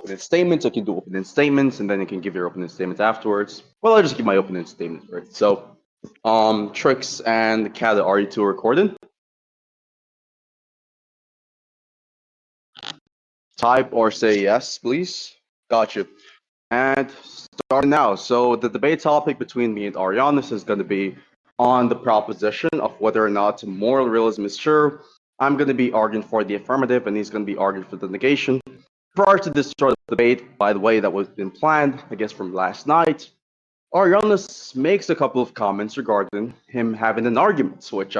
opening statements. I can do opening statements, and then you can give your opening statements afterwards. Well, I'll just give my opening statements first. So, Trix and Kat, are you two recording? Type or say yes, please. Gotcha. And starting now. So the debate topic between me and Arianus is going to be on the proposition of whether or not moral realism is true. I'm going to be arguing for the affirmative, and he's going to be arguing for the negation. Prior to this sort of debate, by the way, that was been planned, I guess, from last night, Arianus makes a couple of comments regarding him having an argument, which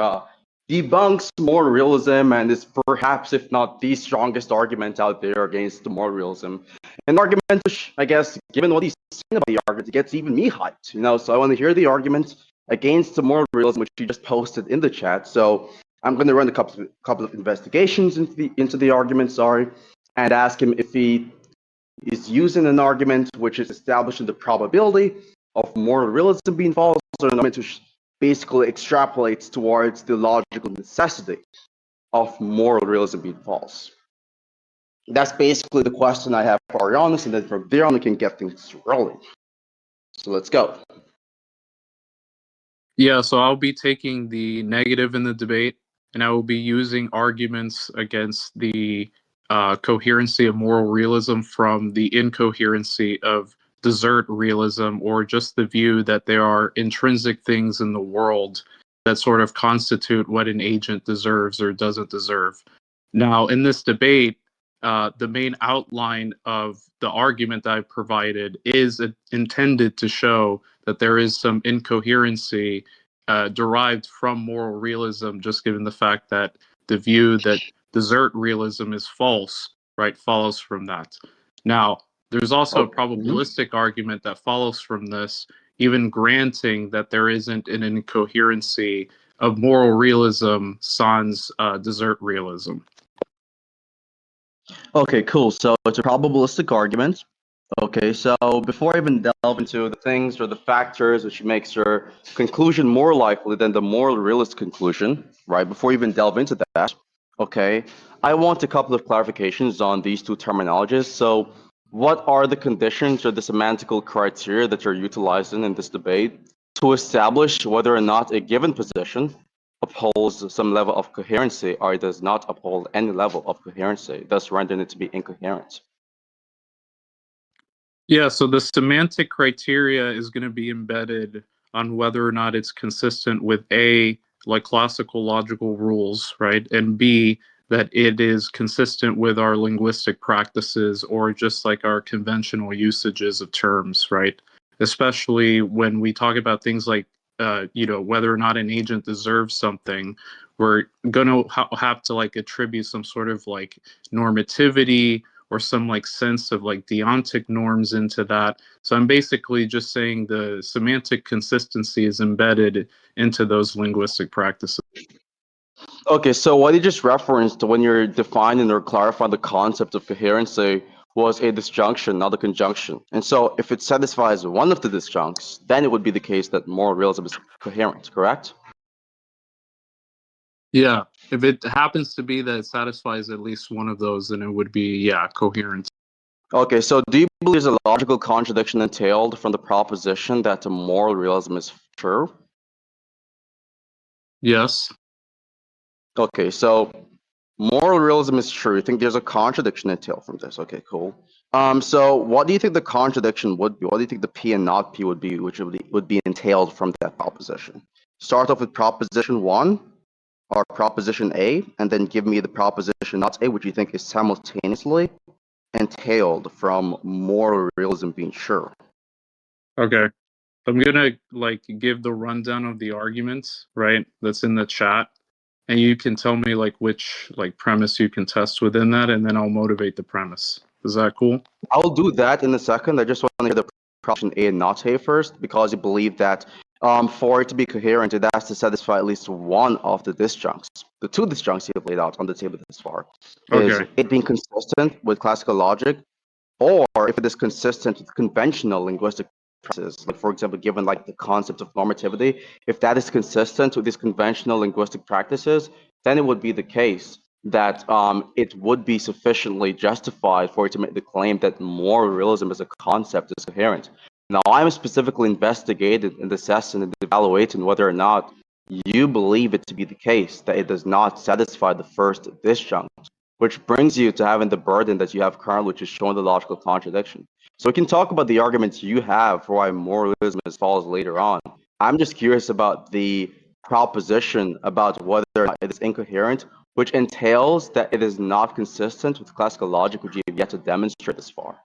debunks moral realism and is perhaps, if not the strongest argument out there against moral realism. An argument which, I guess, given what he's saying about the argument, it gets even me hyped, So I want to hear the argument against the moral realism, which he just posted in the chat. So I'm going to run a couple of investigations into the argument, and ask him if he is using an argument which is establishing the probability of moral realism being false, or an argument which basically extrapolates towards the logical necessity of moral realism being false. That's basically the question I have for Arianus, and then from there on we can get things rolling. So let's go. Yeah, so I'll be taking the negative in the debate, and I will be using arguments against the coherency of moral realism from the incoherency of desert realism, or just the view that there are intrinsic things in the world that sort of constitute what an agent deserves or doesn't deserve. Now, in this debate, the main outline of the argument that I provided is intended to show that there is some incoherency derived from moral realism, just given the fact that the view that desert realism is false, right, follows from that. Now, there's also a probabilistic argument that follows from this, even granting that there isn't an incoherency of moral realism sans desert realism. Okay, cool. So it's a probabilistic argument. Okay, so before I even delve into the things or the factors which makes your conclusion more likely than the moral realist conclusion, right? Before you even delve into that, okay, I want a couple of clarifications on these two terminologies. So what are the conditions or the semantical criteria that you're utilizing in this debate to establish whether or not a given position upholds some level of coherency or does not uphold any level of coherency, thus rendering it to be incoherent? Yeah, so the semantic criteria is going to be embedded on whether or not it's consistent with A, like classical logical rules, right? And B, that it is consistent with our linguistic practices or just like our conventional usages of terms, right? Especially when we talk about things like, whether or not an agent deserves something, we're going to have to like attribute some sort of like normativity or some like sense of like deontic norms into that. So I'm basically just saying the semantic consistency is embedded into those linguistic practices. Okay, so what you just referenced when you're defining or clarifying the concept of coherency was a disjunction, not a conjunction. And so if it satisfies one of the disjuncts, then it would be the case that moral realism is coherent, correct? Yeah, if it happens to be that it satisfies at least one of those, then it would be, yeah, coherent. Okay, so do you believe there's a logical contradiction entailed from the proposition that the moral realism is true? Yes. Okay, so moral realism is true. You think there's a contradiction entailed from this? Okay, cool. So what do you think the contradiction would be? What do you think the P and not P would be, which would be entailed from that proposition? Start off with proposition 1 or proposition A, and then give me the proposition not A, which you think is simultaneously entailed from moral realism being true. Okay. I'm gonna like give the rundown of the arguments, right? That's in the chat. And you can tell me like which like premise you can test within that, and then I'll motivate the premise. Is that cool? I'll do that in a second. I just want to hear the proposition A and not A first, because you believe that for it to be coherent, it has to satisfy at least one of the disjuncts. The two disjuncts you have laid out on the table this far is it being consistent with classical logic, or if it is consistent with conventional linguistic practices. Like, for example, given like the concept of normativity, if that is consistent with these conventional linguistic practices, then it would be the case that it would be sufficiently justified for you to make the claim that moral realism as a concept is coherent. Now, I'm specifically investigated and assessing and evaluating whether or not you believe it to be the case that it does not satisfy the first disjunct, which brings you to having the burden that you have currently, which is showing the logical contradiction. So we can talk about the arguments you have for why moralism is false later on. I'm just curious about the proposition about whether or not it is incoherent, which entails that it is not consistent with classical logic, which you have yet to demonstrate this far.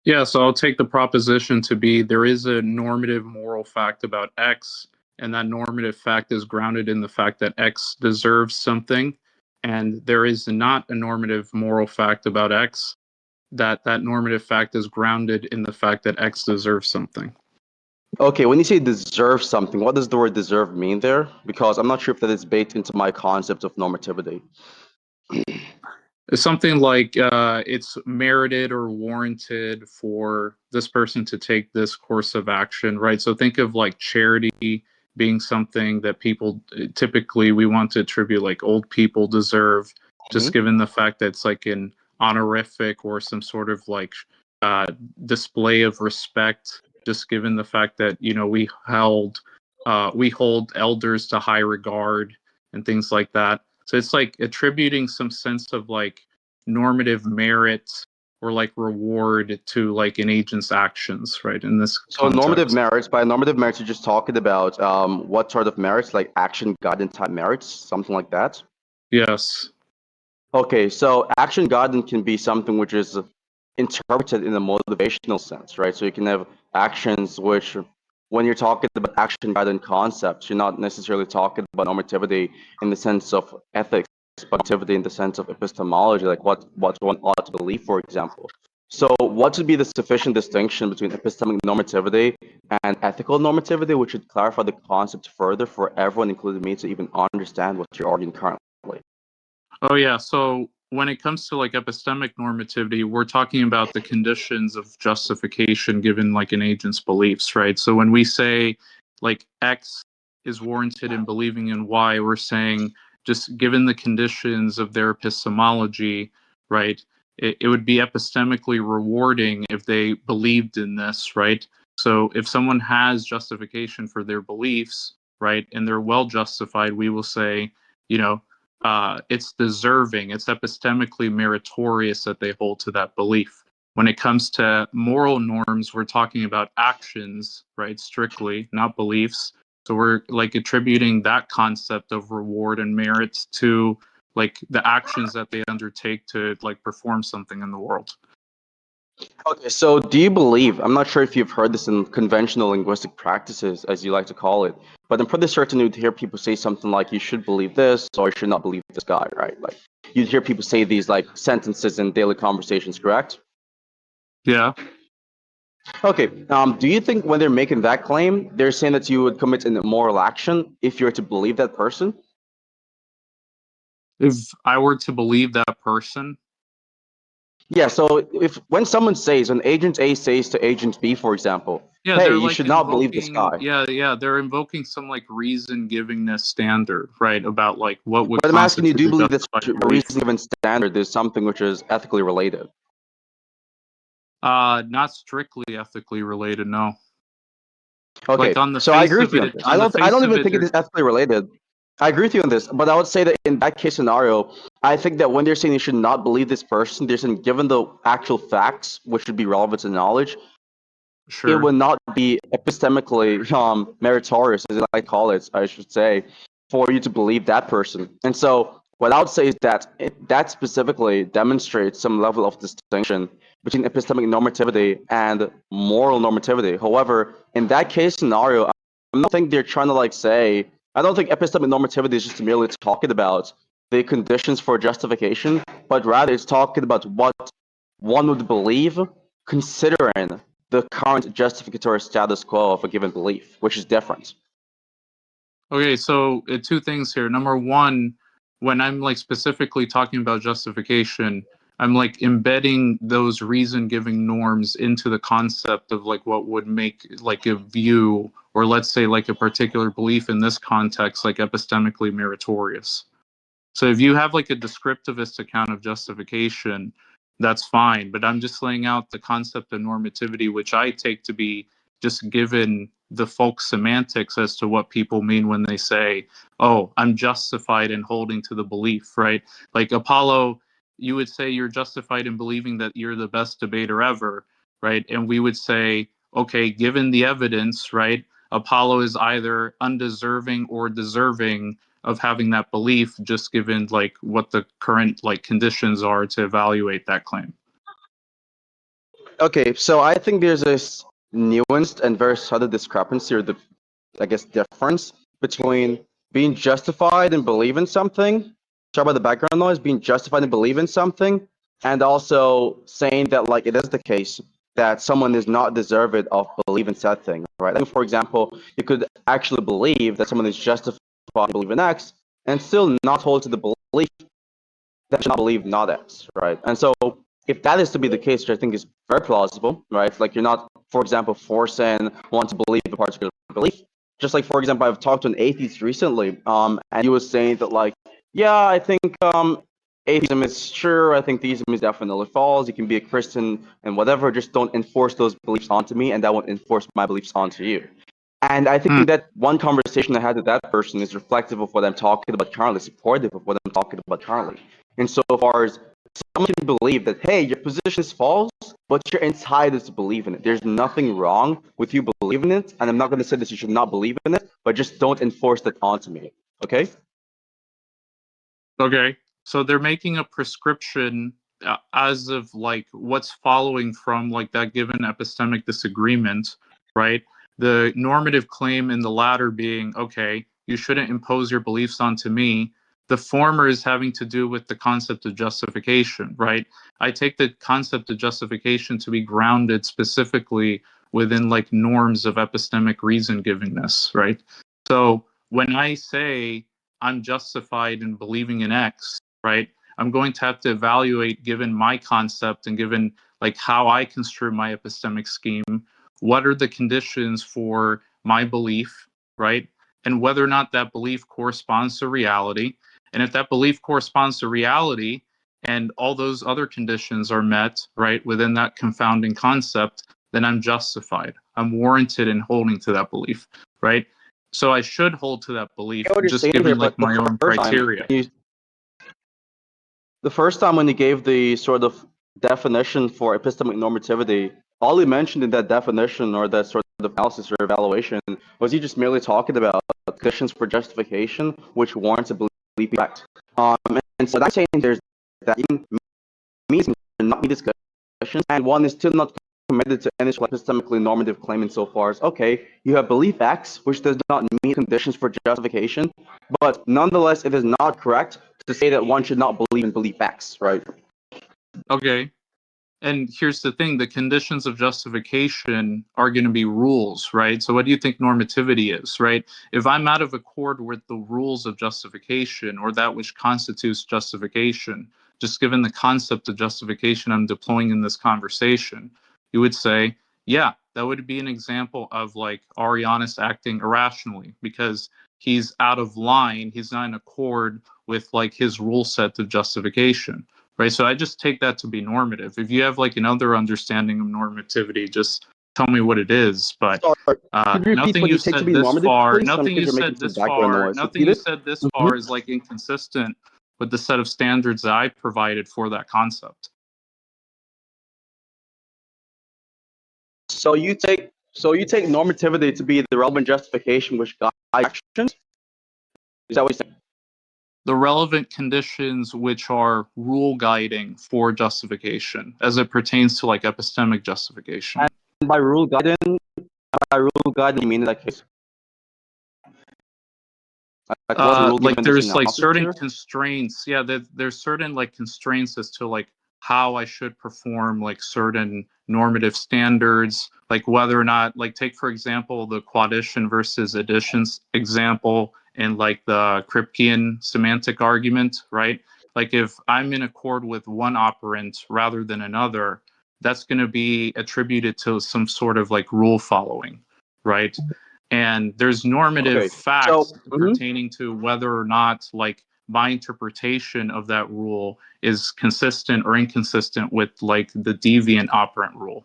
Yeah, so I'll take the proposition to be there is a normative moral fact about X, and that normative fact is grounded in the fact that X deserves something, and there is not a normative moral fact about X, that normative fact is grounded in the fact that X deserves something. Okay, when you say deserve something, what does the word deserve mean there? Because I'm not sure if that is baked into my concept of normativity. It's something like it's merited or warranted for this person to take this course of action, right? So think of like charity being something that people typically we want to attribute like old people deserve, just Mhm. given the fact that it's like an honorific or some sort of like uh, display of respect, just given the fact that we hold elders to high regard and things like that. So it's like attributing some sense of like normative merit or like reward to like an agent's actions, right? In this So normative context. merits, by normative merits, you're just talking about what sort of merits, like action guidance type merits, something like that? Yes. Okay, so action guidance can be something which is interpreted in a motivational sense, right? So you can have actions which, when you're talking about action guidance concepts, you're not necessarily talking about normativity in the sense of ethics, but normativity in the sense of epistemology, like what one ought to believe, for example. So what would be the sufficient distinction between epistemic normativity and ethical normativity, which would clarify the concept further for everyone, including me, to even understand what you're arguing currently? Oh yeah. So when it comes to like epistemic normativity, we're talking about the conditions of justification given like an agent's beliefs, right? So when we say like X is warranted in believing in Y, we're saying just given the conditions of their epistemology, right? It would be epistemically rewarding if they believed in this, right? So if someone has justification for their beliefs, right, and they're well justified, we will say, you know, it's deserving, it's epistemically meritorious that they hold to that belief. When it comes to moral norms, we're talking about actions, right? Strictly, not beliefs. So we're like attributing that concept of reward and merits to like the actions that they undertake to like perform something in the world. Okay, so do you believe, I'm not sure if you've heard this in conventional linguistic practices, as you like to call it, but I'm pretty certain you'd hear people say something like, you should believe this, or you should not believe this guy, right? Like, you'd hear people say these, like, sentences in daily conversations, correct? Yeah. Okay, do you think when they're making that claim, they're saying that you would commit an immoral action if you're to believe that person? If I were to believe that person, Yeah, so if when someone says, when Agent A says to Agent B, for example, yeah, hey, they're you like should not believe this invoking, guy. yeah, they're invoking some like reason givingness standard, right? About like what would But I'm asking you, do constitute you a believe this justified belief. reason given standard is something which is ethically related? Not strictly ethically related, no. Like Okay, on the so I face agree with of you it, on this. on the I face don't of even it, think it there's is ethically related. I agree with you on this, but I would say that in that case scenario, I think that when they're saying you should not believe this person, they're saying given the actual facts, which would be relevant to knowledge, it sure. would not be epistemically meritorious, as I like to call it, I should say, for you to believe that person. And so what I would say is that that specifically demonstrates some level of distinction between epistemic normativity and moral normativity. However, in that case scenario, I don't think they're trying to like say, I don't think epistemic normativity is just merely talking about the conditions for justification, but rather it's talking about what one would believe considering the current justificatory status quo of a given belief, which is different. Okay, so two things here. Number one, when I'm like specifically talking about justification, I'm like embedding those reason giving norms into the concept of like what would make like a view or let's say like a particular belief in this context like epistemically meritorious. So if you have like a descriptivist account of justification, that's fine. But I'm just laying out the concept of normativity, which I take to be just given the folk semantics as to what people mean when they say, oh, I'm justified in holding to the belief, right? Like Apollo, you would say you're justified in believing that you're the best debater ever, right? And we would say, okay, given the evidence, right, Apollo is either undeserving or deserving of having that belief, just given like what the current like conditions are to evaluate that claim. Okay, so I think there's this nuanced and very subtle discrepancy, or the, I guess, difference between being justified in believing something. Sorry about the background noise. Being justified in believing something, and also saying that like it is the case that someone is not deserving of believing said thing, right? Like, for example, you could actually believe that someone is justified in believing X, and still not hold to the belief that should not believe not X, right? And so if that is to be the case, which I think is very plausible, right? Like you're not, for example, forcing one to believe a particular belief. Just like, for example, I've talked to an atheist recently, and he was saying that, like, yeah, I think atheism is true. I think theism is definitely false. You can be a Christian and whatever. Just don't enforce those beliefs onto me, and that won't enforce my beliefs onto you. And I think that one conversation I had with that person is reflective of what I'm talking about currently, supportive of what I'm talking about currently. Insofar as someone can believe that, hey, your position is false, but you're entitled to believe in it. There's nothing wrong with you believing it, and I'm not going to say that you should not believe in it, but just don't enforce that onto me. Okay? Okay, so they're making a prescription as of like what's following from like that given epistemic disagreement, right? The normative claim in the latter being, okay, you shouldn't impose your beliefs onto me. The former is having to do with the concept of justification, right? I take the concept of justification to be grounded specifically within like norms of epistemic reason givingness, right? So when I say I'm justified in believing in X, right? I'm going to have to evaluate, given my concept and given like how I construe my epistemic scheme, what are the conditions for my belief, right? And whether or not that belief corresponds to reality. And if that belief corresponds to reality and all those other conditions are met, right, within that confounding concept, then I'm justified. I'm warranted in holding to that belief, right? So I should hold to that I belief, get what you're just saying there, given like but my own criteria. The first time when you gave the sort of definition for epistemic normativity, all you mentioned in that definition or that sort of analysis or evaluation was you just merely talking about conditions for justification which warrants a belief effect. And so that's saying there's that even means not be discussions, and one is still not committed to any sort of epistemically normative claim insofar as, okay, you have belief X, which does not meet conditions for justification, but nonetheless, it is not correct to say that one should not believe in belief X, right? Okay. And here's the thing, the conditions of justification are going to be rules, right? So what do you think normativity is, right? If I'm out of accord with the rules of justification or that which constitutes justification, just given the concept of justification I'm deploying in this conversation, you would say, yeah, that would be an example of like Arianus acting irrationally because he's out of line, he's not in accord with like his rule set of justification, right? So I just take that to be normative. If you have like another understanding of normativity, just tell me what it is. But Sorry, could you repeat nothing what you you've take to said be this normative, far, please? Because you're making some background noise. nothing Repeat you it. said this far is like inconsistent with the set of standards that I provided for that concept. So you take normativity to be the relevant justification which guides actions. Is that what you're saying? The relevant conditions which are rule guiding for justification as it pertains to like epistemic justification. And by rule guiding, you mean in that case? Like what's the rule Like given this there's like analysis certain here? constraints, yeah, there's certain like constraints as to like how I should perform like certain normative standards, like whether or not, like take for example the quaddition versus additions example in like the Kripkean semantic argument, right? Like if I'm in accord with one operand rather than another, that's going to be attributed to some sort of like rule following, right? And there's normative Okay. So facts pertaining to whether or not like my interpretation of that rule is consistent or inconsistent with like the deviant operant rule.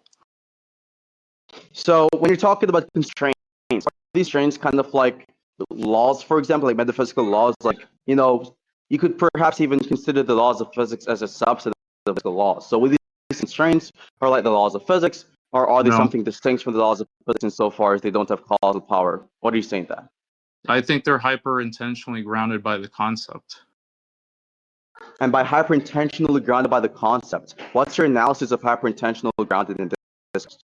So when you're talking about constraints, are these constraints kind of like laws, for example, like metaphysical laws, like, you could perhaps even consider the laws of physics as a subset of physical laws. So with these constraints are like the laws of physics, or are they No, something distinct from the laws of physics insofar as they don't have causal power? What are you saying that? I think they're hyper intentionally grounded by the concept. And by hyper-intentionally grounded by the concept, what's your analysis of hyper-intentionally grounded in this?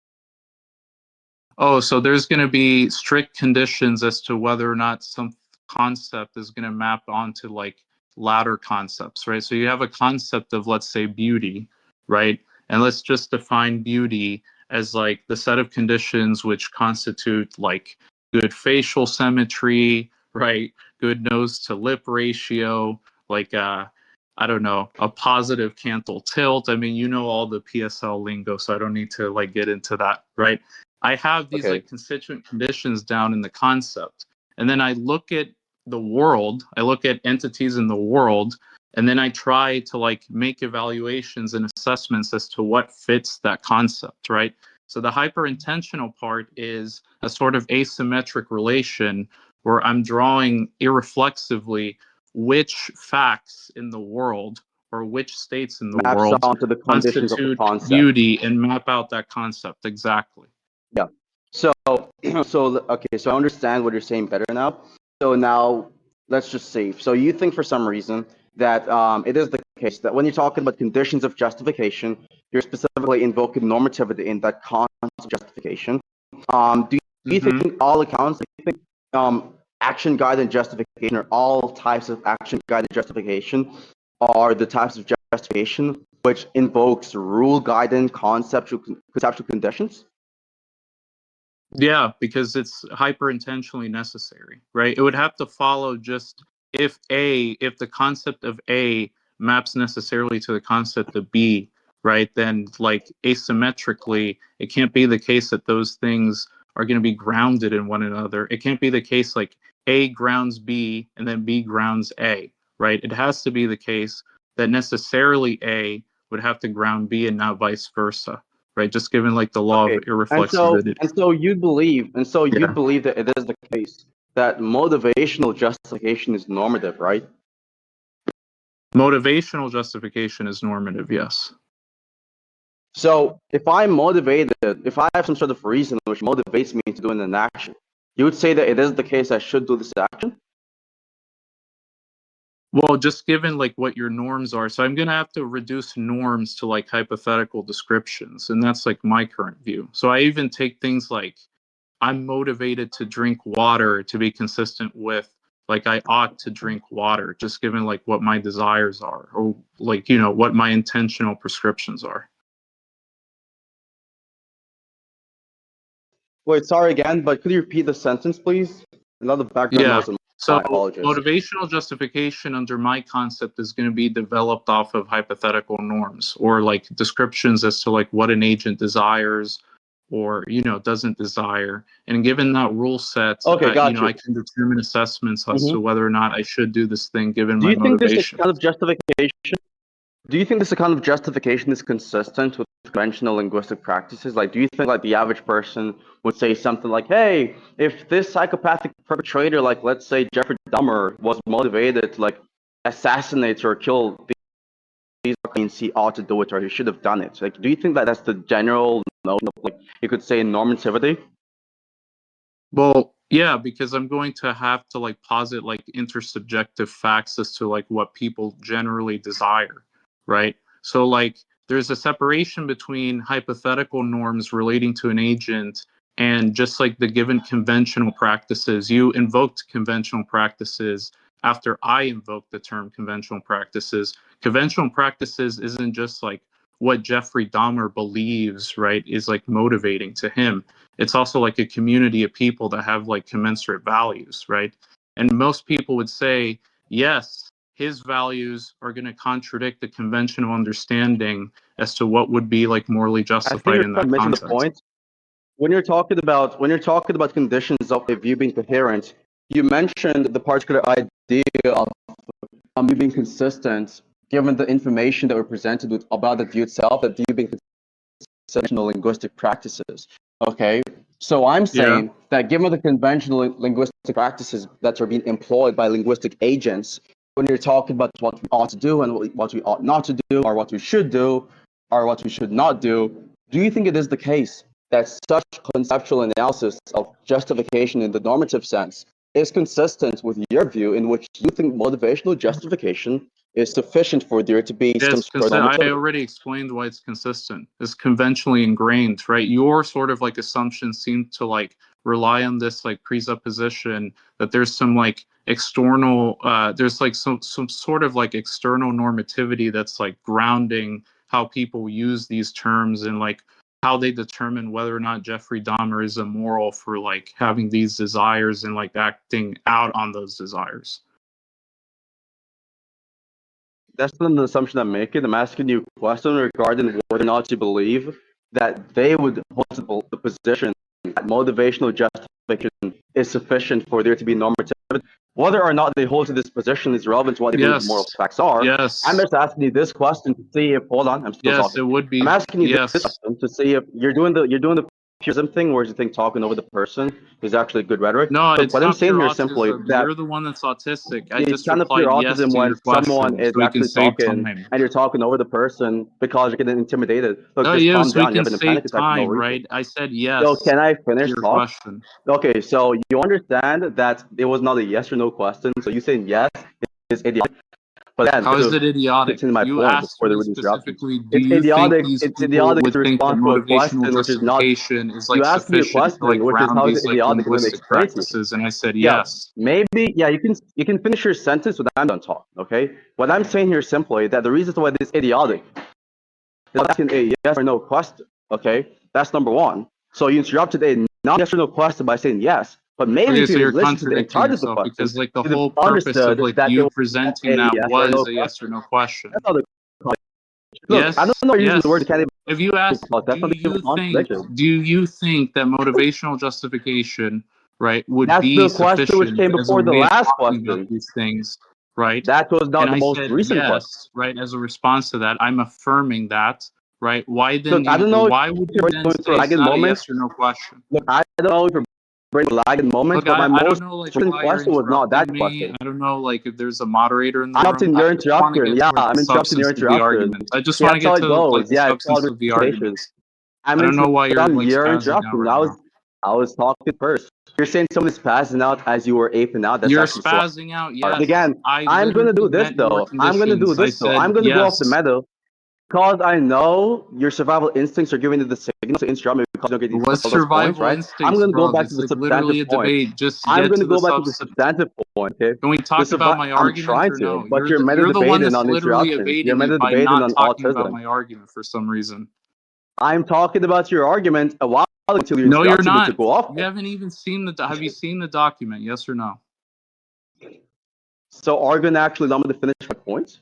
Oh, so there's going to be strict conditions as to whether or not some concept is going to map onto like latter concepts, right? So you have a concept of, let's say, beauty, right? And let's just define beauty as like the set of conditions which constitute like good facial symmetry, right? Good nose to lip ratio, like I don't know, a positive canthal tilt. I mean, you know all the PSL lingo, so I don't need to like get into that, right? I have these Okay. like constituent conditions down in the concept. And then I look at the world, I look at entities in the world, and then I try to like make evaluations and assessments as to what fits that concept, right? So the hyper intentional part is a sort of asymmetric relation where I'm drawing irreflexively which facts in the world or which states in the Maps world onto the conditions of the constitute concept. beauty and map out that concept exactly. Yeah. So, okay, so I understand what you're saying better now. So now let's just see. So you think for some reason that it is the case that when you're talking about conditions of justification, you're specifically invoking normativity in that concept of justification. Do you Hmm. think all accounts, do you think action guided justification or all types of action guided justification are the types of justification which invokes rule guided conceptual conditions? Yeah, because it's hyper intentionally necessary, right? It would have to follow just if the concept of A maps necessarily to the concept of B, right? Then like asymmetrically, it can't be the case that those things are going to be grounded in one another. It can't be the case like A grounds B and then B grounds A, right? It has to be the case that necessarily A would have to ground B and not vice versa, right? Just given like the law of Okay, irreflexibility. you'd Yeah. believe that it is the case that motivational justification is normative, right? Motivational justification is normative, yes. So if I'm motivated, if I have some sort of reason which motivates me to do an action, you would say that it is the case I should do this action? Well, just given like what your norms are. So I'm going to have to reduce norms to like hypothetical descriptions. And that's like my current view. So I even take things like I'm motivated to drink water to be consistent with like I ought to drink water, just given like what my desires are or like, what my intentional prescriptions are. Wait, sorry again, but could you repeat the sentence, please? Another background Yeah. noise on So my apologies. motivational justification under my concept is going to be developed off of hypothetical norms or like descriptions as to like what an agent desires or doesn't desire. And given that rule set, Okay, got you. I can determine assessments as Hmm. to whether or not I should do this thing given Do my you think this motivation. kind of justification Do you think this kind of justification is consistent with conventional linguistic practices? Like, do you think like the average person would say something like, "Hey, if this psychopathic perpetrator, like let's say Jeffrey Dahmer, was motivated to like assassinate or kill these means he ought to do it or he should have done it." Like, do you think that that's the general notion of like you could say normativity? Well, yeah, because I'm going to have to like posit like intersubjective facts as to like what people generally desire, right? So like there's a separation between hypothetical norms relating to an agent and just like the given conventional practices. You invoked conventional practices after I invoked the term conventional practices. Conventional practices isn't just like what Jeffrey Dahmer believes, right, is like motivating to him. It's also like a community of people that have like commensurate values, right? And most people would say, yes, his values are going to contradict the conventional understanding as to what would be like morally I think justified you're in kind that of missing the context. point. When you're talking about conditions of a view being coherent, you mentioned the particular idea of you being consistent, given the information that we're presented with about the view itself, that you being conventional linguistic practices. Okay, so I'm Yeah. saying that given the conventional linguistic practices that are being employed by linguistic agents, when you're talking about what we ought to do and what we ought not to do, or what we should do, or what we should not do you think it is the case that such conceptual analysis of justification in the normative sense is consistent with your view, in which you think motivational justification is sufficient for there to be some sort of I normativity? already explained why it's consistent. It's conventionally ingrained, right? Your sort of like assumptions seem to like rely on this like presupposition that there's some like external there's like some sort of like external normativity that's like grounding how people use these terms and like how they determine whether or not Jeffrey Dahmer is immoral for like having these desires and like acting out on those desires. That's not an assumption I'm making. I'm asking you a question regarding whether or not you believe that they would hold the position that motivational justification is sufficient for there to be normativity. Whether or not they hold to this position is relevant to what they believe the moral Yes. facts are. I'm Yes. just asking you this question to see if, hold on, I'm still Yes, talking. it would I'm be. asking you this Yes. question to see if you're doing the purism thing, where you think talking over the person is actually good rhetoric. No, But it's what I'm not saying pure here is simply autism. that You're the one that's autistic. I it's just kind of pure replied yes autism to when your someone question is so we can actually save talking time. and you're talking over the person because you're getting intimidated. Look, Oh, just yeah, calm so we down. You're can having a save panic attack for no time, reason. right? I said So yes can I to finish your talk? question. Okay, so you understand that it was not a yes or no question. So you saying yes is idiotic. But then How is to it idiotic? continue my You point asked before the me rude interruption, specifically, do it's you think idiotic. these It's people idiotic would to think that respond to a motivational question which is not. justification is You like asked me a sufficient to like question which is ground how is it these like idiotic, and let me linguistic explain to you. practices? And I said Yeah, yes. maybe. Yeah, you can finish your sentence when I'm done talking. Okay. What I'm saying here is simply that the reason why this is idiotic is asking a yes or no question. Okay, that's number one. So you interrupted a non-yes or no question by saying yes, but maybe Okay, if so you you're listened to the contradicting entirety of the yourself question, because like the you'd have whole purpose of understood like that it you was not presenting a that yes or no was a yes or question. no That's question. not a contradiction. Look, I don't Yes, know why you're using the word yes. you can't even If you ask, call it. That's not even a contradiction. do you think that motivational justification, right, would That's be the question which sufficient came as a before the way of last talking about question. these things, right? That was And not the I most said recent question. yes, right, as a response to that. I'm affirming that, right? Look, I don't know if Why would you you're then going through say a it's lagging not a moment. yes or no question? Look, I don't know if you're bringing lagging moment, Look, but my I don't most know like recent why you're question was not that interrupting me. question. I don't know like if there's a moderator in the I'm room. interrupting I your just want to interruption. get Yeah, towards the I'm interrupting your substance of the interruption. argument. I just See, want to that's how get it to goes. like the Yeah, it's called substance of the interpretation. arguments. I'm I don't know why you're interrupting like your spazzing out interruption. right now. I was talking first. You're saying someone is passing out as you were aping out. That's You're actually so spazzing out, hard. yes. Again, I I'm gonna literally do this met your though. I'm gonna do conditions. I this though. said I'm gonna go off the yes. meta because I know your survival instincts are giving you the signal to interrupt me because you're getting What's those points, survival right? I'm instincts, gonna go bro? back to It's the like literally substantive a point. debate. Just I'm get gonna to the go back to the substance. substantive point. Okay. Can we talk about my I'm argument trying or to, no? but you're meta You're the one debating that's on literally interruptions. You're evading meta it by debating not on talking about autism. my argument for some reason. I'm talking about your argument a while until you No, you're interrupted me to not. go off. You haven't even seen the. Have you seen the document? Yes or no? So are you gonna actually allow me to finish my point?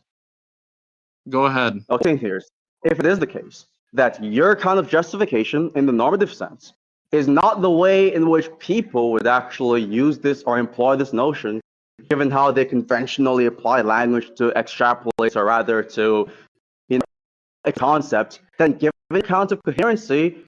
Go ahead. Okay, here's if it is the case that your kind of justification in the normative sense is not the way in which people would actually use this or employ this notion, given how they conventionally apply language to extrapolate or rather to a concept, then given the count of coherency,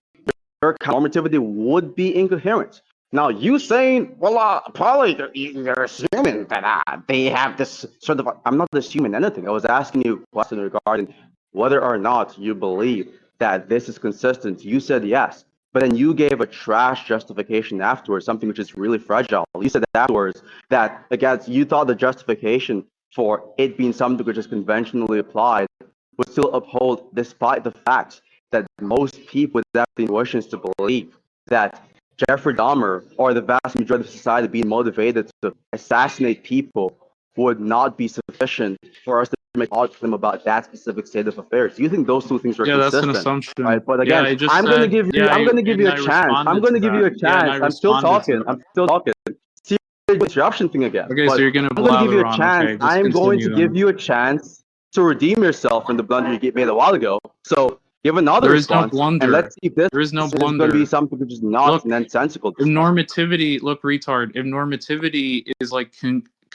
your normativity would be incoherent. Now, you saying, well, probably you're assuming that they have this sort of. I'm not assuming anything. I was asking you a question regarding whether or not you believe that this is consistent. You said yes, but then you gave a trash justification afterwards, something which is really fragile. You said afterwards that, again, you thought the justification for it being something which is conventionally applied would still uphold despite the fact that most people without the intuitions to believe that Jeffrey Dahmer or the vast majority of society being motivated to assassinate people would not be sufficient for us to make a claim about that specific state of affairs. Do you think those two things are Yeah, that's an consistent? Right. assumption. But Yeah, again, I just said. I'm gonna give you And a I chance. I'm responded gonna to give you that. a Yeah, and I chance. I'm still responded to talking. that. I'm still talking. See the interruption thing again. Okay, so But you're gonna I'm gonna give you blather a on. chance. Okay, just I'm going to continue give then. you a chance to redeem yourself from the blunder you made a while ago. So give another There is no response, and let's blunder. see if this There is no is going to be blunder. something which is not Look, nonsensical if this time. normativity, look, retard. If normativity is like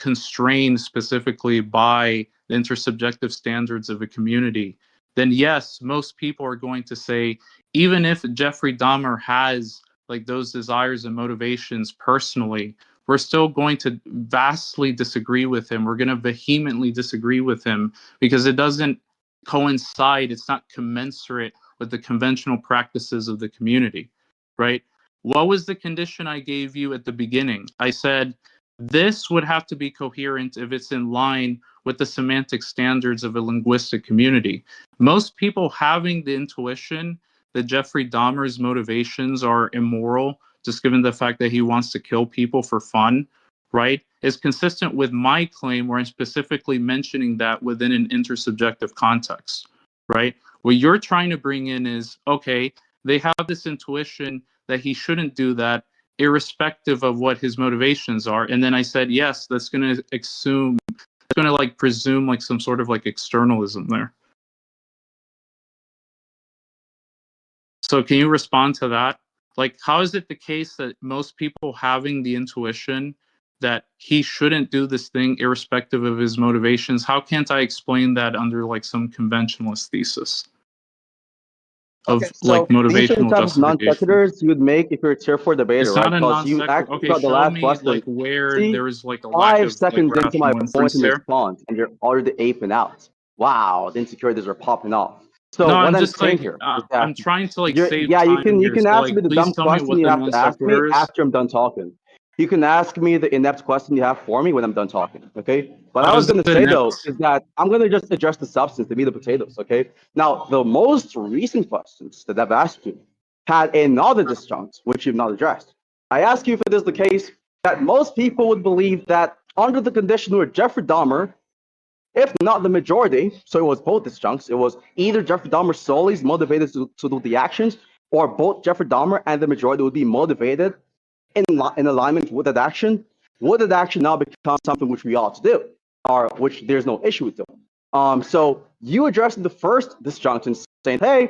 constrained specifically by the intersubjective standards of a community, then yes, most people are going to say, even if Jeffrey Dahmer has like those desires and motivations personally, we're still going to vastly disagree with him. We're going to vehemently disagree with him because it doesn't coincide, it's not commensurate with the conventional practices of the community, right? What was the condition I gave you at the beginning? I said this would have to be coherent if it's in line with the semantic standards of a linguistic community. Most people having the intuition that Jeffrey Dahmer's motivations are immoral, just given the fact that he wants to kill people for fun, right, is consistent with my claim where I'm specifically mentioning that within an intersubjective context, right? What you're trying to bring in is, okay, they have this intuition that he shouldn't do that irrespective of what his motivations are. And then I said, yes, that's going to assume, it's going to like presume like some sort of like externalism there. So can you respond to that? Like, how is it the case that most people having the intuition that he shouldn't do this thing irrespective of his motivations, how can't I explain that under like some conventionalist thesis of Okay, like so these are the motivational type of non justification? sequiturs you would make if you're a tier 4 debater, It's right? not a Because non you sequitur. actually Okay, got the show last me question. like where See, there is like a lack five of like seconds into my rational point inference in there. response, and you're already aping out. Wow, the insecurities are popping off. So No, what I'm I'm just saying like here is that I'm trying to like you're, save yeah, time you here. can So ask me like, the please dumb tell me question what you the have to non ask me sequitur is. after I'm done talking. You can ask me the inept question you have for me when I'm done talking. Okay. What I How was is gonna it say though inept? is that I'm gonna just address the substance, the meat of potatoes. Okay. Now the most recent questions that I've asked you had another disjunct which you've not addressed. I ask you if it is the case that most people would believe that under the condition where Jeffrey Dahmer, if not the majority, so it was both disjuncts, it was either Jeffrey Dahmer solely is motivated to do the actions, or both Jeffrey Dahmer and the majority would be motivated in alignment with that action, would that action now become something which we ought to do, or which there's no issue with doing? So you addressed the first disjunction saying, hey,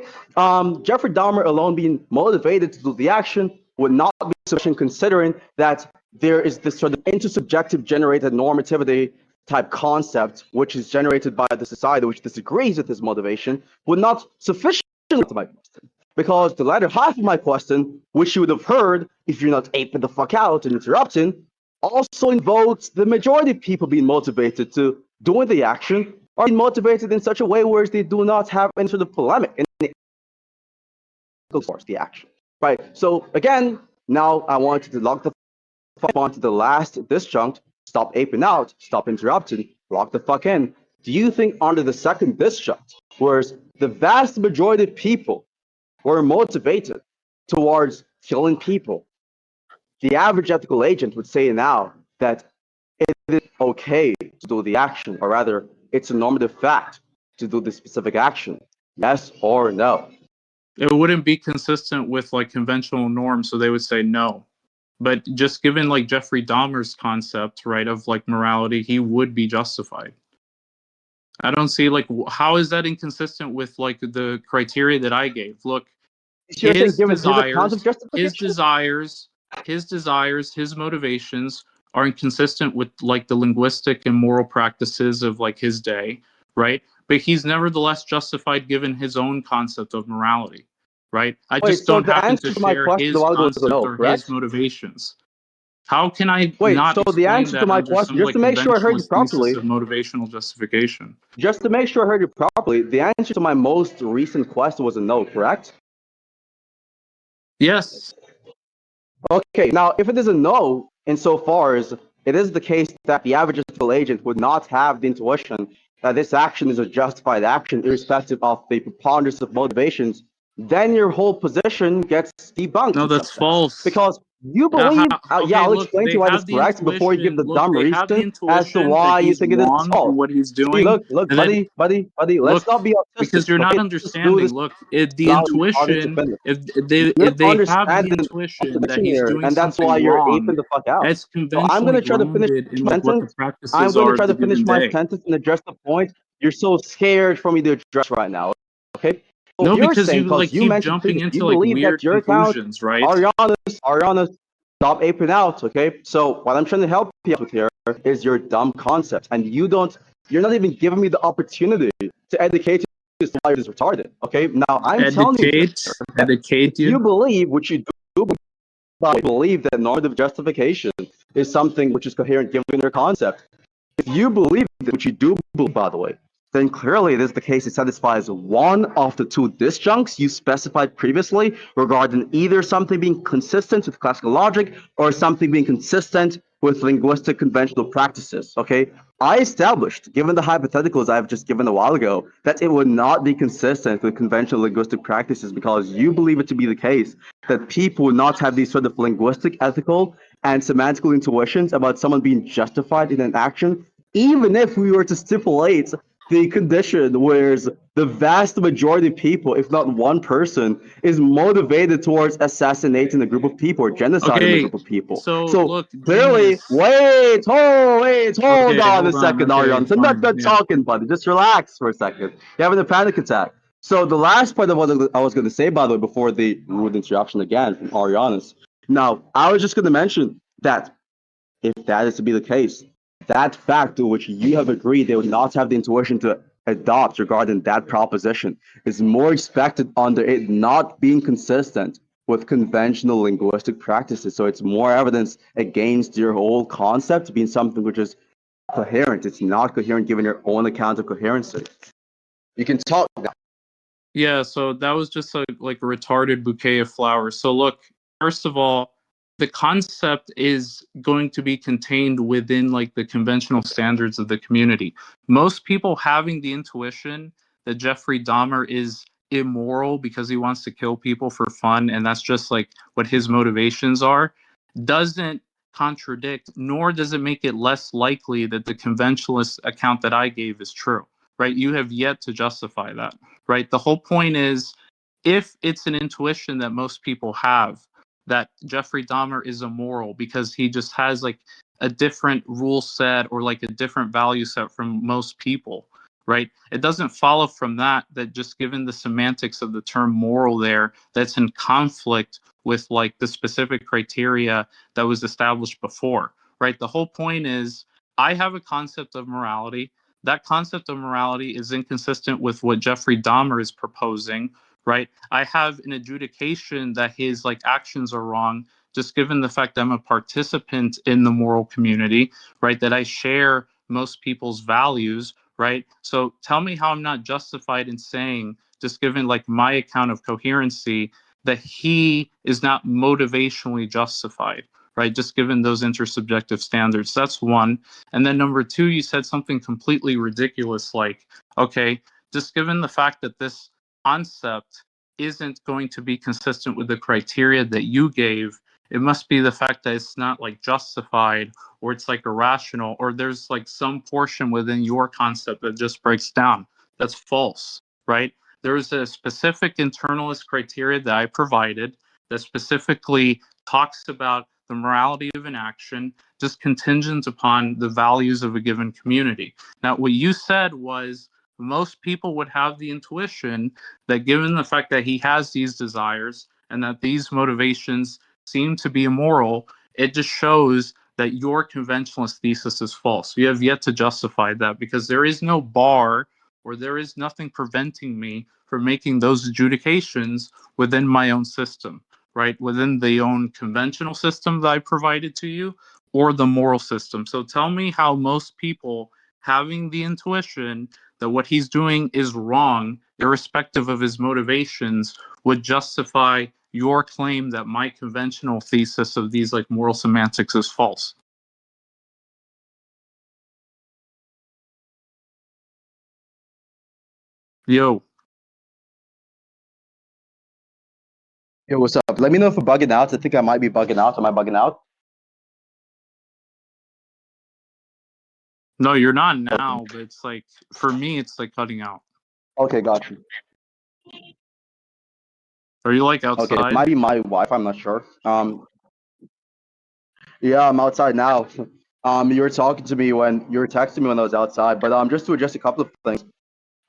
Jeffrey Dahmer alone being motivated to do the action would not be sufficient considering that there is this sort of intersubjective generated normativity type concept which is generated by the society which disagrees with his motivation would not sufficiently answer my question. Because the latter half of my question, which you would have heard if you're not aping the fuck out and interrupting, also invokes the majority of people being motivated to doing the action or being motivated in such a way where they do not have any sort of polemic in towards the action. Right. So again, now I want you to log the fuck onto the last disjunct, stop aping out, stop interrupting, log the fuck in. Do you think under the second disjunct, whereas the vast majority of people were motivated towards killing people, the average ethical agent would say now that it is okay to do the action, or rather, it's a normative fact to do the specific action? Yes or no? It wouldn't be consistent with like conventional norms, so they would say no. But just given like Jeffrey Dahmer's concept, right, of like morality, he would be justified. I don't see like how is that inconsistent with like the criteria that I gave. Look, So you're saying his give his account of desires, his justification? desires, his desires, his motivations are inconsistent with like the linguistic and moral practices of like his day, right? But he's nevertheless justified given his own concept of morality, right? I Wait, just so don't the happen answer to to my share question a his while ago was concept no, or his correct? motivations. How can I Wait, not so the explain answer to that my under question, some just like to make sure I heard you conventionalist thesis properly, of motivational justification? just to make sure I heard you properly, the answer to my most recent question was a no, correct? Yes. Okay, now if it is a no, insofar as it is the case that the average ethical agent would not have the intuition that this action is a justified action, irrespective of the preponderance of motivations, then your whole position gets debunked No, in some that's sense. false. Because you believe, yeah, Okay, I'll look, explain to they you why this have is the correct before you give intuition. the Look, dumb they have the reason as to intuition that why you he's think it is wrong in false. what he's See, doing, look, and then buddy, let's look, not be autistic, because you're okay? not Let's do this. understanding. Look, the Allow me to intuition. finish. You're If they have the understanding the intuition that he's contradiction, doing and that's why something you're wrong, aping the fuck out. that's So I'm conventionally gonna try to finish grounded in my like what the sentence. I'm practices going to are try of the to finish given my day. sentence and address the point you're so scared for me to address right now. Okay. So No, you're because saying, you because like you keep mentioned jumping previously, you into like believe that weird your account, conclusions, right? Arianus, stop aping out. Okay. So what I'm trying to help you out with here is your dumb concept, and you're not even giving me the opportunity to educate you as to why it is retarded. Okay, now I'm telling you here that if Educate you you. believe, which you do believe, that normative justification is something which is coherent given your concept, if you believe that, which you do believe, by the way, then clearly it is the case it satisfies one of the two disjuncts you specified previously regarding either something being consistent with classical logic or something being consistent with linguistic conventional practices. Okay, I established, given the hypotheticals I've just given a while ago, that it would not be consistent with conventional linguistic practices because you believe it to be the case that people would not have these sort of linguistic, ethical, and semantical intuitions about someone being justified in an action, even if we were to stipulate the condition where the vast majority of people, if not one person, is motivated towards assassinating a group of people or genociding a Okay, group of people. so So look, clearly, genius. hold Okay, on a hold on. second, Okay, Arian. I'm not fine. done Yeah. talking, buddy. Just relax for a second. You're having a panic attack. So the last part of what I was going to say, by the way, before the rude interruption again from Arianus. Now, I was just going to mention that if that is to be the case, that fact to which you have agreed they would not have the intuition to adopt regarding that proposition is more expected under it not being consistent with conventional linguistic practices. So it's more evidence against your whole concept being something which is coherent. It's not coherent given your own account of coherency. You can talk now. Yeah, so that was just like a retarded bouquet of flowers. So look, first of all, the concept is going to be contained within like the conventional standards of the community. Most people having the intuition that Jeffrey Dahmer is immoral because he wants to kill people for fun and that's just like what his motivations are doesn't contradict, nor does it make it less likely that the conventionalist account that I gave is true, right? You have yet to justify that, right? The whole point is if it's an intuition that most people have that Jeffrey Dahmer is immoral because he just has like a different rule set or like a different value set from most people, right? It doesn't follow from that that just given the semantics of the term moral there, that's in conflict with like the specific criteria that was established before, right? The whole point is I have a concept of morality. That concept of morality is inconsistent with what Jeffrey Dahmer is proposing, right? I have an adjudication that his like actions are wrong, just given the fact that I'm a participant in the moral community, right? That I share most people's values, right? So tell me how I'm not justified in saying, just given like my account of coherency, that he is not motivationally justified, right? Just given those intersubjective standards. That's one. And then number two, you said something completely ridiculous like, okay, just given the fact that this concept isn't going to be consistent with the criteria that you gave, it must be the fact that it's not like justified or it's like irrational or there's like some portion within your concept that just breaks down. That's false, right? There's a specific internalist criteria that I provided that specifically talks about the morality of an action just contingent upon the values of a given community. Now, what you said was most people would have the intuition that given the fact that he has these desires and that these motivations seem to be immoral, it just shows that your conventionalist thesis is false. You have yet to justify that because there is no bar or there is nothing preventing me from making those adjudications within my own system, right? Within the own conventional system that I provided to you or the moral system. So tell me how most people having the intuition that what he's doing is wrong, irrespective of his motivations, would justify your claim that my conventional thesis of these like moral semantics is false. Yo, Yo, what's up? Let me know if I'm bugging out. I think I might be bugging out. Am I bugging out? no, you're not now, but it's like for me, it's like cutting out. Okay, got you. Are you like Okay, it outside? might be my Wi-Fi. I'm not sure. Yeah, I'm outside now. You were talking to me when you were texting me when I was outside, but just to address a couple of things.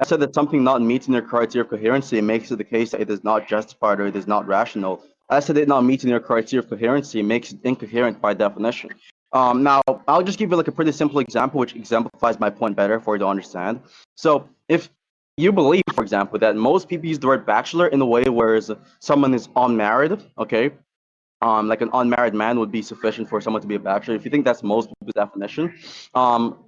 I said that something not meeting your criteria of coherency makes it the case that it is not justified or it is not rational. I said it not meeting your criteria of coherency makes it incoherent by definition. Now, I'll just give you like a pretty simple example, which exemplifies my point better for you to understand. So, if you believe, for example, that most people use the word bachelor in a way where someone is unmarried, okay, like an unmarried man would be sufficient for someone to be a bachelor. If you think that's most people's definition,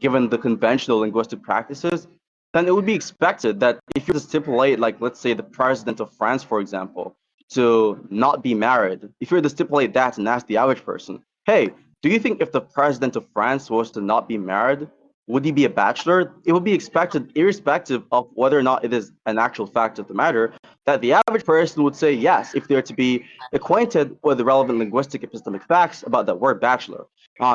given the conventional linguistic practices, then it would be expected that if you stipulate, like let's say the president of France, for example, to not be married, if you were to stipulate that and ask the average person, hey, do you think if the president of France was to not be married, would he be a bachelor? It would be expected, irrespective of whether or not it is an actual fact of the matter, that the average person would say yes if they're to be acquainted with the relevant linguistic epistemic facts about the word bachelor.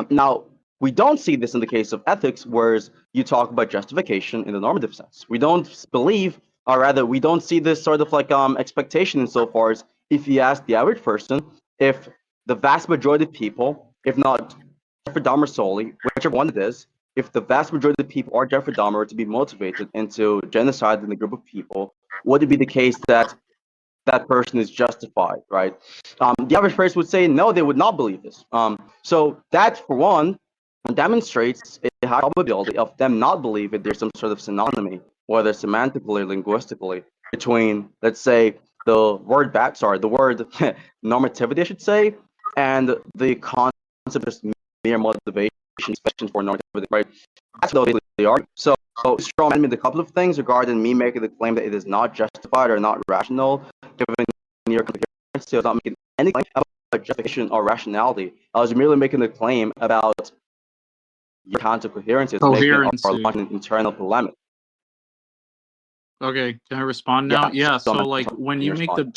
Now, we don't see this in the case of ethics, whereas you talk about justification in the normative sense. We don't believe, or rather, we don't see this sort of like expectation insofar as if you ask the average person, if the vast majority of people, if not Jeffrey Dahmer solely, whichever one it is, if the vast majority of people are Jeffrey Dahmer to be motivated into genocide in a group of people, would it be the case that that person is justified, right? The average person would say no, they would not believe this. So that, for one, demonstrates a high probability of them not believing there's some sort of synonymy, whether semantically or linguistically, between, let's say, the word the word normativity, I should say, and the concept of mere motivation, especially for normativity, right? That's what they are. So strong amendment a couple of things regarding me making the claim that it is not justified or not rational, given your coherence. I was not making any claim about justification or rationality. I was merely making the claim about your account of coherency to make it or Coherency. launch an internal polemic. Okay, can I respond now? Yeah, Yeah, so so like when you you make respond.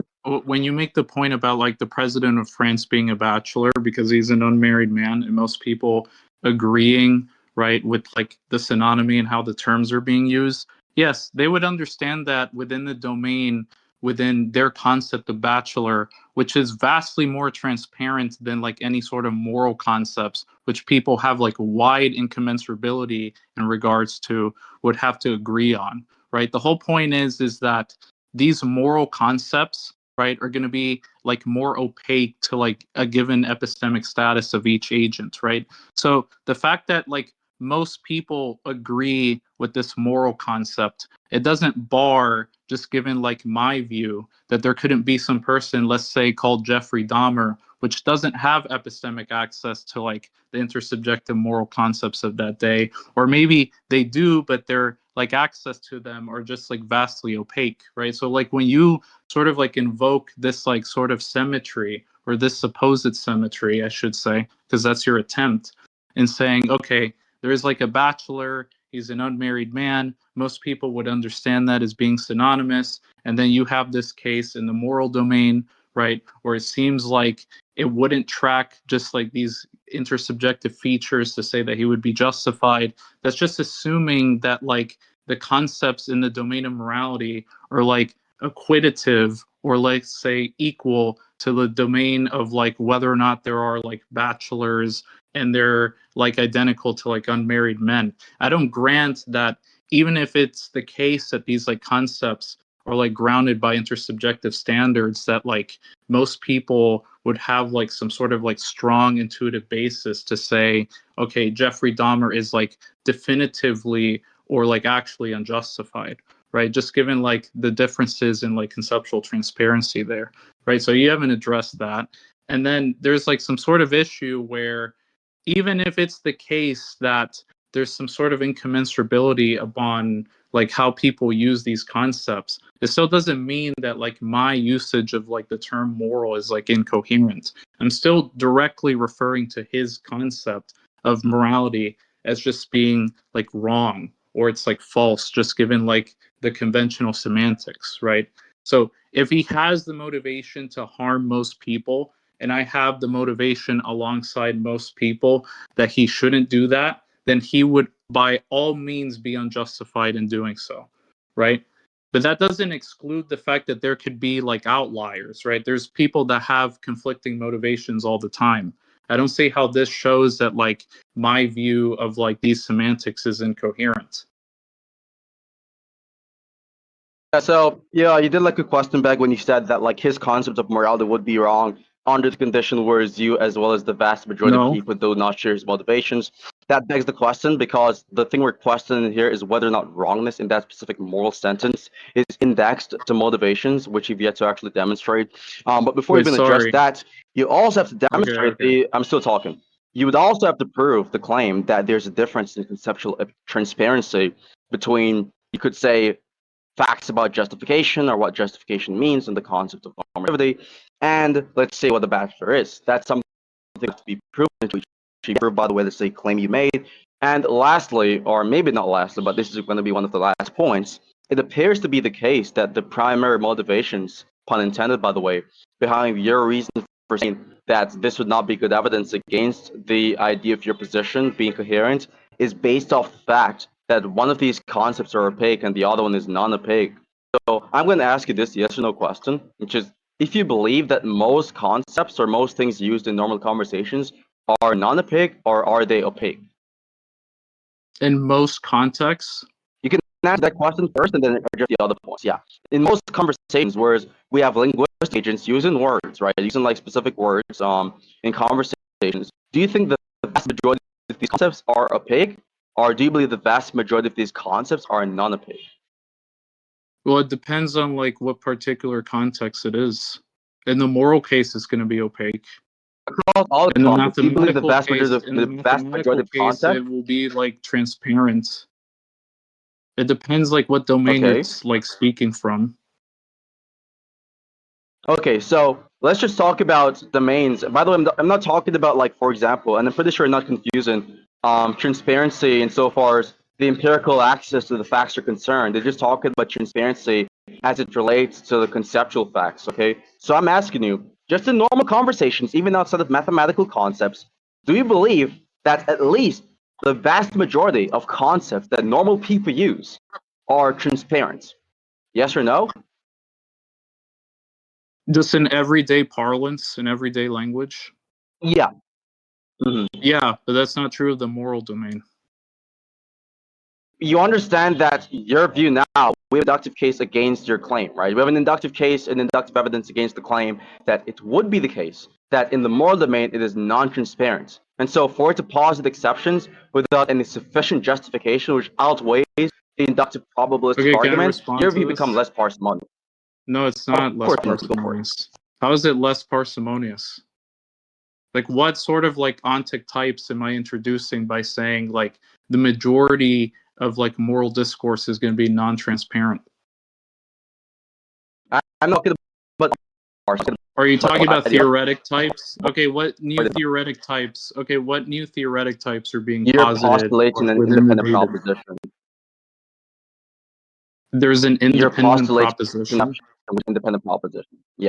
the point about like the president of France being a bachelor because he's an unmarried man and most people agreeing, right, with like the synonymy and how the terms are being used. Yes, they would understand that within the domain within their concept of bachelor, which is vastly more transparent than like any sort of moral concepts which people have like wide incommensurability in regards to, would have to agree on, right? The whole point is that these moral concepts, right, are going to be like more opaque to like a given epistemic status of each agent, right? So the fact that like most people agree with this moral concept, it doesn't bar, just given like my view, that there couldn't be some person, let's say called Jeffrey Dahmer, which doesn't have epistemic access to like the intersubjective moral concepts of that day, or maybe they do, but their like access to them are just like vastly opaque, right? So like when you sort of like invoke this like sort of symmetry, or this supposed symmetry, I should say, because that's your attempt in saying, okay, there is like a bachelor, he's an unmarried man, most people would understand that as being synonymous, and then you have this case in the moral domain, right, where it seems like it wouldn't track just like these intersubjective features to say that he would be justified. That's just assuming that like the concepts in the domain of morality are like acquitative, or like say equal to the domain of like whether or not there are like bachelors and they're like identical to like unmarried men. I don't grant that even if it's the case that these like concepts are like grounded by intersubjective standards, that like most people would have like some sort of like strong intuitive basis to say, okay, Jeffrey Dahmer is like definitively or like actually unjustified, right? Just given like the differences in like conceptual transparency there, right? So you haven't addressed that. And then there's like some sort of issue where even if it's the case that there's some sort of incommensurability upon like how people use these concepts, it still doesn't mean that like my usage of like the term moral is like incoherent. I'm still directly referring to his concept of morality as just being like wrong, or it's like false, just given like the conventional semantics, right? So if he has the motivation to harm most people, and I have the motivation alongside most people that he shouldn't do that, then he would by all means be unjustified in doing so, right? But that doesn't exclude the fact that there could be like outliers, right? There's people that have conflicting motivations all the time. I don't see how this shows that like my view of like these semantics is incoherent. Yeah, so yeah, you did like a question back when you said that like his concept of morality would be wrong under the condition whereas you, as well as the vast majority of No. people, do not share his motivations. That begs the question, because the thing we're questioning here is whether or not wrongness in that specific moral sentence is indexed to motivations, which you've yet to actually demonstrate. But before you Wait, even address sorry. that, you also have to Okay, demonstrate okay. I'm still talking. You would also have to prove the claim that there's a difference in conceptual transparency between, you could say, facts about justification, or what justification means, and the concept of normativity, and let's say what the bachelor is. That's something to be proven, to be proved by the way, that's a claim you made. And lastly, or maybe not lastly, but this is going to be one of the last points, it appears to be the case that the primary motivations, pun intended by the way, behind your reason for saying that this would not be good evidence against the idea of your position being coherent, is based off the fact that one of these concepts are opaque and the other one is non-opaque. So I'm going to ask you this yes or no question, which is, if you believe that most concepts or most things used in normal conversations are non-opaque, or are they opaque? In most contexts, You can answer that question first and then address the other points. Yeah. In most conversations, whereas we have linguistic agents using words, right? Using like specific words in conversations. Do you think the vast majority of these concepts are opaque? Or do you believe the vast majority of these concepts are non-opaque? well, it depends on like what particular context it is. In the moral case, it's going to be opaque. Across all the In the contexts, do you believe mathematical case, in the the vast majority mathematical of case, it concepts? will be like transparent. It depends like what domain you're Okay. like speaking from. Okay, so let's just talk about domains. By the way, I'm not talking about, like, for example, and I'm pretty sure I'm not confusing transparency insofar as the empirical access to the facts are concerned. They're just talking about transparency as it relates to the conceptual facts, okay? So I'm asking you, just in normal conversations, even outside of mathematical concepts, do you believe that at least the vast majority of concepts that normal people use are transparent? Yes or no? Just in everyday parlance, in everyday language. Yeah. Mhm. Yeah, but that's not true of the moral domain. You understand that your view now, we have an inductive case against your claim, right? We have an inductive case and inductive evidence against the claim that it would be the case that in the moral domain it is non-transparent. And so for it to posit exceptions without any sufficient justification which outweighs the inductive probabilistic Okay, can I argument, respond your to view becomes this? less parsimonious. No, it's Of not less course, go for it. parsimonious. How is it less parsimonious? Like, what sort of like ontic types am I introducing by saying like the majority of like moral discourse is going to be non-transparent? I'm not going to, but Are you talking about idea. theoretic types? Okay, what new theoretic types? Okay, what new theoretic types are being You're posited postulating an within the independent data? proposition. There's an You're independent postulating proposition. an independent proposition. Yeah.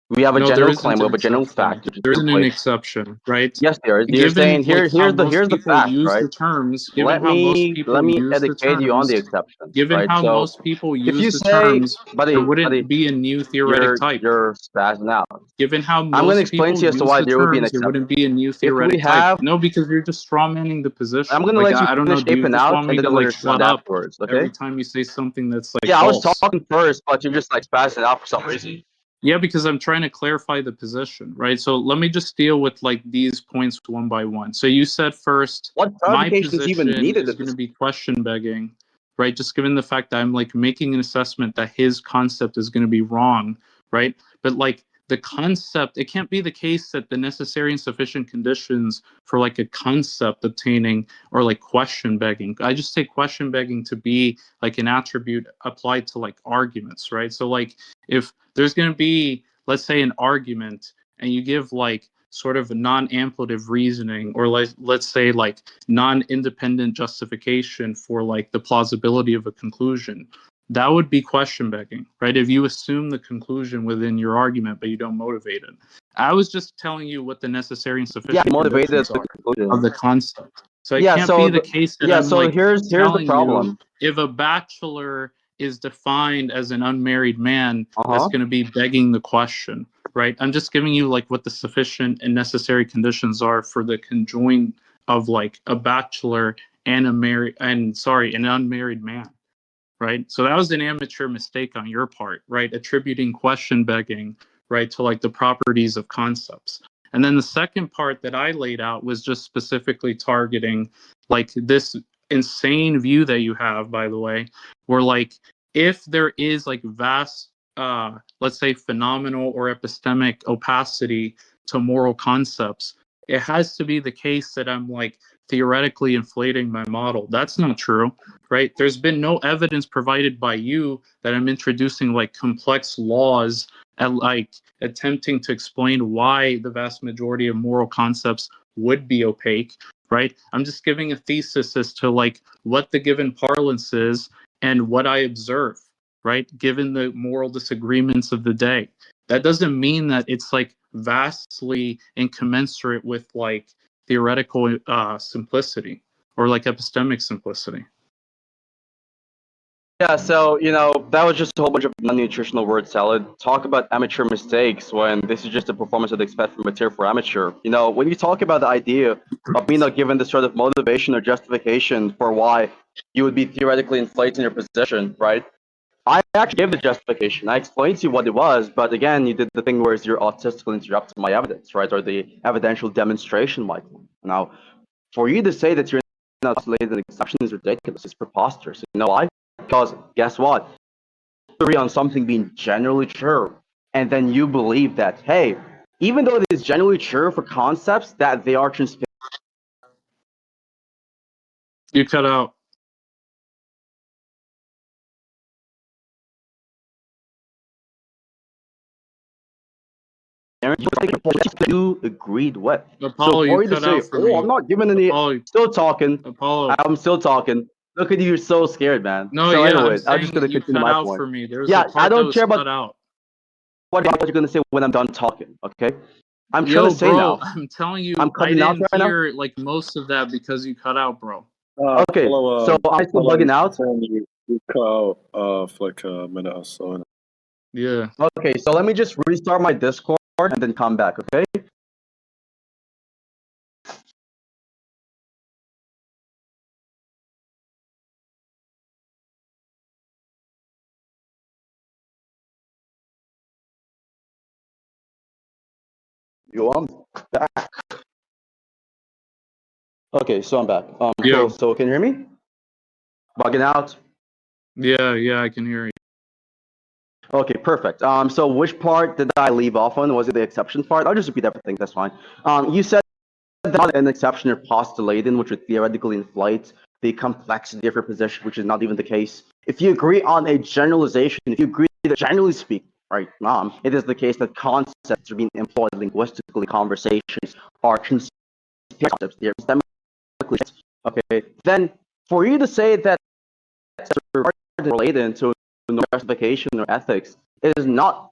We have a No, there general isn't claim, we an have a general exception. fact, which is There isn't an simply, exception, right? yes, there is. You're Given saying like how most here's the people fact, use right? the terms, given Let how most me people use the educate you on the terms, exceptions, given right? how So most people if use you the say, terms, there buddy, wouldn't be a new theoretic type. you're spazzing out. Given how I'm going to most explain people to you as to use why the there would be an terms, there exception. wouldn't be a new If we theoretic type. have, No, because you're just strawmanning the I'm position. going to Like let you I don't know. finish Do you aping just out, want and me then to I'm going to like shut respond up afterwards. Okay? every time you say something that's like Yeah, I was false? talking first, but you're just like spazzing out for some reason. Yeah, because I'm trying to clarify the position, right? So let me just deal with like these points one by one. So you said first, What my clarification is even position needed is at going to this? be question begging, right? Just given the fact that I'm like making an assessment that his concept is going to be wrong, right? But like the concept, it can't be the case that the necessary and sufficient conditions for like a concept obtaining or like question begging. I just take question begging to be like an attribute applied to like arguments, right? So like if there's going to be, let's say, an argument and you give like sort of a non-amplitive reasoning, or like let's say like non-independent justification for like the plausibility of a conclusion, that would be question begging, right? If you assume the conclusion within your argument but you don't motivate it. I was just telling you what the necessary and Yeah, sufficient motivated conditions the are of conclusion. the concept. So it Yeah, can't so be the case that I'm so like here's the telling you problem. if a bachelor is defined as an unmarried man, that's Uh-huh. going to be begging the question, right? I'm just giving you like what the sufficient and necessary conditions are for the conjoined of like a bachelor and an unmarried man, right? So that was an amateur mistake on your part, right? Attributing question begging right, to like the properties of concepts. And then the second part that I laid out was just specifically targeting like this insane view that you have, by the way, where like if there is like vast, let's say, phenomenal or epistemic opacity to moral concepts, it has to be the case that I'm like theoretically inflating my model. That's not true, right? There's been no evidence provided by you that I'm introducing like complex laws and like attempting to explain why the vast majority of moral concepts would be opaque, right? I'm just giving a thesis as to like what the given parlance is and what I observe, right? Given the moral disagreements of the day. That doesn't mean that it's like vastly incommensurate with like theoretical simplicity or like epistemic simplicity. Yeah, so that was just a whole bunch of non-nutritional word salad. Talk about amateur mistakes when this is just a performance of the expect from material for amateur. When you talk about the idea of me not given the sort of motivation or justification for why you would be theoretically inflating your position, right? I actually gave the justification. I explained to you what it was, but again, you did the thing where you're autistically interrupting my evidence, right? Or the evidential demonstration, Michael. Now, for you to say that you're not isolated an exception is ridiculous. It's preposterous. You know why? Because guess what? You agree on something being generally true, and then you believe that, hey, even though it is generally true for concepts, that they are transparent. You cut out. You agreed with. So Apollo, you for you to cut say, out for "Oh, me. I'm not giving any," Apollo, still talking. Apollo. I'm still talking. Look at you, you're so scared, man. No, So, yeah, I'm anyways, I'm just saying gonna you continue cut my out point. for me. There's a Yeah, I part that don't was care about cut out. what you're gonna say when I'm done talking. Okay, I'm trying to Yo, say bro, now. I'm telling you, I'm I cutting out didn't right now. hear like most of that because you cut out, bro. Okay, so I'm still Follow bugging out. you cut out for like a minute or so. Yeah. Okay, so let me just restart my Discord and then come back. Okay. Yo, I'm back. Okay, so I'm back. Cool. Yo. So can you hear me? Bugging out. Yeah, I can hear you. Okay, perfect. So which part did I leave off on? Was it the exception part? I'll just repeat everything. That's fine. You said that an exception you're postulating, which would theoretically inflate the complexity of your position, which is not even the case. If you agree on a generalization, if you agree that generally speaking, right, it is the case that concepts are being employed linguistically, conversations are concepts, they're systemically, okay, then for you to say that related to justification or ethics, it is not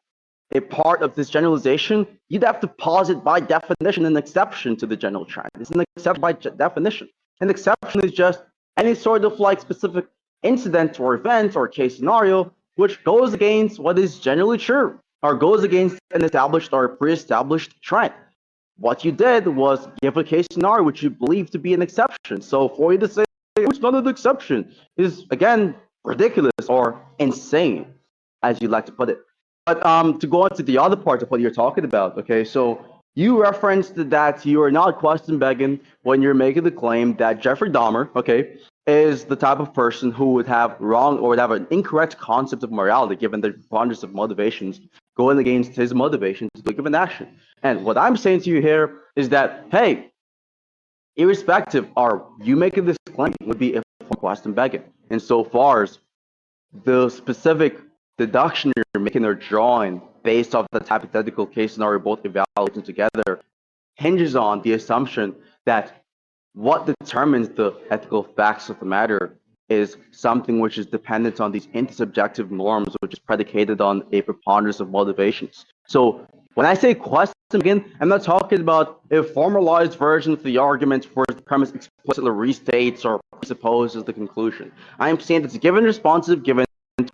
a part of this generalization. You'd have to posit by definition an exception to the general trend. It's an exception by definition. An exception is just any sort of like specific incident or event or case scenario which goes against what is generally true or goes against an established or pre-established trend. What you did was give a case scenario which you believe to be an exception. So for you to say it's not an exception is again ridiculous or insane, as you like to put it. But to go on to the other part of what you're talking about, okay, so you referenced that you are not question begging when you're making the claim that Jeffrey Dahmer, okay, is the type of person who would have wrong or would have an incorrect concept of morality given the preponderance of motivations going against his motivation to do a given action. And what I'm saying to you here is that, hey, irrespective, are you making this claim would be a question begging insofar as the specific deduction you're making or drawing based off the hypothetical case scenario both evaluating together hinges on the assumption that what determines the ethical facts of the matter is something which is dependent on these intersubjective norms, which is predicated on a preponderance of motivations. So when I say question, again, I'm not talking about a formalized version of the argument where the premise explicitly restates or presupposes the conclusion. I am saying that it's given responsive, given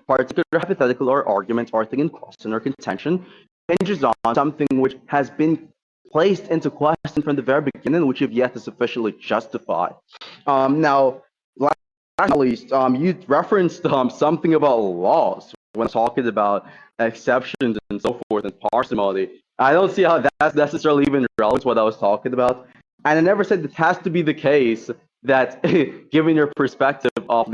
particular hypothetical or argument or thing in question or contention hinges on something which has been placed into question from the very beginning, which you've yet to sufficiently justify. Now, last but not least, you referenced something about laws, when talking about exceptions and so forth and parsimony. I don't see how that's necessarily even relevant to what I was talking about. And I never said it has to be the case that, given your perspective of,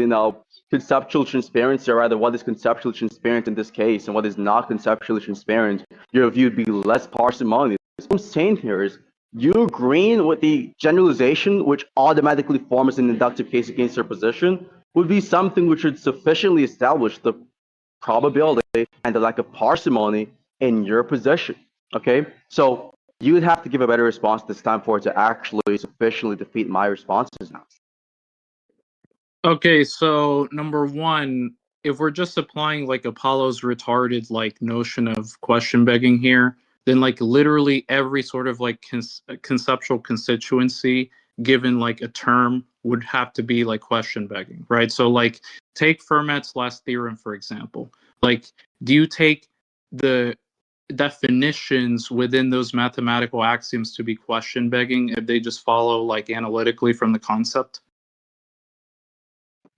conceptual transparency, or rather what is conceptually transparent in this case and what is not conceptually transparent, your view would be less parsimonious. What I'm saying here is you agreeing with the generalization, which automatically forms an inductive case against your position, would be something which would sufficiently establish the probability and the lack of parsimony in your position. Okay, so you would have to give a better response this time for it to actually sufficiently defeat my responses now. Okay, so number one, if we're just applying like Apollo's retarded like notion of question begging here, then like literally every sort of like conceptual constituency given like a term would have to be like question begging, right? So like take Fermat's last theorem, for example. Like, do you take the definitions within those mathematical axioms to be question begging if they just follow like analytically from the concept?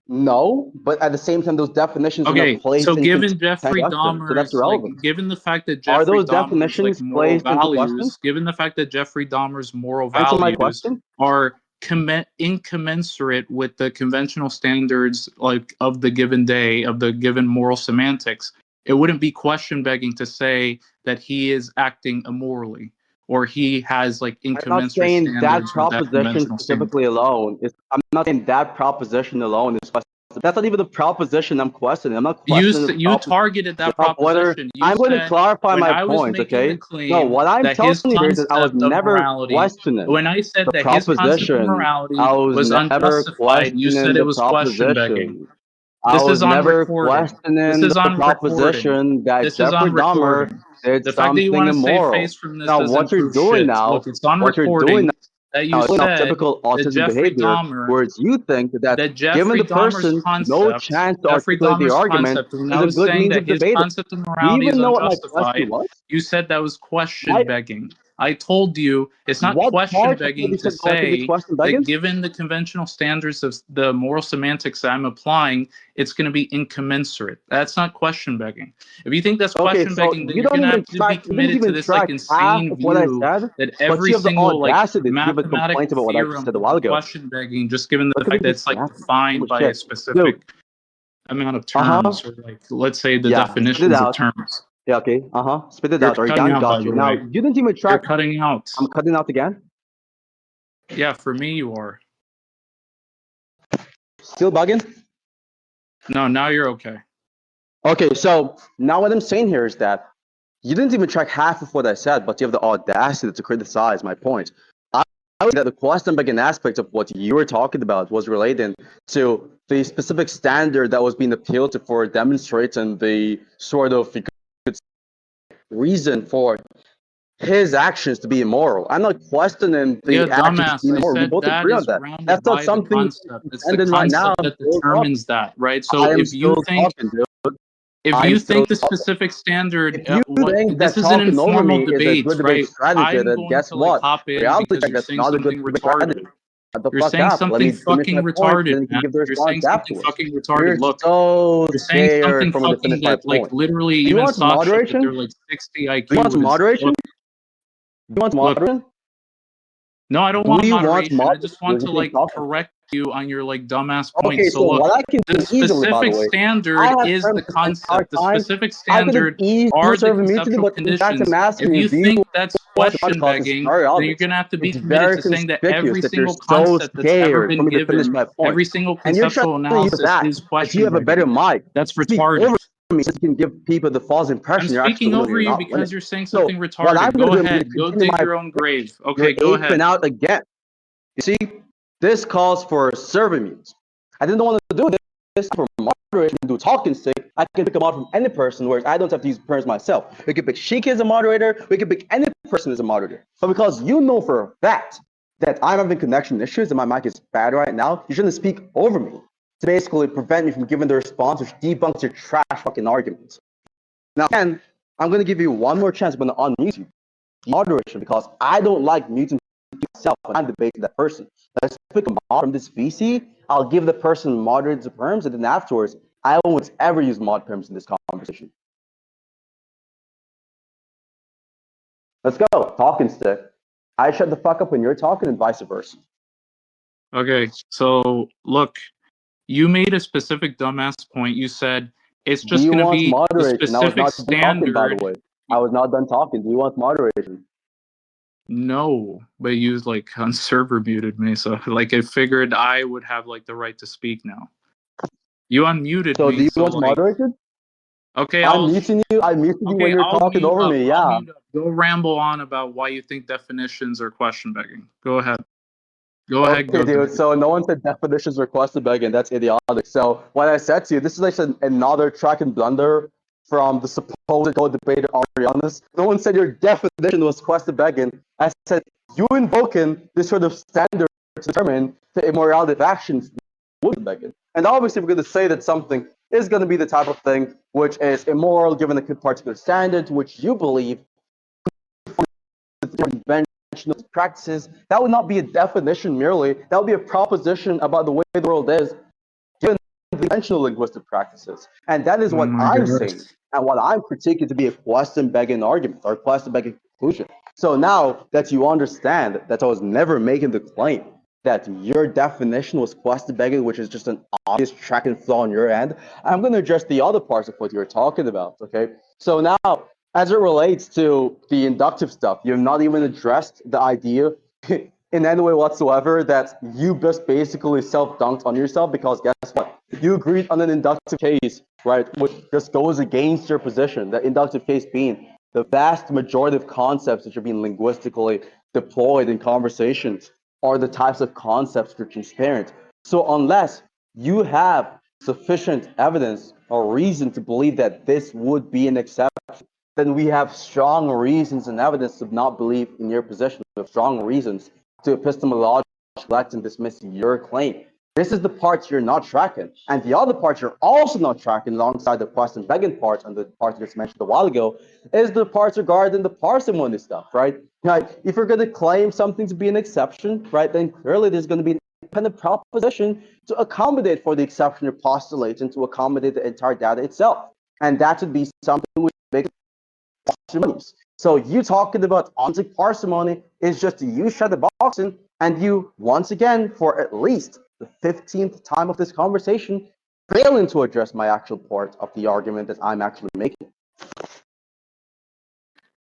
No, but at the same time, those definitions are Okay, not placed so in given Jeffrey question, so that's Dahmer's, like, irrelevant. given the fact that Are Jeffrey those Dahmer's, like, definitions moral placed into question? values, given the fact that Jeffrey Dahmer's moral Answer my values question. are incommensurate with the conventional standards, like, of the given day, of the given moral semantics, it wouldn't be question begging to say that he is acting immorally, or he has, like, I'm not incommensurate saying that standards with that proposition conventional standard. specifically alone. I'm not saying that proposition alone is question. That's not even the proposition I'm questioning. I'm not questioning the You proposition targeted that of whether proposition. You I'm going to said clarify when my I was point, making the okay? No, claim what I'm that telling his you here is that I was concept of never morality, questioning when I said the that his concept of proposition. morality I was was never unjustified, you said questioning it the was question begging. proposition. I This is was on never recording. This questioning is the on recording. proposition that This is Jeffrey on Dahmer recording. did The fact that you something want to save immoral. face from this Now, doesn't what you're prove doing shit. now, Look, it's on what you're doing recording that you now is said typical that autism Jeffrey behavior, Dahmer whereas you think that given Jeffrey the Dahmer's person no concept, chance to articulate the argument when I is a was good saying means that of his debating. concept of Do you morality is even know what my question unjustified, was? you said that was question What, begging. I told you it's not what question part of what begging you to said do I think it's say question that begging? given the conventional standards of the moral semantics that I'm applying, it's going to be incommensurate. That's not question begging. If you think that's Okay, question so begging, then you you're don't going to even have to be track, you didn't committed to even this like track half insane of what I view said, that but every you have the single like audacity to give a complaint mathematical about what I just theorem said a would while be ago. question begging just given the Look at fact me that just it's like yapping. defined Holy by a shit. Dude, specific amount of uh-huh. terms, or like let's say the Yeah, spit it definitions of out. terms. Yeah, okay, uh-huh. Spit it You're out. Are you cutting done? out, by Got the you. Now, way. you didn't even You're track. cutting out. I'm cutting out again. Yeah, for me you are. Still bugging? No, now you're okay. Okay, so now what I'm saying here is that you didn't even track half of what I said, but you have the audacity to criticize my point. I would say that the question begging aspect of what you were talking about was related to the specific standard that was being appealed to for demonstrating the sort of reason for his actions to be immoral. I'm not questioning Yeah, the actions to dumbass. be I immoral. We said both that agree on is that. rounded That's not by the something concept. It's the defending right now. concept I'm that still talking. determines that, right? I So am if you still think talking, dude. if I'm you still think the talking. specific standard, If you what think this that is an talking over informal me is a debate, good debate right? strategy, I'm then going guess to like what? hop in Reality because check, you're that's saying not a good something debate strategy. retarded. Shut the You're fuck saying up. Let something me finish fucking my point, and retarded, then you can man. give the You're response saying something afterwards. fucking You're retarded. Look, so you're saying scared something for me to finish fucking my that like point. literally Do you even want some Sasha with moderation? their Do like 60 you IQ want some would moderation? look. Do you want some Look, moderation? no, I don't Do want you want moderation. I moderation? just want Or to just keep like talking? correct you on your like dumbass Okay, points. So so look, what I can the do easily, by the specific way, I standard have is termed the this entire concept. The time. specific I could have standard easily are the served immunity, conceptual but in fact, I'm conditions. asking If you, you do you think that's want to question because it's begging, very then you're obvious. gonna have to be It's committed very to saying that conspicuous every that you're single so concept that's ever scared for been me to finish given, my point. every single And you're trying conceptual to use analysis that is that you question have a better begging. mic. That's Speak over retarded. me so you can give people the false I'm impression you're actually speaking winning. over You're you not winning. because you're saying So something what I'm retarded. going Go to do, I'm going to ahead. Go continue dig my your own point. grave. You're Okay, go aping ahead. out again. You see, this calls for serving mutes. I didn't want to do this for moderation to do talking stick. I can pick a mod from any person, whereas I don't have to use terms myself. We can pick Sheik as a moderator. We can pick any person as a moderator. But because you know for a fact that I'm having connection issues and my mic is bad right now, you shouldn't speak over me to basically prevent me from giving the response which debunks your trash fucking arguments. Now, again, I'm going to give you one more chance. I'm going to unmute you. Moderation, because I don't like muting myself when I'm debating that person. Let's pick a mod from this VC. I'll give the person moderated terms, and then afterwards, I won't ever use mod terms in this conversation. Let's go. Talking stick. I shut the fuck up when you're talking and vice versa. Okay, so look, you made a specific dumbass point. You said it's Do just you going to want be the moderation? I was specific not done talking, by the standard. way. I was not done talking. Do you want moderation? No, but you like server muted me, so like I figured I would have like the right to speak now. You unmuted So do me, you so want like moderation? okay, I'm muting you. I muted you when okay, you're I'll talking mute over up. me. I'll Yeah. mute up. Go ramble on about why you think definitions are question begging. Go ahead. Go ahead, Okay, go dude. ahead. So no one said definitions requested begging. That's idiotic. So what I said to you, this is like another track and blunder from the supposed co-debater Arianus. No one said your definition was requested begging. I said you invoking this sort of standard to determine the immorality of actions would be begging. And obviously, we're going to say that something is going to be the type of thing which is immoral given a particular standard, which you believe conventional practices. That would not be a definition merely. That would be a proposition about the way the world is, given the conventional linguistic practices. And that is Oh what my I'm god. saying, and what I'm critiquing to be a question-begging argument or question-begging conclusion. So now that you understand that I was never making the claim that your definition was question-begging, which is just an obvious track and flaw on your end, I'm going to address the other parts of what you're talking about. Okay. So now, as it relates to the inductive stuff, you've not even addressed the idea in any way whatsoever that you just basically self-dunked on yourself, because guess what? You agreed on an inductive case, right, which just goes against your position. The inductive case being the vast majority of concepts that are being linguistically deployed in conversations are the types of concepts that are transparent. So unless you have sufficient evidence or reason to believe that this would be an exception, then we have strong reasons and evidence to not believe in your position. We have strong reasons to epistemologically neglect and dismiss your claim. This is the parts you're not tracking. And the other parts you're also not tracking alongside the question begging part and the part you just mentioned a while ago is the parts regarding the parsimony stuff, right? Like, if you're going to claim something to be an exception, right, then clearly there's going to be an independent proposition to accommodate for the exception you're postulating, to accommodate the entire data itself. And that would be something which makes parsimonies. So you talking about ontologic parsimony is just you shut the box in, and you once again, for at least the 15th time of this conversation, failing to address my actual part of the argument that I'm actually making.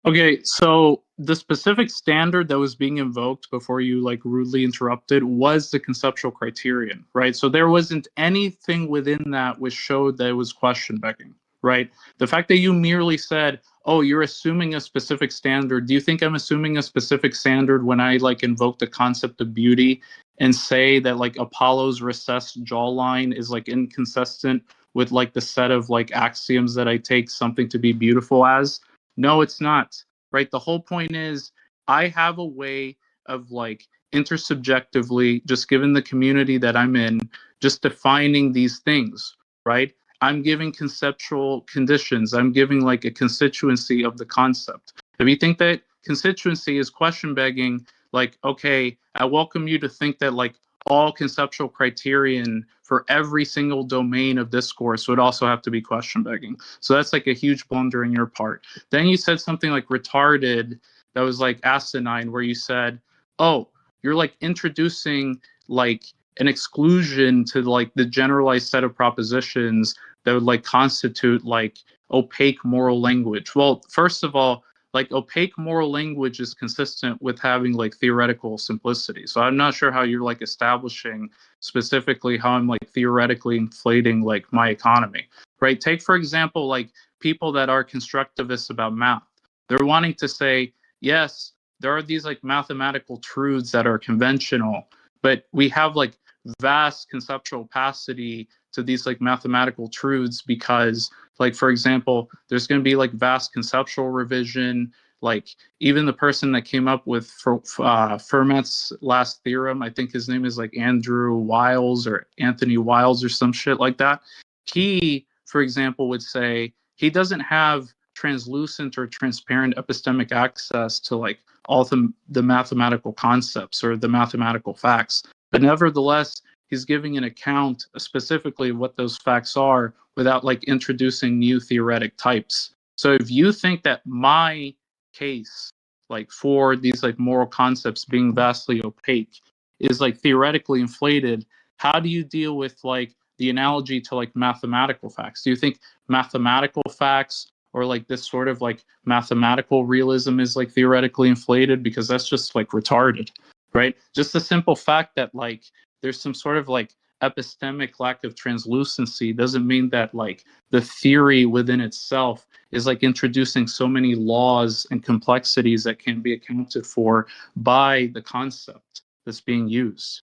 Okay, so the specific standard that was being invoked before you like rudely interrupted was the conceptual criterion, right? So there wasn't anything within that which showed that it was question begging, right? The fact that you merely said, "Oh, you're assuming a specific standard." Do you think I'm assuming a specific standard when I like invoke the concept of beauty and say that like Apollo's recessed jawline is like inconsistent with like the set of like axioms that I take something to be beautiful as? No, it's not. Right? The whole point is I have a way of like intersubjectively, just given the community that I'm in, just defining these things, right? I'm giving conceptual conditions. I'm giving like a constituency of the concept. If you think that constituency is question begging, like, okay, I welcome you to think that like all conceptual criterion for every single domain of discourse would also have to be question begging. So that's like a huge blunder in your part. Then you said something like retarded that was like asinine, where you said, oh, you're like introducing like an exclusion to like the generalized set of propositions that would like constitute like opaque moral language. Well, first of all, like opaque moral language is consistent with having like theoretical simplicity. So I'm not sure how you're like establishing specifically how I'm like theoretically inflating like my economy, right? Take for example like people that are constructivists about math. They're wanting to say, yes, there are these like mathematical truths that are conventional, but we have like vast conceptual opacity to these like mathematical truths because like for example there's going to be like vast conceptual revision. Like even the person that came up with Fermat's last theorem, I think his name is like Andrew Wiles or Anthony Wiles or some shit like that. He, for example, would say he doesn't have translucent or transparent epistemic access to like all the mathematical concepts or the mathematical facts, but nevertheless he's giving an account specifically of what those facts are without like introducing new theoretic types. So if you think that my case, like for these like moral concepts being vastly opaque, is like theoretically inflated, how do you deal with like the analogy to like mathematical facts? Do you think mathematical facts or like this sort of like mathematical realism is like theoretically inflated? Because that's just like retarded, right? Just the simple fact that like there's some sort of like epistemic lack of translucency doesn't mean that like the theory within itself is like introducing so many laws and complexities that can be accounted for by the concept that's being used.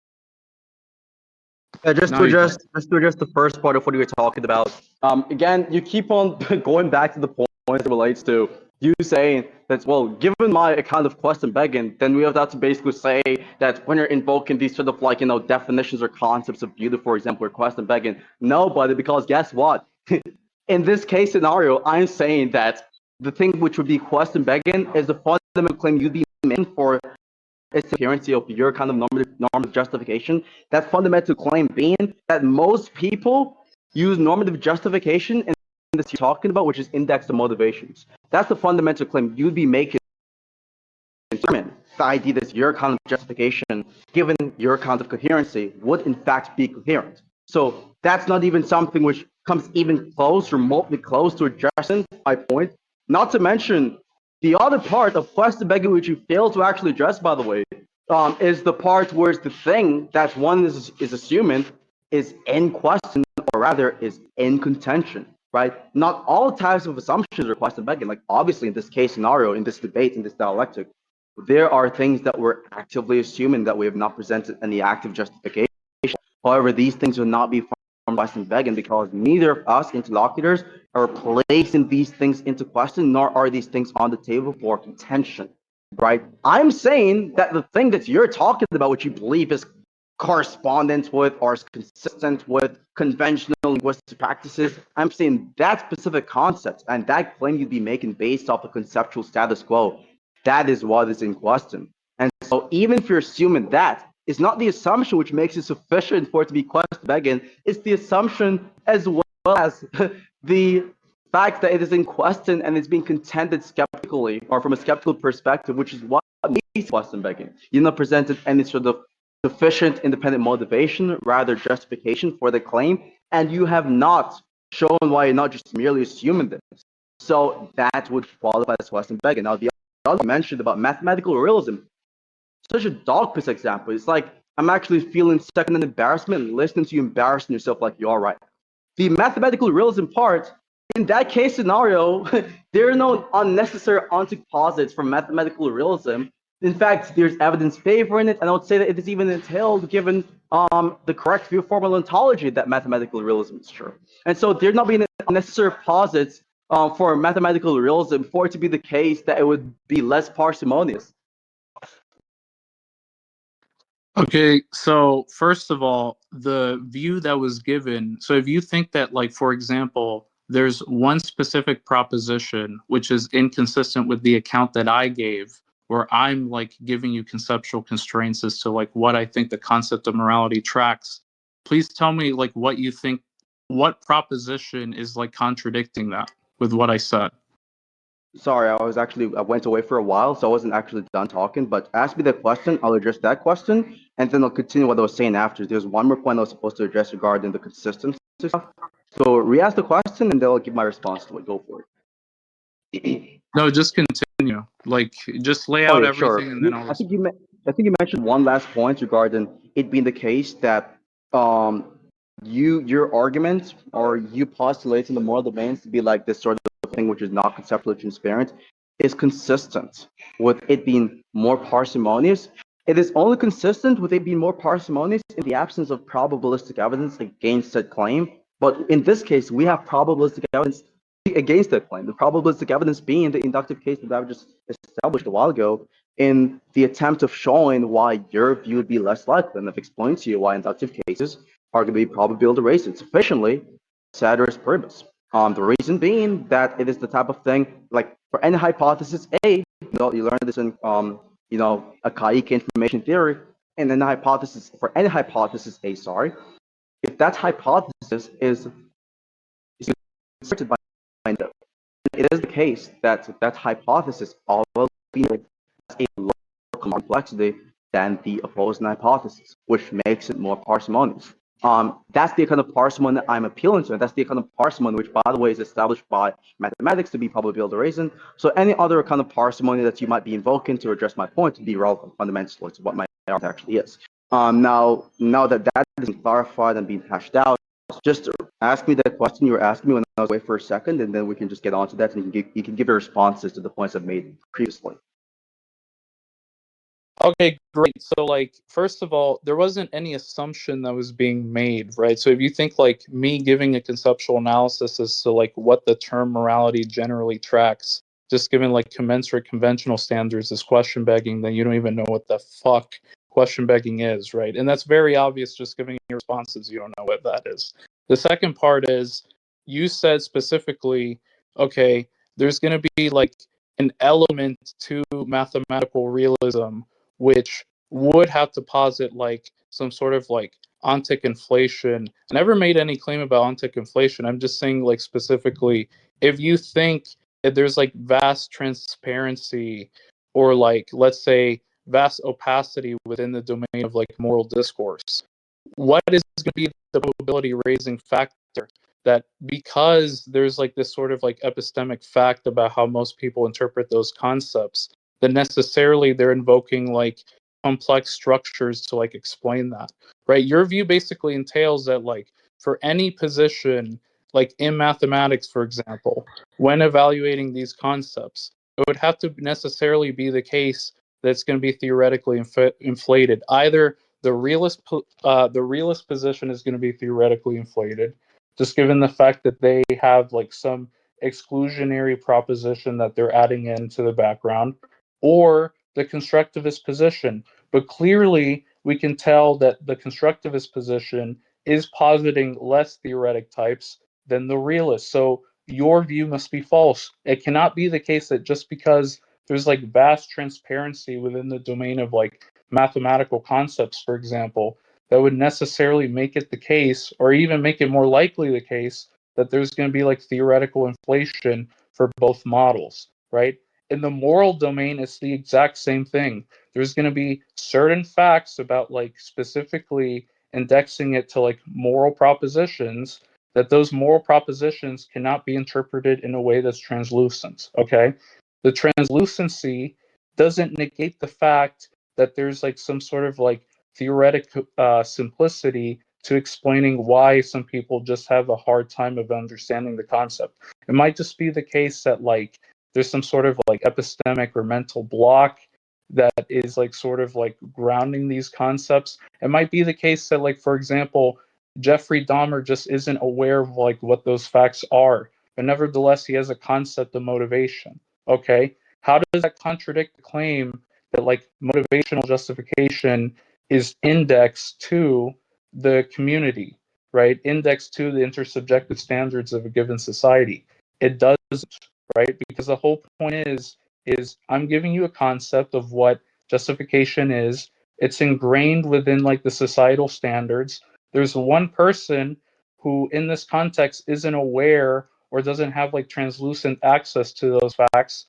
Yeah, just Now to you go. address the first part of what you were talking about. Again, you keep on going back to the point that relates to you saying that, well, given my account of quest and begging, then we have to basically say that when you're invoking these sort of like, definitions or concepts of beauty, for example, or quest and begging, no, buddy, because guess what? In this case scenario, I'm saying that the thing which would be quest and begging is the fundamental claim you'd be making for its appearance of your kind of normative justification. That fundamental claim being that most people use normative justification in this you're talking about, which is index of motivations. That's the fundamental claim you'd be making. The idea that your kind of justification, given your kind of coherency, would in fact be coherent. So that's not even something which comes even close, remotely close to addressing my point. Not to mention the other part of quest begging, which you fail to actually address, by the way, is the part where it's the thing that one is assuming is in question, or rather is in contention, right? Not all types of assumptions are quest begging. Like obviously in this case scenario, in this debate, in this dialectic, there are things that we're actively assuming that we have not presented any active justification. However, these things will not be from quest and begging because neither of us interlocutors are placing these things into question, nor are these things on the table for contention, right? I'm saying that the thing that you're talking about, which you believe is correspondent with or is consistent with conventional linguistic practices, I'm saying that specific concept and that claim you'd be making based off the conceptual status quo, that is what is in question. And so even if you're assuming that, it's not the assumption which makes it sufficient for it to be quest begging, it's the assumption as well as the fact that it is in question and it's being contended skeptically or from a skeptical perspective, which is what makes quest begging. You're not presented any sort of sufficient independent motivation, rather justification for the claim, and you have not shown why you're not just merely assuming this. So that would qualify as quest begging. Now, the other mentioned about mathematical realism, such a dog piss example. It's like I'm actually feeling second embarrassment and listening to you embarrassing yourself like you are right. The mathematical realism part, in that case scenario, there are no unnecessary ontic-posits from mathematical realism. In fact, there's evidence favoring it, and I would say that it is even entailed given the correct view of formal ontology that mathematical realism is true. And so there's not being unnecessary posits for mathematical realism for it to be the case that it would be less parsimonious. Okay, so first of all, the view that was given, so if you think that, like, for example, there's one specific proposition which is inconsistent with the account that I gave, where I'm like giving you conceptual constraints as to like what I think the concept of morality tracks, please tell me like what you think, what proposition is like contradicting that with what I said. Sorry, I went away for a while, so I wasn't actually done talking. But ask me the question, I'll address that question, and then I'll continue what I was saying after. There's one more point I was supposed to address regarding the consistency stuff. So re-ask the question, and then I'll give my response to it. Go for it. No, just continue. Like, just lay Oh out yeah, sure. everything and then I'll. I think you mentioned one last point regarding it being the case that um your argument or you postulating the moral domains to be like this sort of thing which is not conceptually transparent is consistent with it being more parsimonious. It is only consistent with it being more parsimonious in the absence of probabilistic evidence against that claim. But in this case, we have probabilistic evidence against that claim. The probabilistic evidence being the inductive case that I just established a while ago in the attempt of showing why your view would be less likely, and I've explained to you why inductive cases are going to be probability rated sufficiently ceteris paribus. The reason being that it is the type of thing, like for any hypothesis A, you learn this in archaic information theory, and then the hypothesis for any hypothesis A, sorry, if that hypothesis is constructed by it is the case that that hypothesis always has a lower complexity than the opposing hypothesis, which makes it more parsimonious. That's the kind of parsimony I'm appealing to, and that's the kind of parsimony which, by the way, is established by mathematics to be probability reason. So any other kind of parsimony that you might be invoking to address my point would be relevant fundamentally to what my argument actually is. Now that that is clarified and being hashed out, just ask me that question you were asking me when I was away for a second, and then we can just get on to that, and you can give your responses to the points I've made previously. Okay, great. So, like, first of all, there wasn't any assumption that was being made, right? So if you think like me giving a conceptual analysis as to like what the term morality generally tracks, just given like commensurate conventional standards is question begging, then you don't even know what the fuck question begging is, right? And that's very obvious just giving your responses, you don't know what that is. The second part is you said specifically, okay, there's going to be like an element to mathematical realism which would have to posit like some sort of like ontic inflation. I never made any claim about ontic inflation. I'm just saying like specifically if you think that there's like vast transparency or like let's say vast opacity within the domain of like moral discourse, what is going to be the probability raising factor that because there's like this sort of like epistemic fact about how most people interpret those concepts, that necessarily they're invoking like complex structures to like explain that, right? Your view basically entails that like for any position like in mathematics, for example, when evaluating these concepts, it would have to necessarily be the case that it's going to be theoretically inflated. Either the realist position is going to be theoretically inflated, just given the fact that they have like some exclusionary proposition that they're adding into the background, or the constructivist position. But clearly, we can tell that the constructivist position is positing less theoretic types than the realist. So your view must be false. It cannot be the case that just because there's like vast transparency within the domain of like mathematical concepts, for example, that would necessarily make it the case, or even make it more likely the case, that there's going to be like theoretical inflation for both models, right? In the moral domain, it's the exact same thing. There's going to be certain facts about like specifically indexing it to like moral propositions, that those moral propositions cannot be interpreted in a way that's translucent, okay? The translucency doesn't negate the fact that there's like some sort of like theoretic simplicity to explaining why some people just have a hard time of understanding the concept. It might just be the case that like there's some sort of like epistemic or mental block that is like sort of like grounding these concepts. It might be the case that like for example, Jeffrey Dahmer just isn't aware of like what those facts are, but nevertheless he has a concept of motivation. Okay, how does that contradict the claim that like motivational justification is indexed to the community, right? Indexed to the intersubjective standards of a given society? It doesn't, right? Because the whole point is I'm giving you a concept of what justification is. It's ingrained within like the societal standards. There's one person who in this context isn't aware or doesn't have like translucent access to those facts.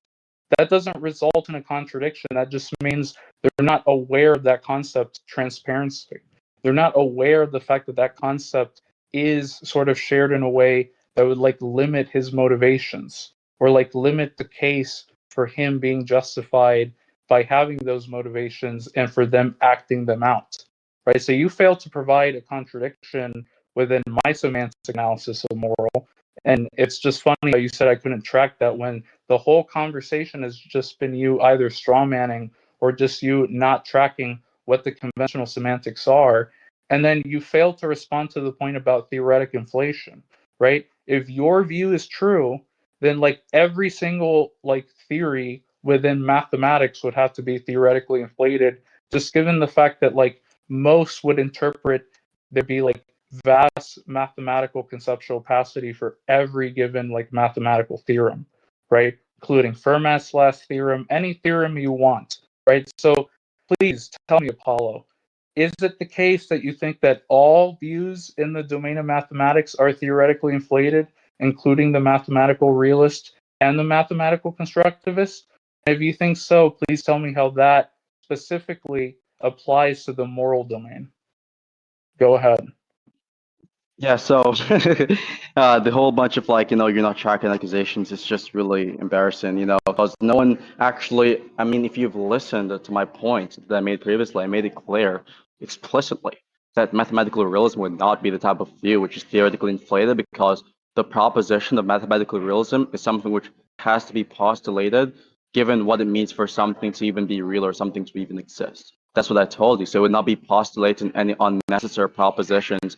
That doesn't result in a contradiction. That just means they're not aware of that concept transparency. They're not aware of the fact that that concept is sort of shared in a way that would like limit his motivations or like limit the case for him being justified by having those motivations and for them acting them out, right? So you fail to provide a contradiction within my semantic analysis of moral. And it's just funny how you said I couldn't track that when the whole conversation has just been you either strawmanning or just you not tracking what the conventional semantics are. And then you fail to respond to the point about theoretic inflation, right? If your view is true, then like every single like theory within mathematics would have to be theoretically inflated, just given the fact that like most would interpret there be like vast mathematical conceptual opacity for every given like mathematical theorem, right? Including Fermat's last theorem, any theorem you want, right? So please tell me, Apollo, is it the case that you think that all views in the domain of mathematics are theoretically inflated, including the mathematical realist and the mathematical constructivist? If you think so, please tell me how that specifically applies to the moral domain. Go ahead. Yeah, so the whole bunch of like, you're not tracking accusations is just really embarrassing, because no one actually, I mean, if you've listened to my point that I made previously, I made it clear explicitly that mathematical realism would not be the type of view which is theoretically inflated, because the proposition of mathematical realism is something which has to be postulated given what it means for something to even be real or something to even exist. That's what I told you. So it would not be postulating any unnecessary propositions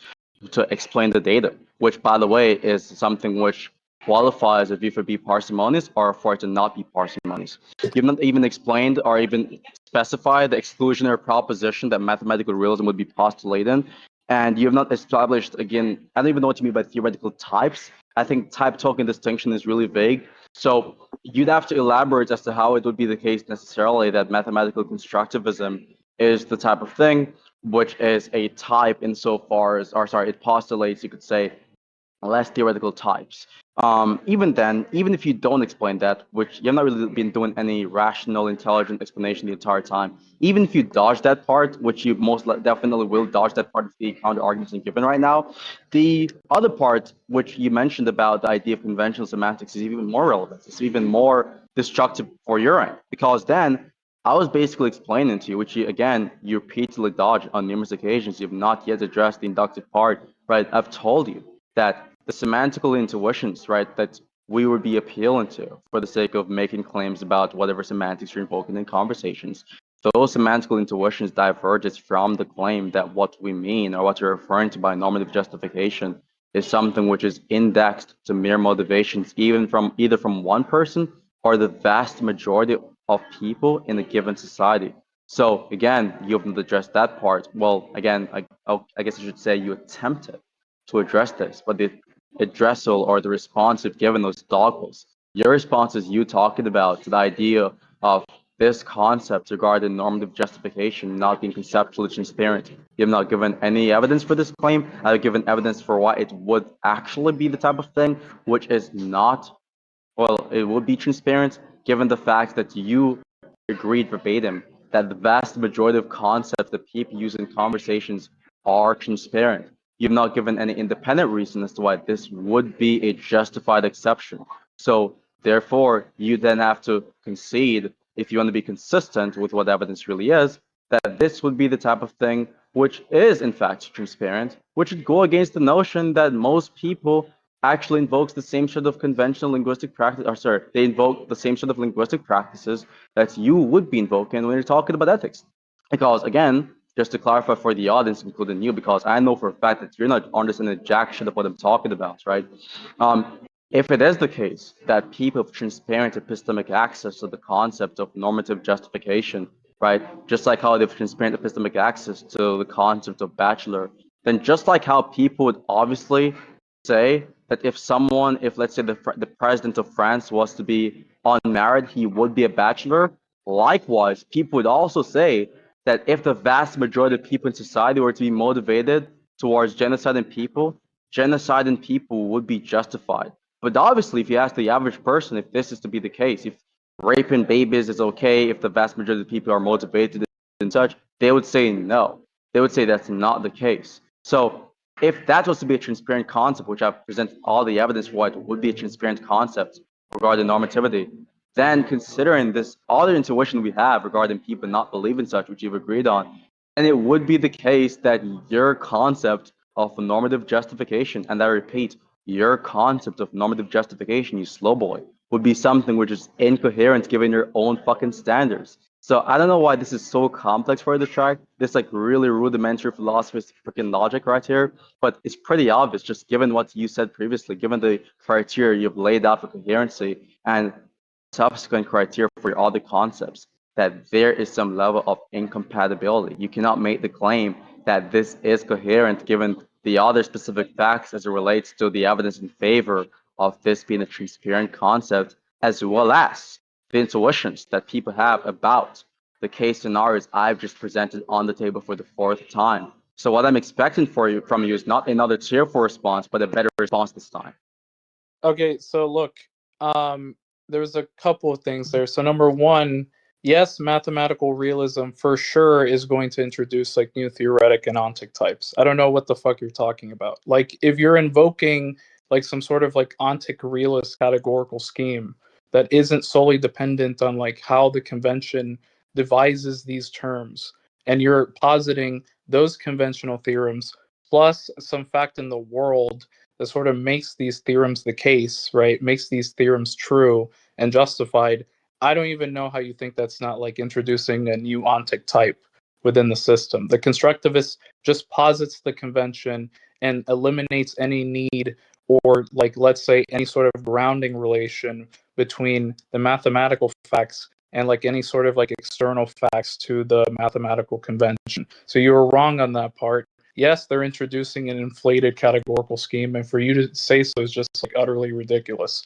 to explain the data, which, by the way, is something which qualifies a view for be parsimonious or for it to not be parsimonious. You've not even explained or even specified the exclusionary proposition that mathematical realism would be postulating, and you have not established, again, I don't even know what you mean by theoretical types. I think type token distinction is really vague. So you'd have to elaborate as to how it would be the case necessarily that mathematical constructivism is the type of thing which is a type insofar as, or sorry, it postulates, you could say, less theoretical types. Even then, even if you don't explain that, which you've not really been doing any rational, intelligent explanation the entire time, even if you dodge that part, which you definitely will dodge that part of the counter arguments you've given right now, the other part, which you mentioned about the idea of conventional semantics, is even more relevant. It's even more destructive for your end, because then I was basically explaining to you, which you repeatedly dodge on numerous occasions. You've not yet addressed the inductive part, right? I've told you that the semantical intuitions, right, that we would be appealing to for the sake of making claims about whatever semantics you're invoking in conversations, those semantical intuitions diverges from the claim that what we mean or what you're referring to by normative justification is something which is indexed to mere motivations, either from one person or the vast majority of people in a given society. So again, you haven't addressed that part. Well, again, I guess I should say you attempted to address this, but the addressal or the response you've given those dogmas, your response is you talking about the idea of this concept regarding normative justification not being conceptually transparent. You have not given any evidence for this claim. I've given evidence for why it would actually be the type of thing which is not, well, it would be transparent, given the fact that you agreed verbatim that the vast majority of concepts that people use in conversations are transparent. You've not given any independent reason as to why this would be a justified exception. So therefore, you then have to concede, if you want to be consistent with what evidence really is, that this would be the type of thing which is in fact transparent, which would go against the notion that most people actually invokes the same sort of conventional linguistic practice, or sorry, they invoke the same sort of linguistic practices that you would be invoking when you're talking about ethics. Because again, just to clarify for the audience, including you, because I know for a fact that you're not understanding jack shit of what I'm talking about, right? If it is the case that people have transparent epistemic access to the concept of normative justification, right, just like how they have transparent epistemic access to the concept of bachelor, then just like how people would obviously say that if let's say the president of France was to be unmarried, he would be a bachelor. Likewise, people would also say that if the vast majority of people in society were to be motivated towards genocide in people would be justified. But obviously, if you ask the average person if this is to be the case, if raping babies is okay, if the vast majority of people are motivated and such, they would say no. They would say that's not the case. So if that was to be a transparent concept, which I've presented all the evidence for it would be a transparent concept regarding normativity, then considering this other intuition we have regarding people not believing such, which you've agreed on, and it would be the case that your concept of normative justification, and I repeat, your concept of normative justification, you slow boy, would be something which is incoherent given your own fucking standards. So I don't know why this is so complex for you to track. This like really rudimentary philosophy freaking logic right here, but it's pretty obvious just given what you said previously, given the criteria you've laid out for coherency and subsequent criteria for your other concepts, that there is some level of incompatibility. You cannot make the claim that this is coherent given the other specific facts as it relates to the evidence in favor of this being a transparent concept, as well as the intuitions that people have about the case scenarios I've just presented on the table for the fourth time. So what I'm expecting from you is not another cheerful response, but a better response this time. Okay, so look, there's a couple of things there. So number one, yes, mathematical realism for sure is going to introduce like new theoretic and ontic types. I don't know what the fuck you're talking about. Like if you're invoking like some sort of like ontic realist categorical scheme that isn't solely dependent on like how the convention devises these terms, and you're positing those conventional theorems plus some fact in the world that sort of makes these theorems the case, right? Makes these theorems true and justified. I don't even know how you think that's not like introducing a new ontic type within the system. The constructivist just posits the convention and eliminates any need or like let's say any sort of grounding relation between the mathematical facts and like any sort of like external facts to the mathematical convention. So you were wrong on that part. Yes, they're introducing an inflated categorical scheme, and for you to say so is just like utterly ridiculous.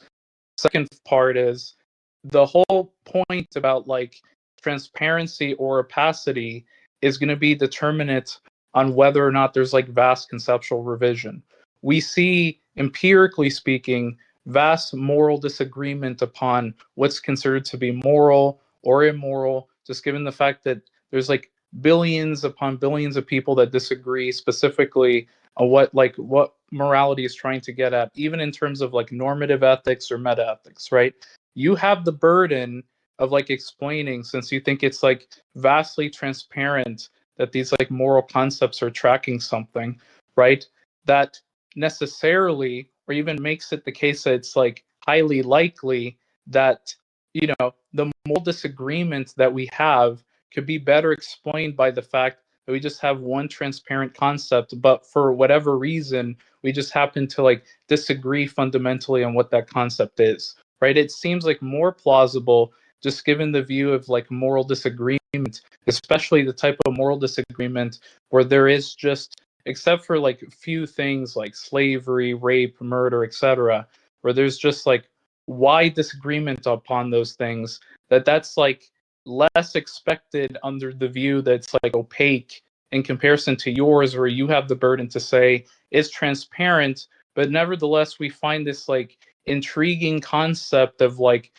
Second part is the whole point about like transparency or opacity is going to be determinate on whether or not there's like vast conceptual revision. We see, empirically speaking, vast moral disagreement upon what's considered to be moral or immoral, just given the fact that there's like billions upon billions of people that disagree specifically on what morality is trying to get at, even in terms of like normative ethics or meta ethics, right? You have the burden of like explaining, since you think it's like vastly transparent that these like moral concepts are tracking something, right? That necessarily, or even makes it the case that it's like highly likely that, you know, the moral disagreement that we have could be better explained by the fact that we just have one transparent concept, but for whatever reason, we just happen to like disagree fundamentally on what that concept is, right? It seems like more plausible, just given the view of like moral disagreement, especially the type of moral disagreement where there is just, except for like few things like slavery, rape, murder, etc., where there's just like wide disagreement upon those things, that's like less expected under the view that's like opaque in comparison to yours, where you have the burden to say it's transparent, but nevertheless we find this like intriguing concept of like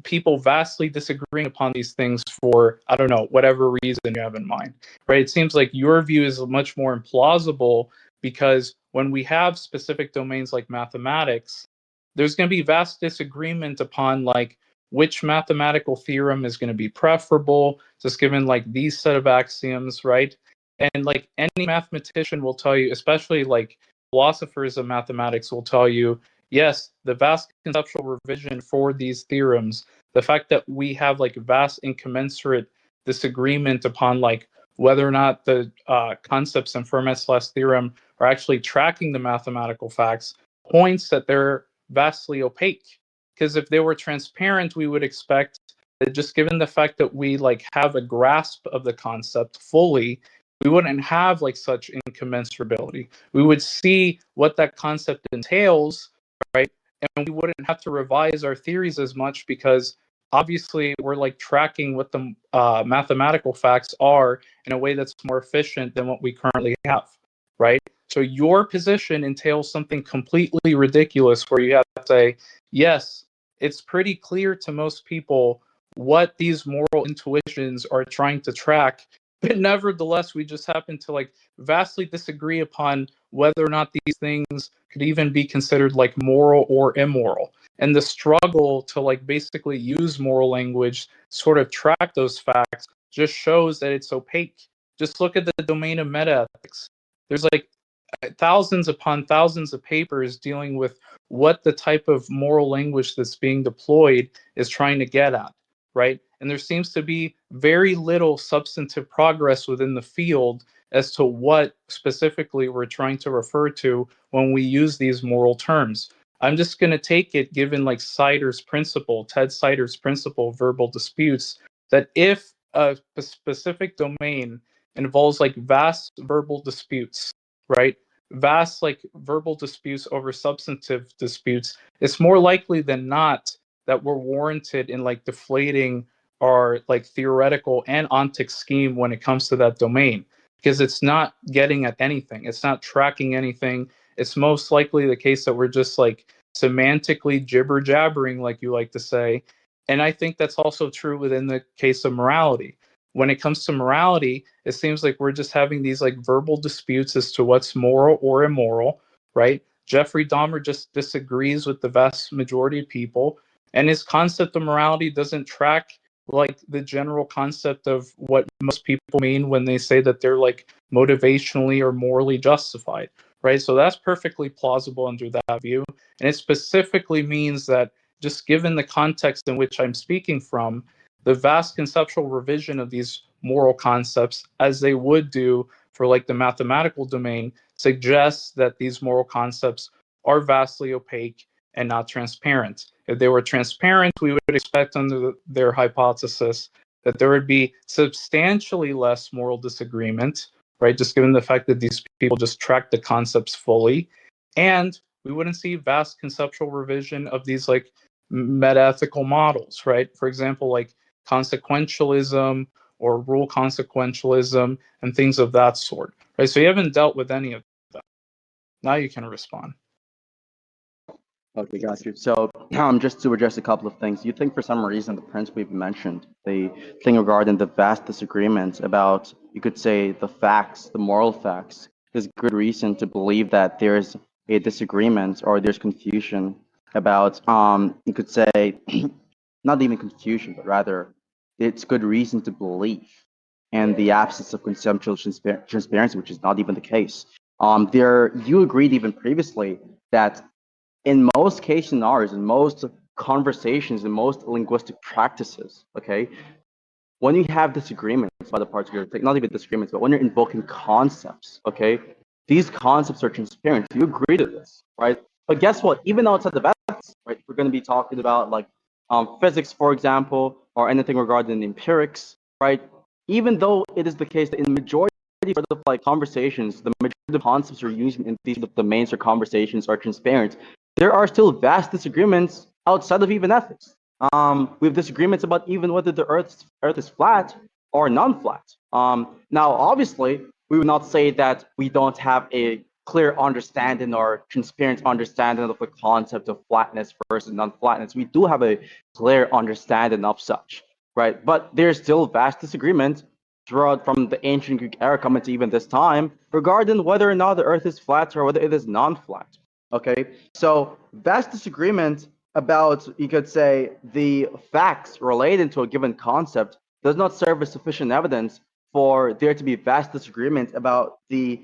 people vastly disagreeing upon these things for I don't know whatever reason you have in mind, right? It seems like your view is much more implausible because when we have specific domains like mathematics, there's going to be vast disagreement upon like which mathematical theorem is going to be preferable, just given like these set of axioms, right? And like any mathematician will tell you, especially like philosophers of mathematics will tell you, yes, the vast conceptual revision for these theorems, the fact that we have like vast incommensurate disagreement upon like whether or not the concepts in Fermat's last theorem are actually tracking the mathematical facts, points that they're vastly opaque. Because if they were transparent, we would expect that just given the fact that we like have a grasp of the concept fully, we wouldn't have like such incommensurability. We would see what that concept entails, right? And we wouldn't have to revise our theories as much because obviously we're like tracking what the mathematical facts are in a way that's more efficient than what we currently have, right? So your position entails something completely ridiculous where you have to say, yes, it's pretty clear to most people what these moral intuitions are trying to track, but nevertheless we just happen to like vastly disagree upon whether or not these things could even be considered like moral or immoral. And the struggle to like basically use moral language, sort of track those facts, just shows that it's opaque. Just look at the domain of meta ethics. There's like thousands upon thousands of papers dealing with what the type of moral language that's being deployed is trying to get at, right? And there seems to be very little substantive progress within the field as to what specifically we're trying to refer to when we use these moral terms. I'm just going to take it, given like Sider's principle, Ted Sider's principle of verbal disputes, that if a specific domain involves like vast verbal disputes, right? Vast like verbal disputes over substantive disputes, it's more likely than not that we're warranted in like deflating are like theoretical and ontic scheme when it comes to that domain, because it's not getting at anything, it's not tracking anything. It's most likely the case that we're just like semantically jibber jabbering, like you like to say. And I think that's also true within the case of morality. When it comes to morality, it seems like we're just having these like verbal disputes as to what's moral or immoral, right? Jeffrey Dahmer just disagrees with the vast majority of people, and his concept of morality doesn't track like the general concept of what most people mean when they say that they're like motivationally or morally justified, right? So that's perfectly plausible under that view. And it specifically means that just given the context in which I'm speaking from, the vast conceptual revision of these moral concepts, as they would do for like the mathematical domain, suggests that these moral concepts are vastly opaque and not transparent. If they were transparent, we would expect under their hypothesis that there would be substantially less moral disagreement, right? Just given the fact that these people just track the concepts fully. And we wouldn't see vast conceptual revision of these like meta-ethical models, right? For example, like consequentialism or rule consequentialism and things of that sort, right? So you haven't dealt with any of that. Now you can respond. Okay, got you. So, just to address a couple of things, you think for some reason the principle you've mentioned, the thing regarding the vast disagreements about, you could say, the facts, the moral facts, there's good reason to believe that there's a disagreement or there's confusion about, you could say, not even confusion, but rather it's good reason to believe and the absence of conceptual transparency, which is not even the case. You agreed even previously that in most case scenarios, in most conversations, in most linguistic practices, okay, when you have disagreements by the parts of your, not even disagreements, but when you're invoking concepts, okay, these concepts are transparent. You agree to this, right? But guess what? Even outside the ethics, right, we're going to be talking about like physics, for example, or anything regarding the empirics, right? Even though it is the case that in the majority of like conversations, the majority of concepts we're using in these domains or conversations are transparent, there are still vast disagreements outside of even ethics. We have disagreements about even whether the Earth is flat or non-flat. Now, obviously, we would not say that we don't have a clear understanding or transparent understanding of the concept of flatness versus non-flatness. We do have a clear understanding of such, right? But there's still vast disagreement throughout from the ancient Greek era coming to even this time regarding whether or not the Earth is flat or whether it is non-flat. Okay, so vast disagreement about, you could say, the facts related to a given concept does not serve as sufficient evidence for there to be vast disagreement about the,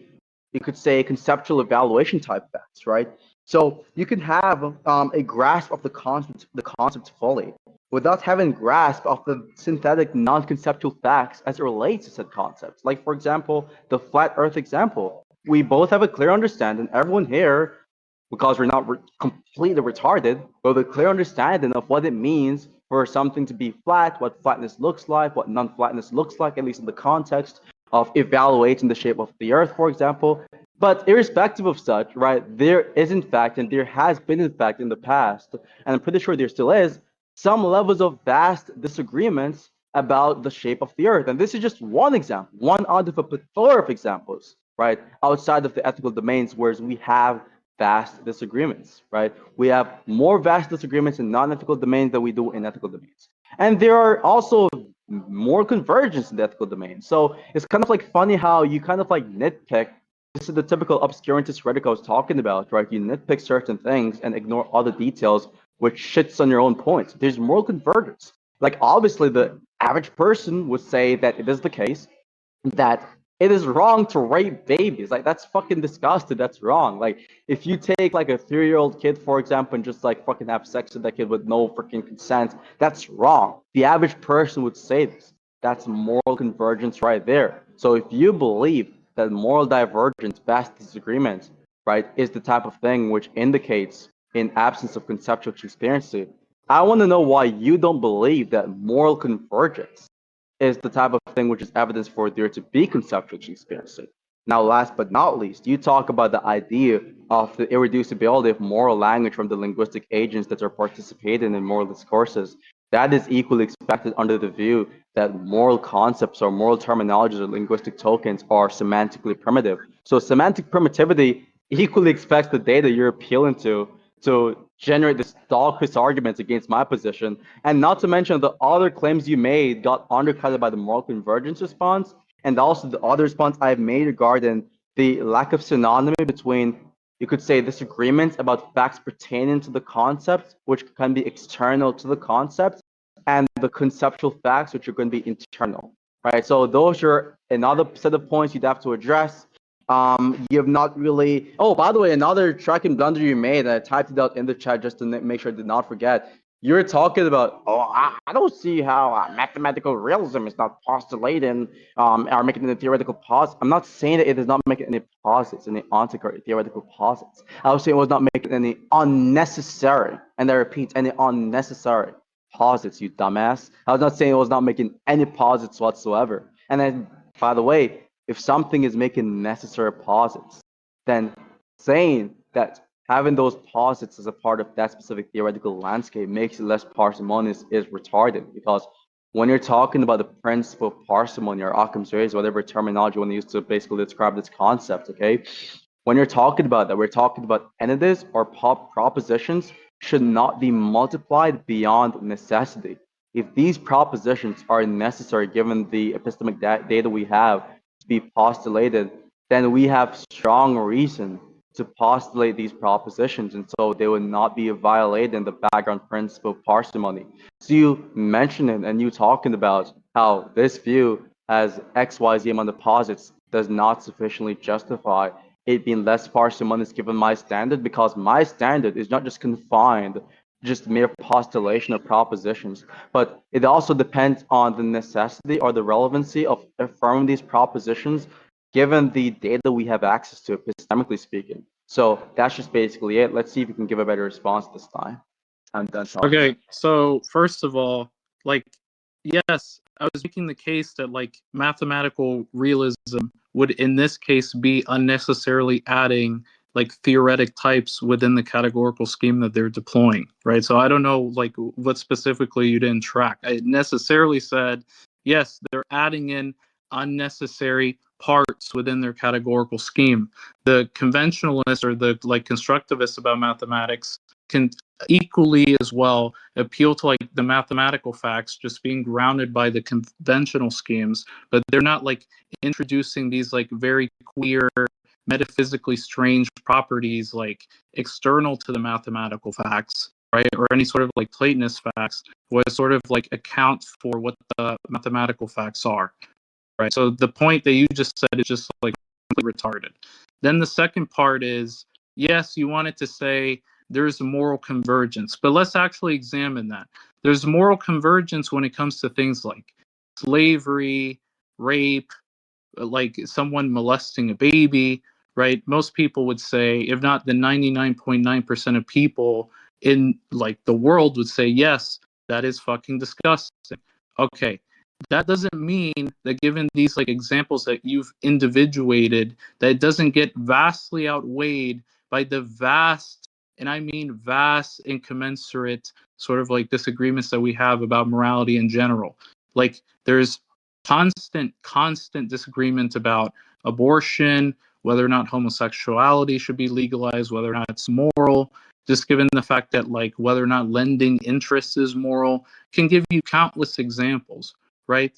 you could say, conceptual evaluation type facts, right? So you can have a grasp of the concept fully without having grasp of the synthetic non-conceptual facts as it relates to said concepts. Like, for example, the flat Earth example. We both have a clear understanding, everyone here, because we're not completely retarded, but with a clear understanding of what it means for something to be flat, what flatness looks like, what non-flatness looks like, at least in the context of evaluating the shape of the Earth, for example. But irrespective of such, right, there is in fact, and there has been in fact in the past, and I'm pretty sure there still is, some levels of vast disagreements about the shape of the Earth. And this is just one example, one out of a plethora of examples, right, outside of the ethical domains, whereas we have vast disagreements, right? We have more vast disagreements in non-ethical domains than we do in ethical domains. And there are also more convergence in the ethical domain. So it's kind of like funny how you kind of like nitpick. This is the typical obscurantist rhetoric I was talking about, right? You nitpick certain things and ignore other details, which shits on your own points. There's more convergence. Like, obviously, the average person would say that it is the case that it is wrong to rape babies. Like, that's fucking disgusting. That's wrong. Like, if you take like a 3-year-old kid, for example, and just like fucking have sex with that kid with no freaking consent, that's wrong. The average person would say this. That's moral convergence right there. So if you believe that moral divergence, vast disagreement, right, is the type of thing which indicates in absence of conceptual transparency, I want to know why you don't believe that moral convergence is the type of thing which is evidence for there to be conceptual transparency. Now, last but not least, you talk about the idea of the irreducibility of moral language from the linguistic agents that are participating in moral discourses. that is equally expected under the view that moral concepts or moral terminologies or linguistic tokens are semantically primitive. So semantic primitivity equally expects the data you're appealing to generate this dogfish arguments against my position. And not to mention the other claims you made got undercut by the moral convergence response, and also the other response I've made regarding the lack of synonymy between, you could say, disagreements about facts pertaining to the concept, which can be external to the concept, and the conceptual facts, which are going to be internal, right? So those are another set of points you'd have to address. You have not really. Oh, by the way, another tracking blunder you made, I typed it out in the chat just to make sure I did not forget. You're talking about, oh, I don't see how mathematical realism is not postulating are making any theoretical posits. I'm not saying that it is not making any posits, any ontic or theoretical posits. I was saying it was not making any unnecessary, and I repeat, any unnecessary posits, you dumbass. I was not saying it was not making any posits whatsoever. And then, by the way, if something is making necessary posits, then saying that having those posits as a part of that specific theoretical landscape makes it less parsimonious is retarded, because when you're talking about the principle of parsimony or Occam's razor, whatever terminology you want to use to basically describe this concept, okay? When you're talking about that, we're talking about entities or propositions should not be multiplied beyond necessity. If these propositions are necessary given the epistemic data we have to be postulated, then we have strong reason to postulate these propositions, and so they would not be violating the background principle of parsimony. So you mentioning and you talking about how this view has XYZ amount of posits does not sufficiently justify it being less parsimonious given my standard, because my standard is not just confined to just mere postulation of propositions, but it also depends on the necessity or the relevancy of affirming these propositions given the data we have access to, epistemically speaking. So that's just basically it. Let's see if we can give a better response this time. I'm done talking. Okay, so first of all, like, yes, I was making the case that like mathematical realism would in this case be unnecessarily adding like theoretic types within the categorical scheme that they're deploying, right? So I don't know like what specifically you didn't track. I necessarily said, yes, they're adding in unnecessary parts within their categorical scheme. The conventionalists or the like constructivists about mathematics can equally as well appeal to like the mathematical facts just being grounded by the conventional schemes, but they're not like introducing these like very queer metaphysically strange properties like external to the mathematical facts, right? Or any sort of like Platonist facts would sort of like account for what the mathematical facts are, right? So the point that you just said is just like completely retarded. Then the second part is, yes, you wanted to say there's moral convergence, but let's actually examine that. There's moral convergence when it comes to things like slavery, rape, like someone molesting a baby, right? Most people would say, if not the 99.9% of people in like the world would say, yes, that is fucking disgusting. Okay, that doesn't mean that given these like examples that you've individuated, that it doesn't get vastly outweighed by the vast, and I mean vast, incommensurate sort of like disagreements that we have about morality in general. Like there's constant disagreement about abortion, whether or not homosexuality should be legalized, whether or not it's moral, just given the fact that like whether or not lending interest is moral, can give you countless examples, right?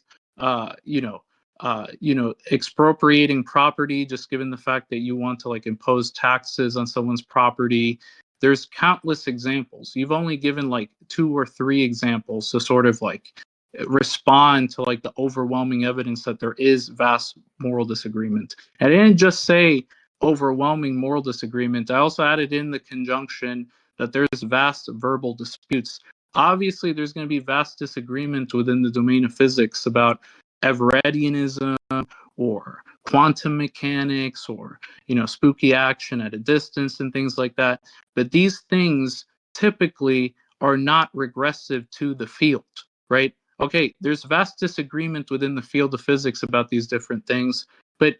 Expropriating property, just given the fact that you want to like impose taxes on someone's property. There's countless examples. You've only given like 2 or 3 examples to sort of like respond to like the overwhelming evidence that there is vast moral disagreement. And I didn't just say overwhelming moral disagreement. I also added in the conjunction that there's vast verbal disputes. Obviously, there's going to be vast disagreement within the domain of physics about Everettianism or quantum mechanics or spooky action at a distance and things like that. But these things typically are not regressive to the field, right? Okay, there's vast disagreement within the field of physics about these different things, but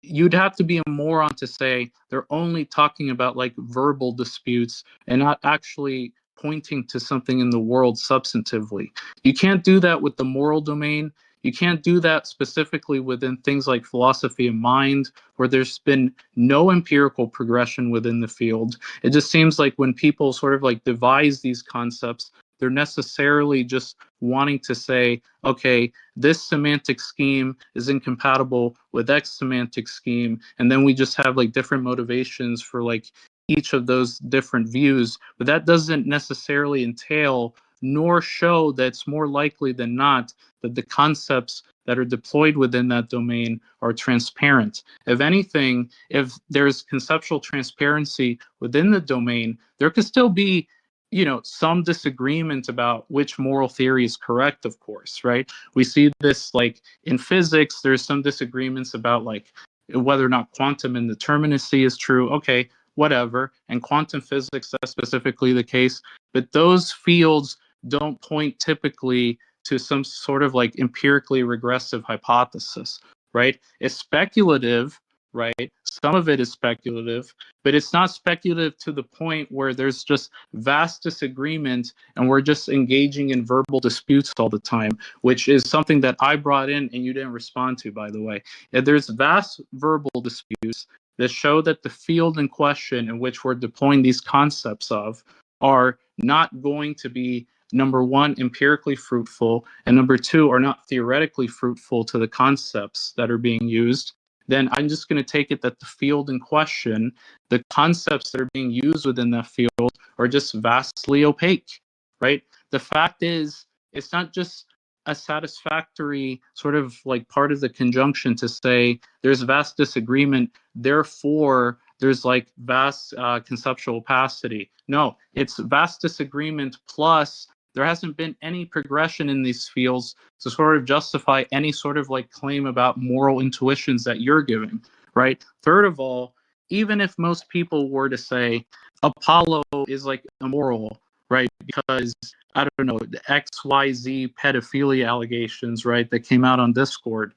you'd have to be a moron to say they're only talking about like verbal disputes and not actually pointing to something in the world substantively. You can't do that with the moral domain. You can't do that specifically within things like philosophy of mind, where there's been no empirical progression within the field. It just seems like when people sort of like devise these concepts, they're necessarily just wanting to say, okay, this semantic scheme is incompatible with X semantic scheme. And then we just have like different motivations for like each of those different views. But that doesn't necessarily entail nor show that it's more likely than not that the concepts that are deployed within that domain are transparent. If anything, if there's conceptual transparency within the domain, there could still be, you know, some disagreement about which moral theory is correct, of course, right? We see this like in physics, there's some disagreements about like whether or not quantum indeterminacy is true. Okay, whatever. And quantum physics, that's specifically the case. But those fields don't point typically to some sort of like empirically regressive hypothesis, right? It's speculative, right? Some of it is speculative, but it's not speculative to the point where there's just vast disagreement and we're just engaging in verbal disputes all the time, which is something that I brought in and you didn't respond to, by the way. There's vast verbal disputes that show that the field in question in which we're deploying these concepts of are not going to be, number one, empirically fruitful, and number two, are not theoretically fruitful to the concepts that are being used, then I'm just going to take it that the field in question, the concepts that are being used within that field, are just vastly opaque, right? The fact is, it's not just a satisfactory sort of like part of the conjunction to say there's vast disagreement, therefore there's like vast conceptual opacity. No, it's vast disagreement plus there hasn't been any progression in these fields to sort of justify any sort of like claim about moral intuitions that you're giving, right? Third of all, even if most people were to say Apollo is like immoral, right? Because I don't know, the XYZ pedophilia allegations, right, that came out on Discord.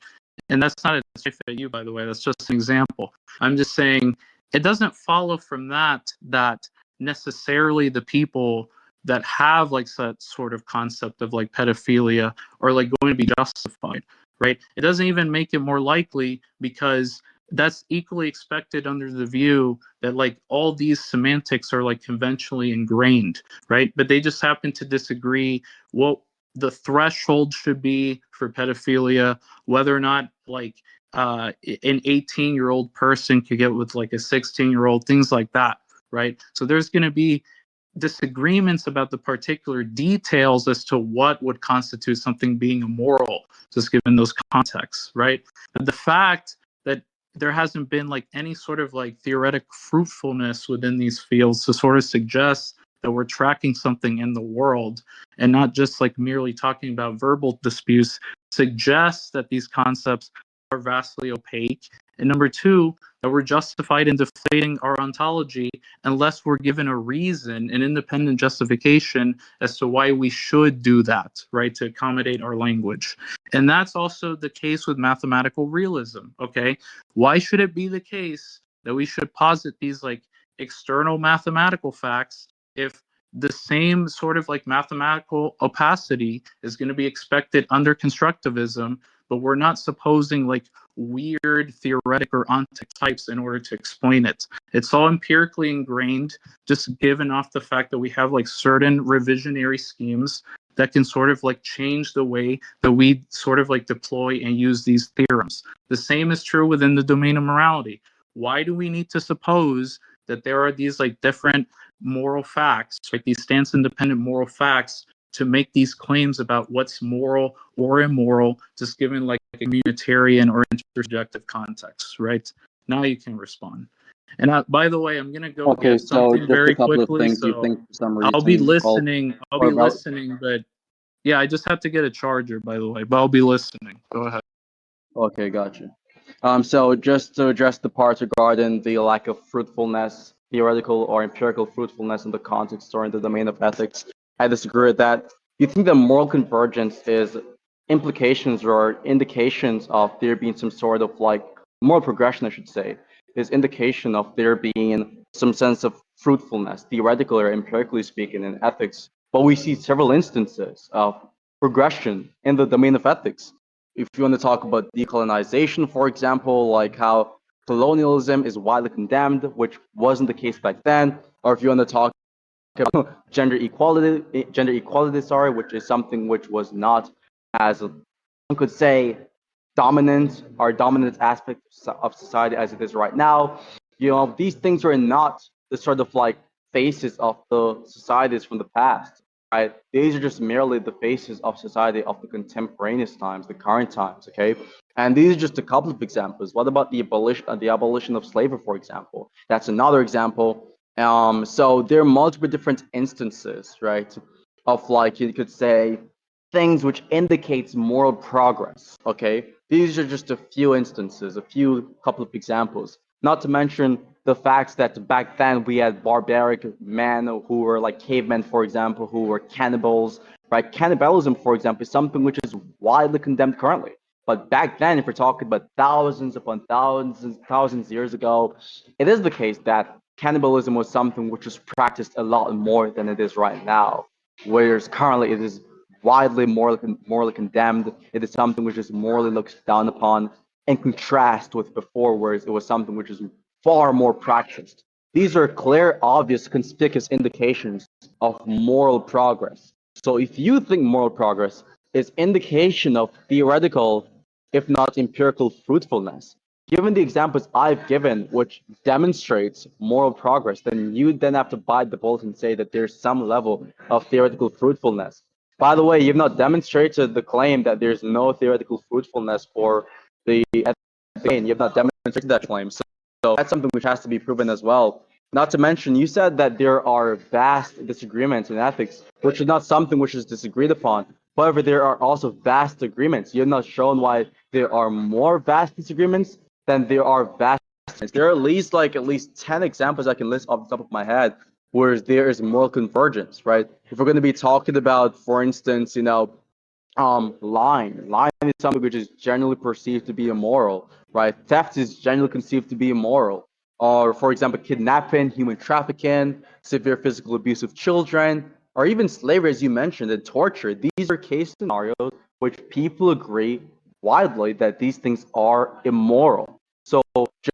And that's not a knife at you, by the way, that's just an example. I'm just saying it doesn't follow from that that necessarily the people that have like that sort of concept of like pedophilia are like going to be justified, right? It doesn't even make it more likely because that's equally expected under the view that like all these semantics are like conventionally ingrained, right? But they just happen to disagree what the threshold should be for pedophilia, whether or not like an 18-year-old person could get with like a 16-year-old, things like that, right? So there's going to be disagreements about the particular details as to what would constitute something being immoral, just given those contexts, right? But the fact that there hasn't been like any sort of like theoretic fruitfulness within these fields to sort of suggest that we're tracking something in the world and not just like merely talking about verbal disputes suggests that these concepts are vastly opaque. And number two, that we're justified in deflating our ontology unless we're given a reason, an independent justification as to why we should do that, right, to accommodate our language. And that's also the case with mathematical realism, okay? Why should it be the case that we should posit these like external mathematical facts if the same sort of like mathematical opacity is going to be expected under constructivism, but we're not supposing like weird theoretic or ontic types in order to explain it. It's all empirically ingrained, just given off the fact that we have like certain revisionary schemes that can sort of like change the way that we sort of like deploy and use these theorems. The same is true within the domain of morality. Why do we need to suppose that there are these like different moral facts, like these stance independent moral facts to make these claims about what's moral or immoral, just given like a communitarian or intersubjective context, right? Now you can respond. And by the way, I'm gonna go Okay, get so something just a very couple of quickly, things you so think for some I'll be reason called listening. I'll or be about. listening, but yeah, I just have to get a charger, by the way. But I'll be listening. Go ahead. Okay, gotcha. So just to address the parts regarding the lack of fruitfulness, theoretical or empirical fruitfulness in the context or in the domain of ethics, I disagree with that. You think that moral convergence is implications or indications of there being some sort of like moral progression, I should say, is indication of there being some sense of fruitfulness, theoretically or empirically speaking, in ethics. But we see several instances of progression in the domain of ethics. If you want to talk about decolonization, for example, like how colonialism is widely condemned, which wasn't the case back then, or if you want to talk about gender equality, sorry, which is something which was not as one could say dominant or dominant aspect of society as it is right now. You know, these things are not the sort of like faces of the societies from the past, right? These are just merely the faces of society of the contemporaneous times, the current times, okay? And these are just a couple of examples. What about the abolition of slavery, for example? That's another example. So there are multiple different instances, right, of like you could say things which indicates moral progress. Okay, these are just a few instances, a few couple of examples. Not to mention the fact that back then we had barbaric men who were like cavemen, for example, who were cannibals. Right, cannibalism, for example, is something which is widely condemned currently. But back then, if we're talking about thousands upon thousands years ago, it is the case that cannibalism was something which was practiced a lot more than it is right now. Whereas currently it is widely morally condemned. It is something which is morally looked down upon, in contrast with before, whereas it was something which is far more practiced. These are clear, obvious, conspicuous indications of moral progress. So if you think moral progress is indication of theoretical, if not empirical fruitfulness, given the examples I've given, which demonstrates moral progress, then you then have to bite the bullet and say that there's some level of theoretical fruitfulness. By the way, you've not demonstrated the claim that there's no theoretical fruitfulness for the domain. You've not demonstrated that claim. So that's something which has to be proven as well. Not to mention, you said that there are vast disagreements in ethics, which is not something which is disagreed upon. However, there are also vast agreements. You have not shown why there are more vast disagreements than there are vast. There are at least 10 examples I can list off the top of my head where there is moral convergence, right? If we're going to be talking about, for instance, lying is something which is generally perceived to be immoral, right? Theft is generally conceived to be immoral. Or, for example, kidnapping, human trafficking, severe physical abuse of children, or even slavery, as you mentioned, and torture. These are case scenarios which people agree widely that these things are immoral. So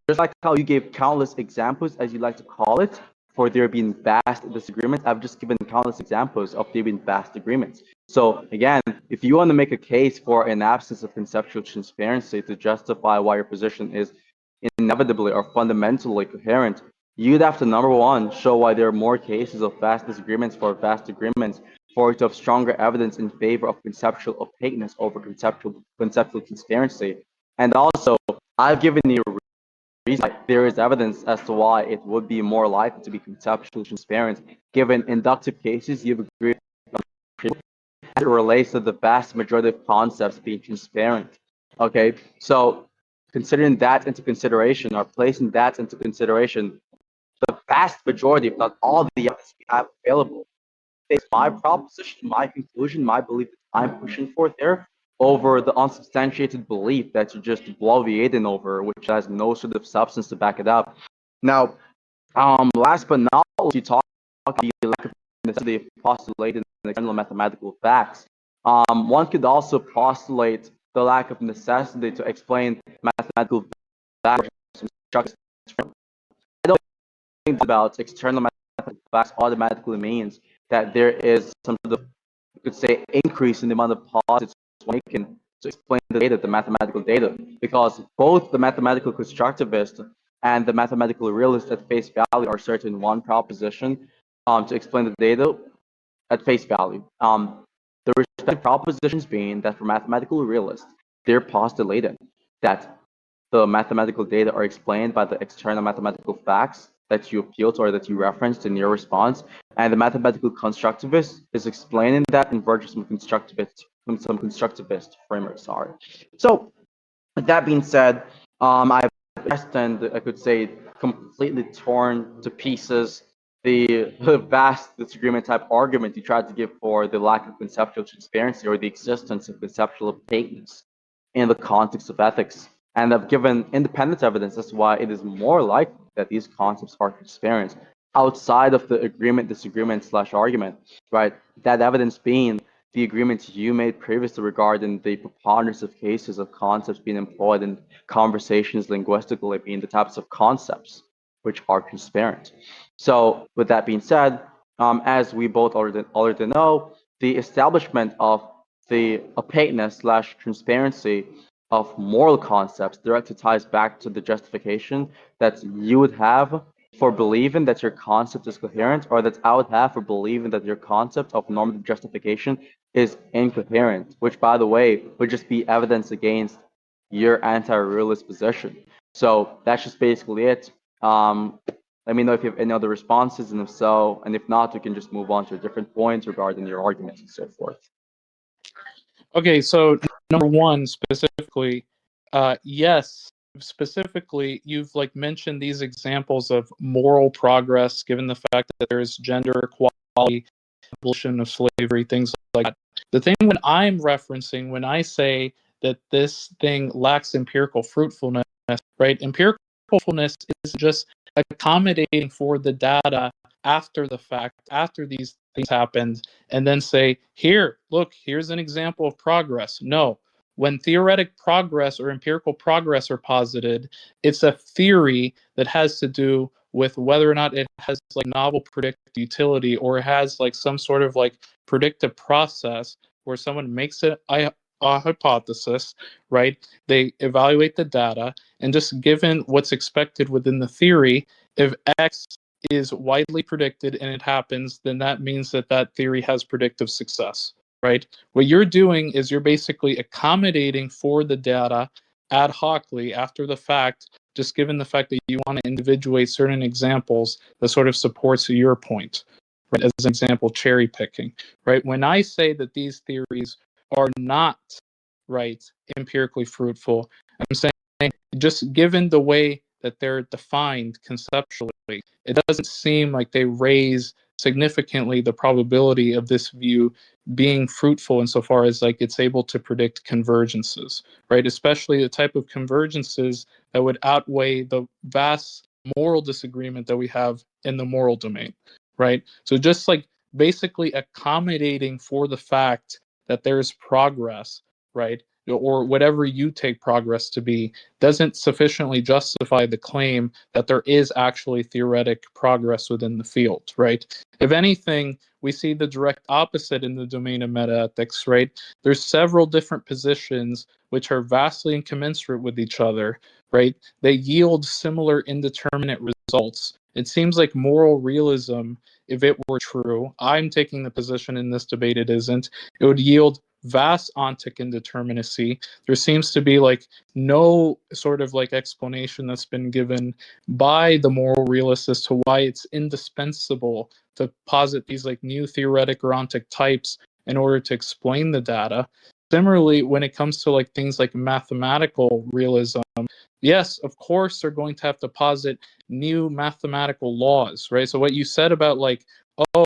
just like how you gave countless examples, as you like to call it, for there being vast disagreements, I've just given countless examples of there being vast agreements. So again, if you want to make a case for an absence of conceptual transparency to justify why your position is inevitably or fundamentally coherent, you'd have to, number one, show why there are more cases of vast disagreements for vast agreements, for it to have stronger evidence in favor of conceptual opaqueness over conceptual transparency. And also, I've given you reason there is evidence as to why it would be more likely to be conceptually transparent, given inductive cases you've agreed as it relates to the vast majority of concepts being transparent. Okay, so considering that into consideration, or placing that into consideration, the vast majority, if not all, the evidence we have available is my proposition, my conclusion, my belief that I'm pushing forth here over the unsubstantiated belief that you're just bloviating over, which has no sort of substance to back it up. Now, last but not least, you talk about the lack of necessity of postulating external mathematical facts. One could also postulate the lack of necessity to explain mathematical facts. I don't think about external mathematical facts automatically means that there is some sort of, you could say, increase in the amount of posits making to explain the data, the mathematical data, because both the mathematical constructivist and the mathematical realist at face value are certain one proposition to explain the data at face value. The respective propositions being that for mathematical realists, they're postulating that the mathematical data are explained by the external mathematical facts that you appeal to or that you referenced in your response, and the mathematical constructivist is explaining that in virtue of some constructivist framework. Sorry. So with that being said, I've addressed and I could say completely torn to pieces the vast disagreement type argument you tried to give for the lack of conceptual transparency or the existence of conceptual opaqueness in the context of ethics. and have given independent evidence as to why it is more likely that these concepts are transparent outside of the agreement, disagreement slash argument, right? That evidence being the agreements you made previously regarding the preponderance of cases of concepts being employed in conversations linguistically being the types of concepts which are transparent. So with that being said, as we both already know, the establishment of the opaqueness slash transparency of moral concepts directly ties back to the justification that you would have for believing that your concept is coherent, or that I would have for believing that your concept of normative justification is incoherent, which, by the way, would just be evidence against your anti-realist position. So that's just basically it. Let me know if you have any other responses, and if so, and if not, we can just move on to a different point regarding your arguments and so forth. Okay, so number one specifically, yes, specifically, you've like mentioned these examples of moral progress, given the fact that there's gender equality, abolition of slavery, things like that. The thing when I'm referencing, when I say that this thing lacks empirical fruitfulness, right? Empirical fruitfulness is just accommodating for the data after the fact, after these things happened, and then say, here, look, here's an example of progress. No, when theoretic progress or empirical progress are posited, it's a theory that has to do with whether or not it has like novel predictive utility, or it has like some sort of like predictive process where someone makes a hypothesis, right? They evaluate the data, and just given what's expected within the theory, if X is widely predicted and it happens, then that means that that theory has predictive success, right? What you're doing is you're basically accommodating for the data ad hocly after the fact, just given the fact that you want to individuate certain examples that sort of supports your point, right? As an example, cherry picking, right? When I say that these theories are not, right, empirically fruitful, I'm saying just given the way that they're defined conceptually, it doesn't seem like they raise significantly the probability of this view being fruitful insofar as like it's able to predict convergences, right? Especially the type of convergences that would outweigh the vast moral disagreement that we have in the moral domain, right? So just like basically accommodating for the fact that there's progress, right? Or whatever you take progress to be, doesn't sufficiently justify the claim that there is actually theoretic progress within the field, right? If anything, we see the direct opposite in the domain of metaethics, right? There's several different positions which are vastly incommensurate with each other, right? They yield similar indeterminate results. It seems like moral realism, if it were true, I'm taking the position in this debate it isn't, it would yield vast ontic indeterminacy. There seems to be like no sort of like explanation that's been given by the moral realist as to why it's indispensable to posit these like new theoretic or ontic types in order to explain the data. Similarly, when it comes to like things like mathematical realism, yes, of course they're going to have to posit new mathematical laws, right? So what you said about like, oh,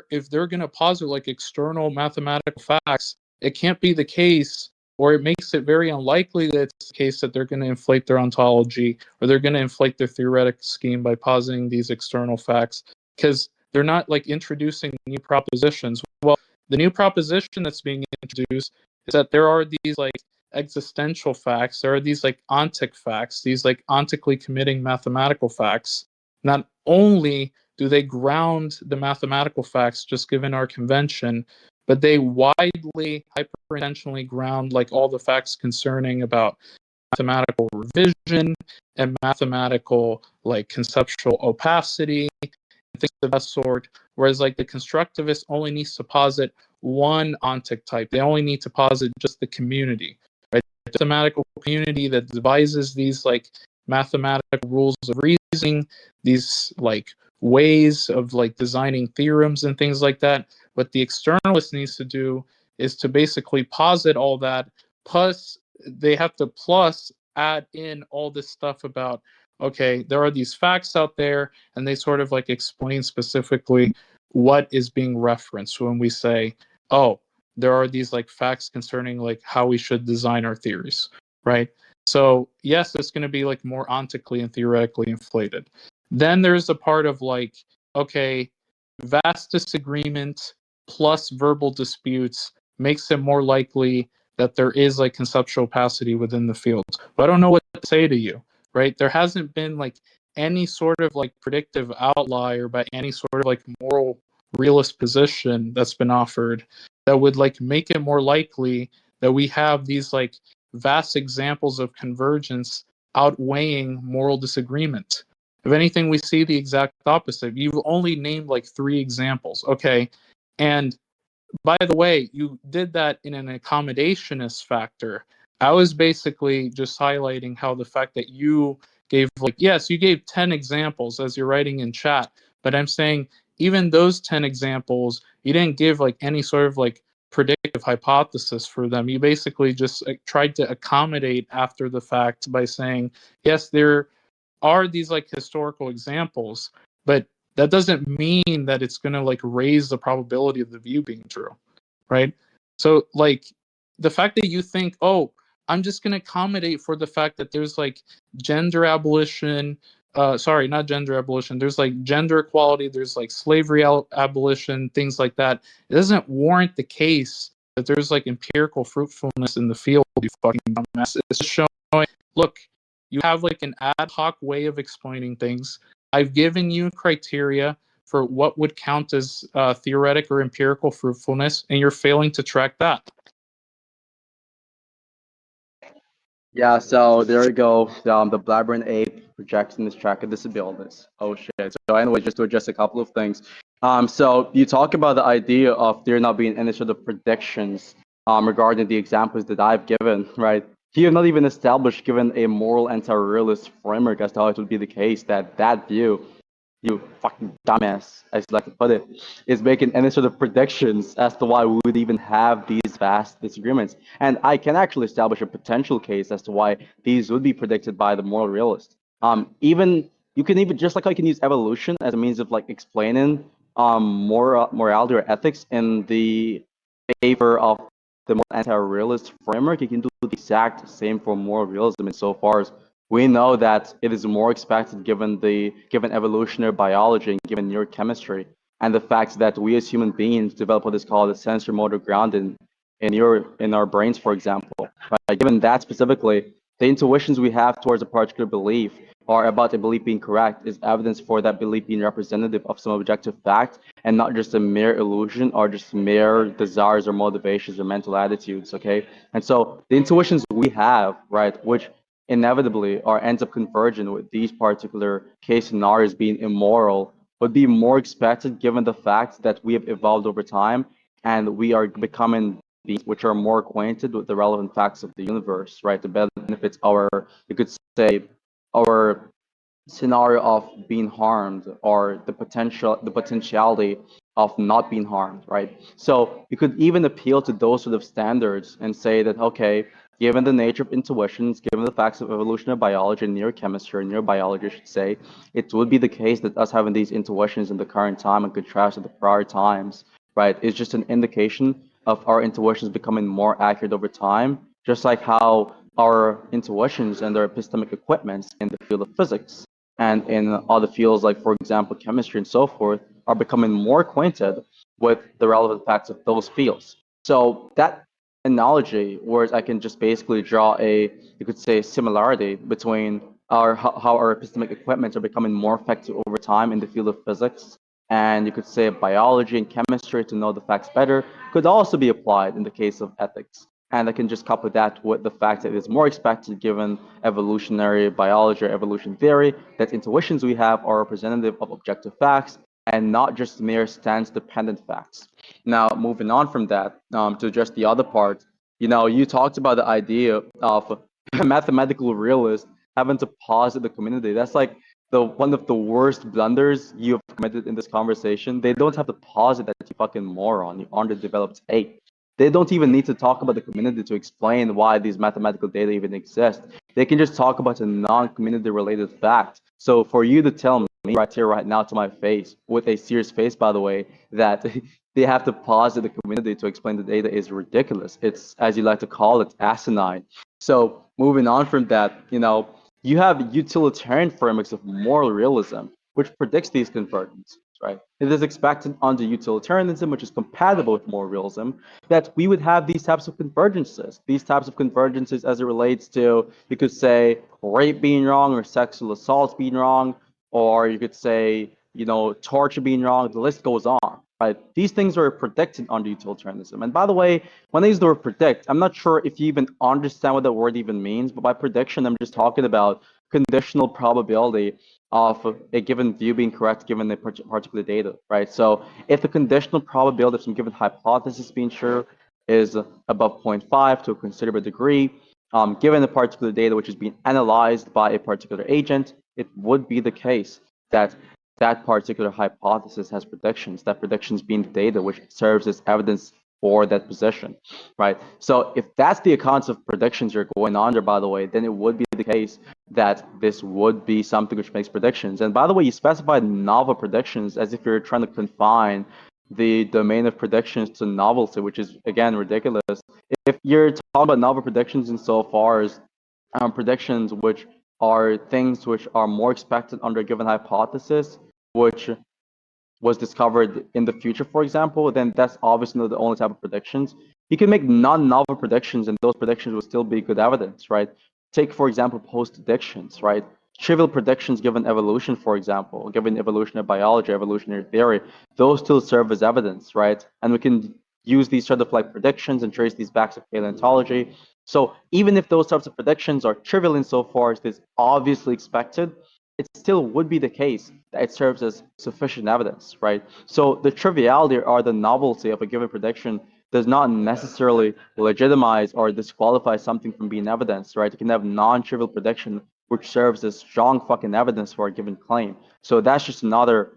if they're going to posit like external mathematical facts, it can't be the case, or it makes it very unlikely that it's the case that they're going to inflate their ontology or they're going to inflate their theoretic scheme by positing these external facts, because they're not like introducing new propositions. Well, the new proposition that's being introduced is that there are these like existential facts, there are these like ontic facts, these like ontically committing mathematical facts. Not only do they ground the mathematical facts just given our convention, but they widely, hyper-intentionally ground like all the facts concerning about mathematical revision and mathematical like conceptual opacity and things of that sort. Whereas like the constructivist only needs to posit one ontic type. They only need to posit just the community, right? The mathematical community that devises these like mathematical rules of reasoning, these like ways of like designing theorems and things like that. What the externalist needs to do is to basically posit all that, plus they have to plus add in all this stuff about, okay, there are these facts out there, and they sort of like explain specifically what is being referenced when we say, oh, there are these like facts concerning like how we should design our theories, right? So yes, it's going to be like more ontically and theoretically inflated. Then there's the part of like, okay, vast disagreement plus verbal disputes makes it more likely that there is like conceptual opacity within the field. But I don't know what to say to you, right? There hasn't been like any sort of like predictive outlier by any sort of like moral realist position that's been offered that would like make it more likely that we have these like vast examples of convergence outweighing moral disagreement. If anything, we see the exact opposite. You've only named like 3 examples. Okay. And by the way, you did that in an accommodationist factor. I was basically just highlighting how the fact that you gave, like, yes, you gave 10 examples as you're writing in chat, but I'm saying even those 10 examples, you didn't give like any sort of like predictive hypothesis for them. You basically just tried to accommodate after the fact by saying, yes, there are these like historical examples, but that doesn't mean that it's going to like raise the probability of the view being true, right? So like the fact that you think, oh, I'm just going to accommodate for the fact that there's like gender abolition, sorry, not gender abolition, there's like gender equality, there's like slavery abolition, things like that. It doesn't warrant the case that there's like empirical fruitfulness in the field, you fucking dumbass. It's just showing, look, you have like an ad hoc way of explaining things. I've given you criteria for what would count as theoretic or empirical fruitfulness, and you're failing to track that. Yeah, so there you go. The blabbering ape projection is track of disabilities. Oh shit. So anyway, just to address a couple of things. So you talk about the idea of there not being any sort of predictions regarding the examples that I've given, right? You have not even established, given a moral anti-realist framework as to how it would be the case that that view, you fucking dumbass, as you like to put it, is making any sort of predictions as to why we would even have these vast disagreements. And I can actually establish a potential case as to why these would be predicted by the moral realist. Even you can even just like how you can use evolution as a means of like explaining morality or ethics in the favor of the more anti-realist framework, you can do the exact same for moral realism insofar as we know that it is more expected given evolutionary biology and given neurochemistry and the fact that we as human beings develop what is called a sensory motor ground in our brains, for example. Right? Given that specifically, the intuitions we have towards a particular belief or about a belief being correct is evidence for that belief being representative of some objective fact and not just a mere illusion or just mere desires or motivations or mental attitudes, okay? And so the intuitions we have, right, which inevitably or ends up converging with these particular case scenarios being immoral, would be more expected given the fact that we have evolved over time and we are becoming beings which are more acquainted with the relevant facts of the universe, right? The benefits our, you could say, our scenario of being harmed or the potentiality of not being harmed, right? So you could even appeal to those sort of standards and say that, okay, given the nature of intuitions, given the facts of evolutionary biology and neurochemistry or neurobiology, I should say, it would be the case that us having these intuitions in the current time in contrast to the prior times, right, is just an indication of our intuitions becoming more accurate over time, just like how our intuitions and our epistemic equipments in the field of physics and in other fields like, for example, chemistry and so forth, are becoming more acquainted with the relevant facts of those fields. So that analogy, whereas I can just basically draw you could say, similarity between how our epistemic equipments are becoming more effective over time in the field of physics, and you could say biology and chemistry to know the facts better, could also be applied in the case of ethics. And I can just couple that with the fact that it's more expected given evolutionary biology or evolution theory that intuitions we have are representative of objective facts and not just mere stance-dependent facts. Now, moving on from that, to address the other part, you talked about the idea of a mathematical realist having to posit the community. That's like one of the worst blunders you have committed in this conversation. They don't have to posit that, you fucking moron, you underdeveloped ape. They don't even need to talk about the community to explain why these mathematical data even exist. They can just talk about a non-community related fact. So for you to tell me right here, right now to my face, with a serious face, by the way, that they have to posit the community to explain the data is ridiculous. It's, as you like to call it, asinine. So moving on from that, you have utilitarian frameworks of moral realism, which predicts these convergences, right? It is expected under utilitarianism, which is compatible with moral realism, that we would have these types of convergences. These types of convergences as it relates to, you could say, rape being wrong or sexual assault being wrong, or you could say, torture being wrong. The list goes on, right? These things are predicted under utilitarianism. And by the way, when I use the word predict, I'm not sure if you even understand what that word even means, but by prediction, I'm just talking about conditional probability of a given view being correct given a particular data, right? So if the conditional probability of some given hypothesis being true is above 0.5 to a considerable degree, given a particular data which is being analyzed by a particular agent, it would be the case that that particular hypothesis has predictions, that predictions being the data which serves as evidence for that position, right? So if that's the accounts of predictions you're going under, by the way, then it would be the case that this would be something which makes predictions. And by the way, you specified novel predictions as if you're trying to confine the domain of predictions to novelty, which is, again, ridiculous. If you're talking about novel predictions insofar as predictions which are things which are more expected under a given hypothesis, which was discovered in the future, for example, then that's obviously not the only type of predictions. You can make non-novel predictions, and those predictions will still be good evidence, right? Take, for example, post-predictions, right? Trivial predictions given evolution, for example, given evolutionary biology, evolutionary theory, those still serve as evidence, right? And we can use these sort of like predictions and trace these back to paleontology. So even if those types of predictions are trivial insofar as it is obviously expected, it still would be the case that it serves as sufficient evidence, right? So the triviality or the novelty of a given prediction does not necessarily legitimize or disqualify something from being evidence, right? You can have non-trivial prediction which serves as strong fucking evidence for a given claim. So that's just another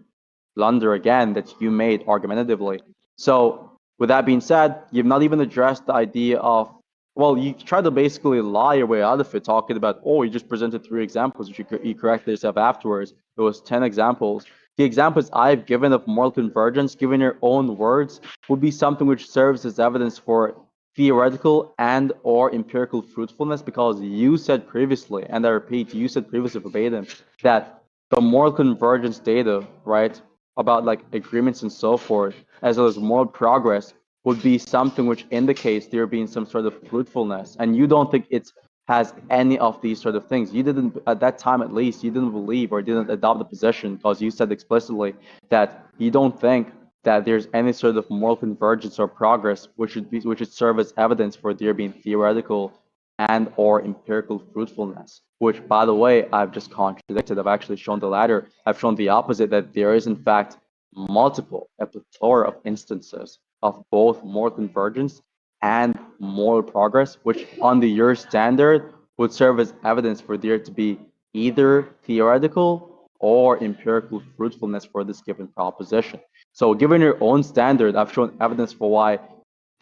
blunder again that you made argumentatively. So with that being said, you've not even addressed the idea of, well, you tried to basically lie your way out of it, talking about, oh, you just presented 3 examples, which you corrected yourself afterwards. It was 10 examples. The examples I've given of moral convergence, given your own words, would be something which serves as evidence for theoretical and or empirical fruitfulness, because you said previously, and I repeat, you said previously verbatim, that the moral convergence data, right, about like agreements and so forth, as well as moral progress, would be something which indicates there being some sort of fruitfulness. And you don't think it has any of these sort of things. You didn't, at that time at least, you didn't believe or didn't adopt the position, because you said explicitly that you don't think that there's any sort of moral convergence or progress which should serve as evidence for there being theoretical and or empirical fruitfulness, which, by the way, I've just contradicted. I've actually shown the latter. I've shown the opposite, that there is in fact multiple, a plethora of instances of both moral convergence and moral progress, which under your standard would serve as evidence for there to be either theoretical or empirical fruitfulness for this given proposition. So given your own standard, I've shown evidence for why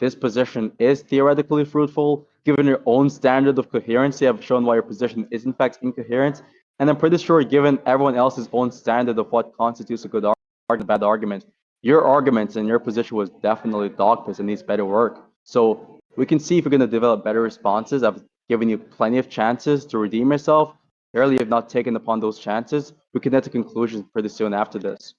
this position is theoretically fruitful. Given your own standard of coherency, I've shown why your position is in fact incoherent. And I'm pretty sure, given everyone else's own standard of what constitutes a good argument, a bad argument, your arguments and your position was definitely dogpist and needs better work. So we can see if we're going to develop better responses. I've given you plenty of chances to redeem yourself. Clearly, you have not taken upon those chances. We can get to conclusions pretty soon after this.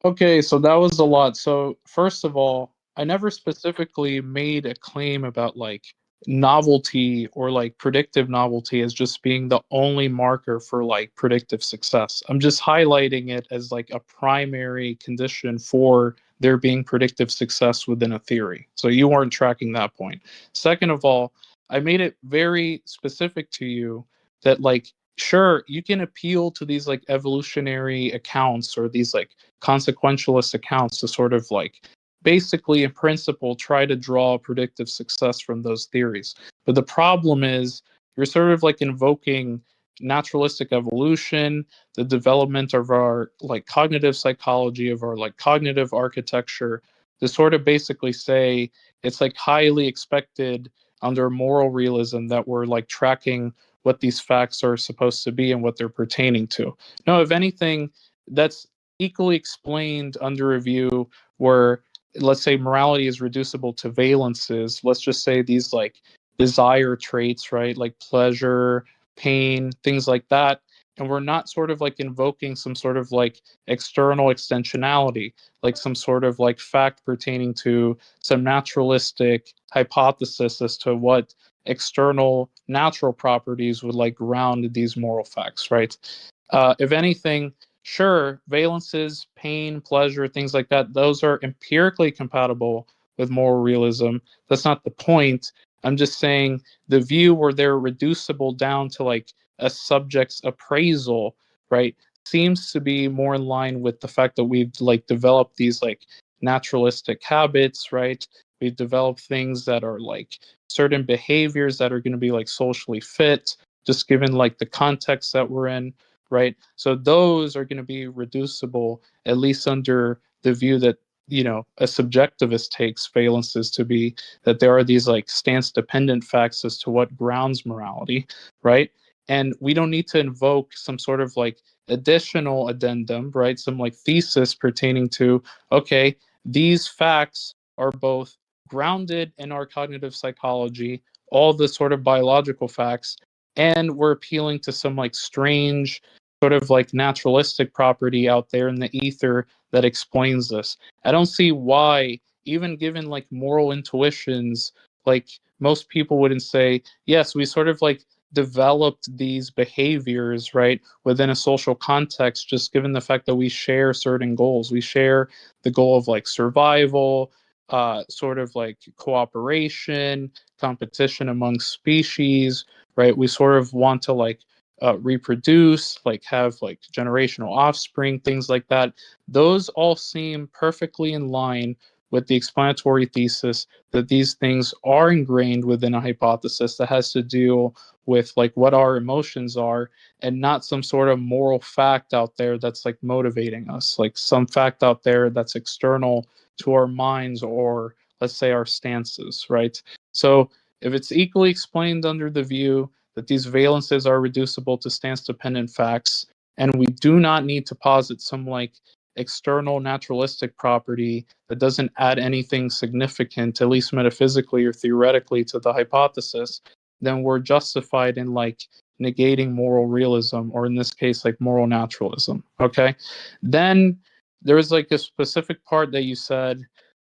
Okay, so that was a lot. So, first of all, I never specifically made a claim about like novelty or like predictive novelty as just being the only marker for like predictive success. I'm just highlighting it as like a primary condition for there being predictive success within a theory. So, you weren't tracking that point. Second of all, I made it very specific to you that like sure, you can appeal to these like evolutionary accounts or these like consequentialist accounts to sort of like basically in principle try to draw predictive success from those theories. But the problem is you're sort of like invoking naturalistic evolution, the development of our like cognitive psychology, of our like cognitive architecture, to sort of basically say it's like highly expected under moral realism that we're like tracking what these facts are supposed to be and what they're pertaining to. No, if anything, that's equally explained under review where let's say morality is reducible to valences. Let's just say these like desire traits, right? Like pleasure, pain, things like that. And we're not sort of like invoking some sort of like external extensionality, like some sort of like fact pertaining to some naturalistic hypothesis as to what external natural properties would like ground these moral facts, right? If anything, sure, valences, pain, pleasure, things like that, those are empirically compatible with moral realism. That's not the point. I'm just saying the view where they're reducible down to like a subject's appraisal, right, seems to be more in line with the fact that we've like developed these like naturalistic habits, right? We've developed things that are like certain behaviors that are going to be like socially fit, just given like the context that we're in, right? So those are going to be reducible, at least under the view that, you know, a subjectivist takes valences to be, that there are these like stance dependent facts as to what grounds morality, right? And we don't need to invoke some sort of like additional addendum, right? Some like thesis pertaining to, okay, these facts are both grounded in our cognitive psychology, all the sort of biological facts, and we're appealing to some like strange sort of like naturalistic property out there in the ether that explains this. I don't see why, even given like moral intuitions, like most people wouldn't say, yes, we sort of like developed these behaviors, right, within a social context, just given the fact that we share certain goals. We share the goal of like survival, sort of like cooperation, competition among species, right? We sort of want to like reproduce, like have like generational offspring, things like that. Those all seem perfectly in line with the explanatory thesis that these things are ingrained within a hypothesis that has to deal with like what our emotions are, and not some sort of moral fact out there that's like motivating us, like some fact out there that's external to our minds, or let's say our stances, right? So if it's equally explained under the view that these valences are reducible to stance dependent facts, and we do not need to posit some like external naturalistic property that doesn't add anything significant, at least metaphysically or theoretically, to the hypothesis, then we're justified in like negating moral realism, or in this case, like moral naturalism. Okay. Then there was like a specific part that you said,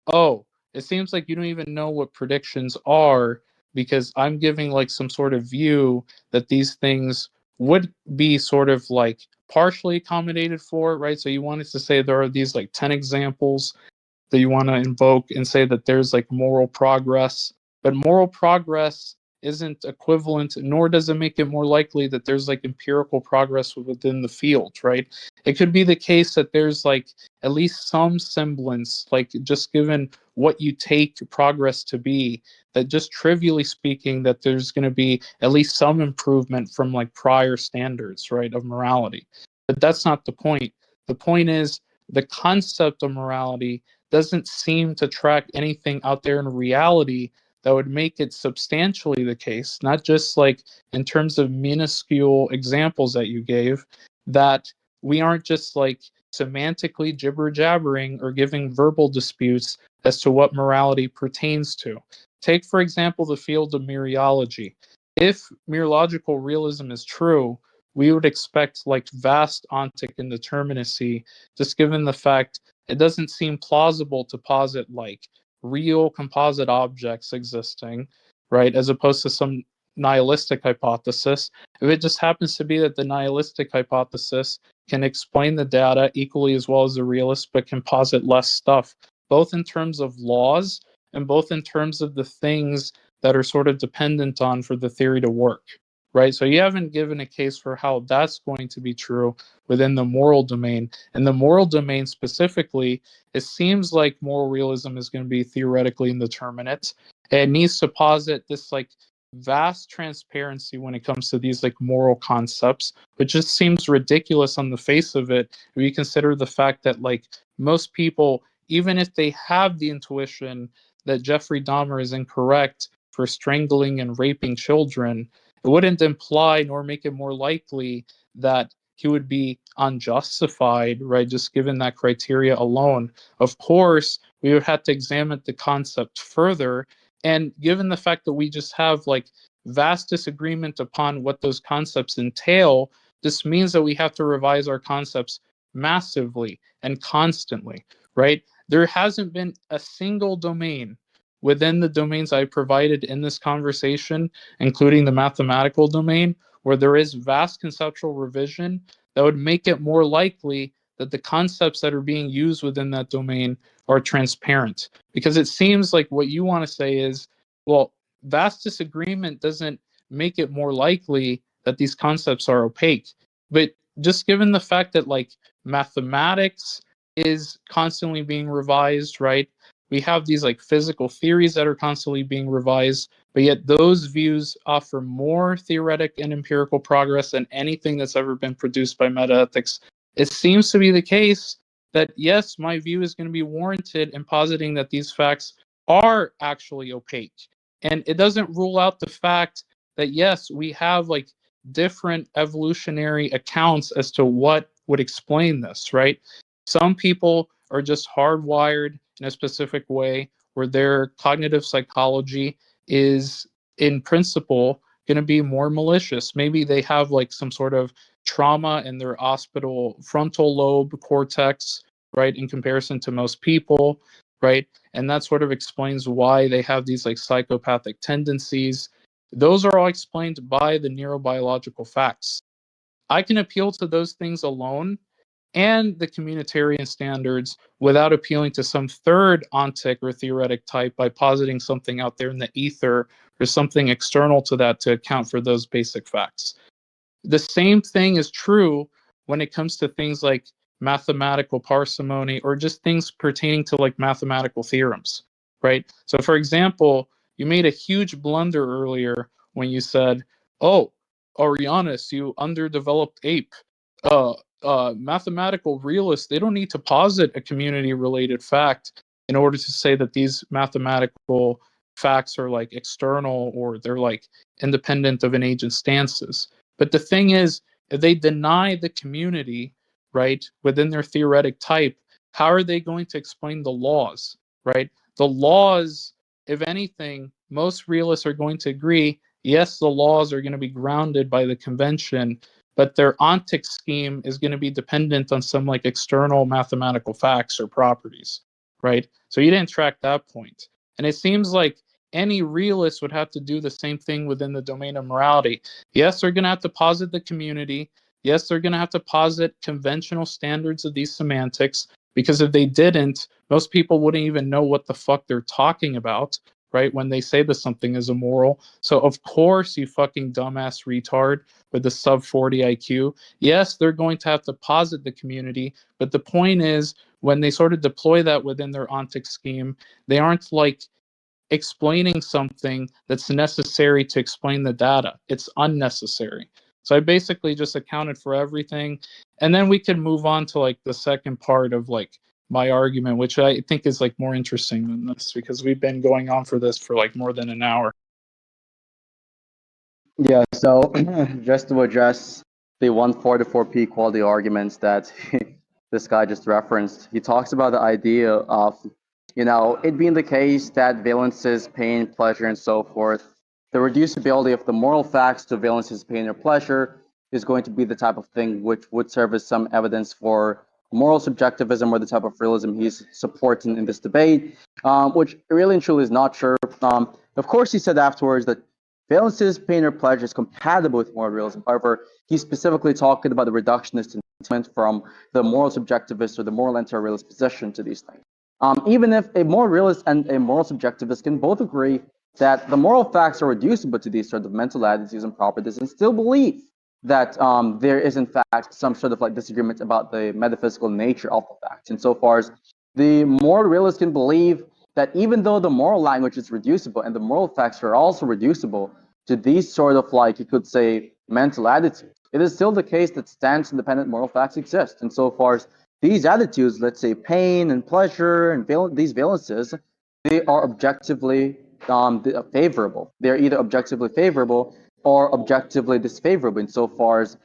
oh, it seems like you don't even know what predictions are, because I'm giving like some sort of view that these things would be sort of like partially accommodated for, right? So you wanted to say there are these like 10 examples that you want to invoke and say that there's like moral progress, but moral progress isn't equivalent, nor does it make it more likely that there's like empirical progress within the field, right? It could be the case that there's like at least some semblance, like just given what you take progress to be, that just trivially speaking, that there's going to be at least some improvement from like prior standards, right, of morality. But that's not the point. The point is the concept of morality doesn't seem to track anything out there in reality that would make it substantially the case, not just like in terms of minuscule examples that you gave, that we aren't just like semantically jibber jabbering or giving verbal disputes as to what morality pertains to. Take, for example, the field of mereology. If mereological realism is true, we would expect like vast ontic indeterminacy, just given the fact it doesn't seem plausible to posit like real composite objects existing, right, as opposed to some nihilistic hypothesis. If it just happens to be that the nihilistic hypothesis can explain the data equally as well as the realist, but can posit less stuff, both in terms of laws and both in terms of the things that are sort of dependent on for the theory to work, right? So you haven't given a case for how that's going to be true within the moral domain. In the moral domain specifically, it seems like moral realism is going to be theoretically indeterminate. It needs to posit this like vast transparency when it comes to these like moral concepts, which just seems ridiculous on the face of it if you consider the fact that like most people, even if they have the intuition that Jeffrey Dahmer is incorrect for strangling and raping children, it wouldn't imply nor make it more likely that he would be unjustified, right? Just given that criteria alone. Of course, we would have to examine the concept further. And given the fact that we just have like vast disagreement upon what those concepts entail, this means that we have to revise our concepts massively and constantly, right? There hasn't been a single domain within the domains I provided in this conversation, including the mathematical domain, where there is vast conceptual revision that would make it more likely that the concepts that are being used within that domain are transparent. Because it seems like what you want to say is, well, vast disagreement doesn't make it more likely that these concepts are opaque. But just given the fact that like mathematics is constantly being revised, right? We have these like physical theories that are constantly being revised, but yet those views offer more theoretic and empirical progress than anything that's ever been produced by metaethics. It seems to be the case that yes, my view is going to be warranted in positing that these facts are actually opaque. And it doesn't rule out the fact that yes, we have like different evolutionary accounts as to what would explain this, right? Some people are just hardwired in a specific way where their cognitive psychology is, in principle, going to be more malicious. Maybe they have like some sort of trauma in their occipital frontal lobe cortex, right, in comparison to most people, right? And that sort of explains why they have these like psychopathic tendencies. Those are all explained by the neurobiological facts. I can appeal to those things alone and the communitarian standards without appealing to some third ontic or theoretic type by positing something out there in the ether or something external to that to account for those basic facts. The same thing is true when it comes to things like mathematical parsimony or just things pertaining to like mathematical theorems, right? So, for example, you made a huge blunder earlier when you said, "Oh, Arianus, you underdeveloped ape." Uh, Mathematical realists, they don't need to posit a community-related fact in order to say that these mathematical facts are like external or they're like independent of an agent's stances. But the thing is, if they deny the community, right, within their theoretic type, how are they going to explain the laws, right? The laws, if anything, most realists are going to agree, yes, the laws are going to be grounded by the convention, but their ontic scheme is going to be dependent on some like external mathematical facts or properties, right? So you didn't track that point. And it seems like any realist would have to do the same thing within the domain of morality. Yes, they're going to have to posit the community. Yes, they're going to have to posit conventional standards of these semantics, because if they didn't, most people wouldn't even know what the fuck they're talking about, right? When they say that something is immoral. So, of course, you fucking dumbass retard with the sub 40 IQ, yes, they're going to have to posit the community. But the point is, when they sort of deploy that within their ontic scheme, they aren't like explaining something that's necessary to explain the data. It's unnecessary. So I basically just accounted for everything. And then we can move on to like the second part of like my argument, which I think is like more interesting than this because we've been going on for this for like more than an hour. Yeah, so just to address the 144p quality arguments that this guy just referenced, he talks about the idea of, it being the case that valences, pain, pleasure, and so forth, the reducibility of the moral facts to valences, pain, or pleasure is going to be the type of thing which would serve as some evidence for moral subjectivism or the type of realism he's supporting in this debate, which really and truly is not true. Of course, he said afterwards that valences, pain, or pleasure is compatible with moral realism. However, he's specifically talking about the reductionist intent from the moral subjectivist or the moral anti-realist position to these things. Even if a moral realist and a moral subjectivist can both agree that the moral facts are reducible to these sort of mental attitudes and properties and still believe that there is in fact some sort of like disagreement about the metaphysical nature of the facts. Insofar as the moral realist can believe that even though the moral language is reducible and the moral facts are also reducible to these sort of like, you could say, mental attitudes, it is still the case that stance-independent moral facts exist. Insofar as these attitudes, let's say pain and pleasure and these valences, they are objectively favorable. They're either objectively favorable or objectively disfavorable insofar as,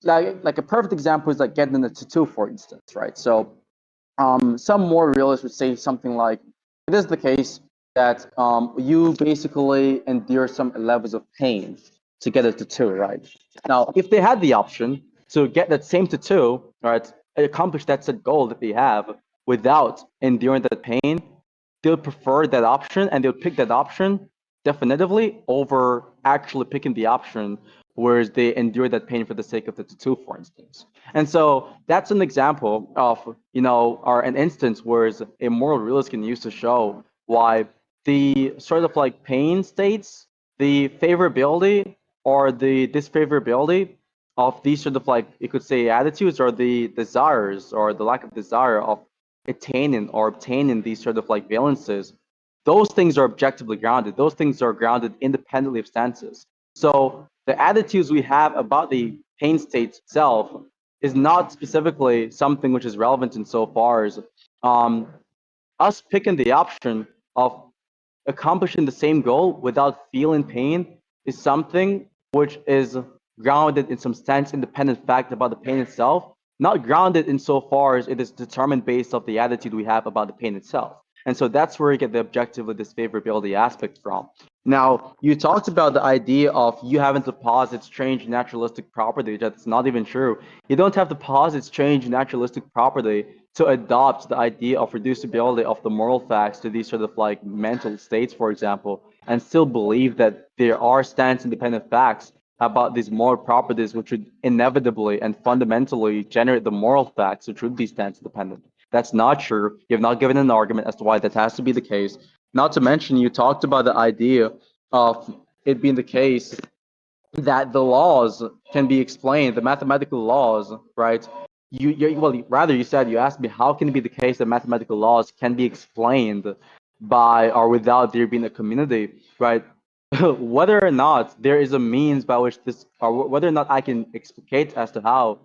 like a perfect example is like getting a tattoo, for instance, right? So some more realists would say something like, it is the case that you basically endure some levels of pain to get it to 2, right? Now, if they had the option to get that same to 2, right, accomplish that set goal that they have without enduring that pain, they would prefer that option, and they would pick that option definitively over actually picking the option whereas they endure that pain for the sake of the tattoo, for instance. And so that's an example of, or an instance where a moral realist can use to show why the sort of like pain states, the favorability or the disfavorability of these sort of like, you could say, attitudes or the desires or the lack of desire of attaining or obtaining these sort of like valences, those things are objectively grounded. Those things are grounded independently of stances. So the attitudes we have about the pain state itself is not specifically something which is relevant insofar as us picking the option of accomplishing the same goal without feeling pain is something which is grounded in some stance independent fact about the pain itself, not grounded insofar as it is determined based off the attitude we have about the pain itself. And so that's where you get the objectively disfavorability aspect from. Now, you talked about the idea of you having to posit strange naturalistic property. That's not even true. You don't have to posit strange naturalistic property to adopt the idea of reducibility of the moral facts to these sort of like mental states, for example, and still believe that there are stance-independent facts about these moral properties which would inevitably and fundamentally generate the moral facts which would be stance-dependent. That's not true. You have not given an argument as to why that has to be the case. Not to mention, you talked about the idea of it being the case that the laws can be explained, the mathematical laws, right? You said, you asked me, how can it be the case that mathematical laws can be explained by or without there being a community, right? Whether or not there is a means by which this, or whether or not I can explicate as to how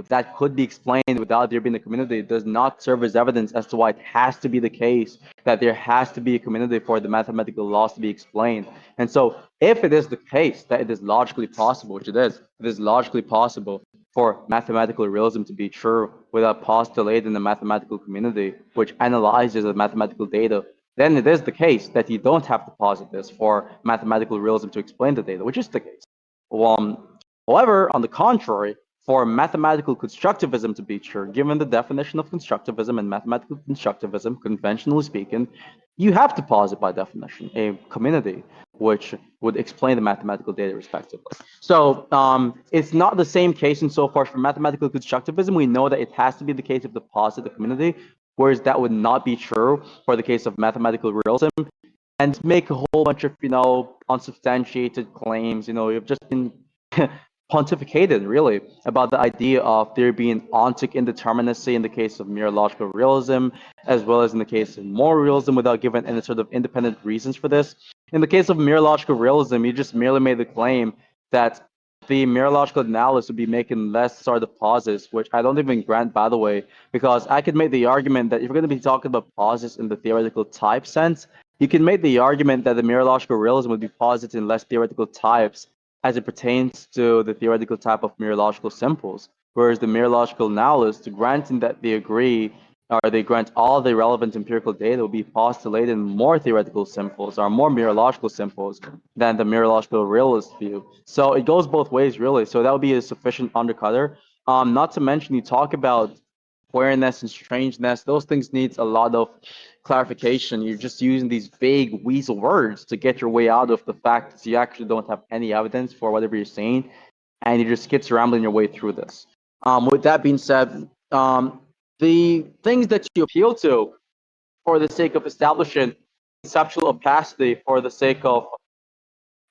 that could be explained without there being a community does not serve as evidence as to why it has to be the case that there has to be a community for the mathematical laws to be explained. And so if it is the case that it is logically possible, which it is logically possible for mathematical realism to be true without postulating a mathematical community which analyzes the mathematical data, then it is the case that you don't have to posit this for mathematical realism to explain the data, which is the case. However, on the contrary, for mathematical constructivism to be true, given the definition of constructivism and mathematical constructivism, conventionally speaking, you have to posit by definition a community which would explain the mathematical data respectively. So it's not the same case insofar for mathematical constructivism. We know that it has to be the case of the posit the community, whereas that would not be true for the case of mathematical realism. And make a whole bunch of, unsubstantiated claims. You've just been pontificated, really, about the idea of there being ontic indeterminacy in the case of mere logical realism, as well as in the case of moral realism, without giving any sort of independent reasons for this. In the case of mere logical realism, you just merely made the claim that the mere logical analysis would be making less sort of pauses, which I don't even grant, by the way, because I could make the argument that if we're going to be talking about pauses in the theoretical type sense, you can make the argument that the mere logical realism would be posited in less theoretical types as it pertains to the theoretical type of mere logical simples, whereas the mere logical analysts, granting that they agree or they grant all the relevant empirical data, will be postulating more theoretical simples or more mere logical simples than the mere logical realist view. So it goes both ways, really. So that would be a sufficient undercutter. Not to mention, you talk about queerness and strangeness. Those things need a lot of clarification. You're just using these vague weasel words to get your way out of the fact that you actually don't have any evidence for whatever you're saying, and you just skits rambling your way through this. With that being said, the things that you appeal to for the sake of establishing conceptual opacity, for the sake of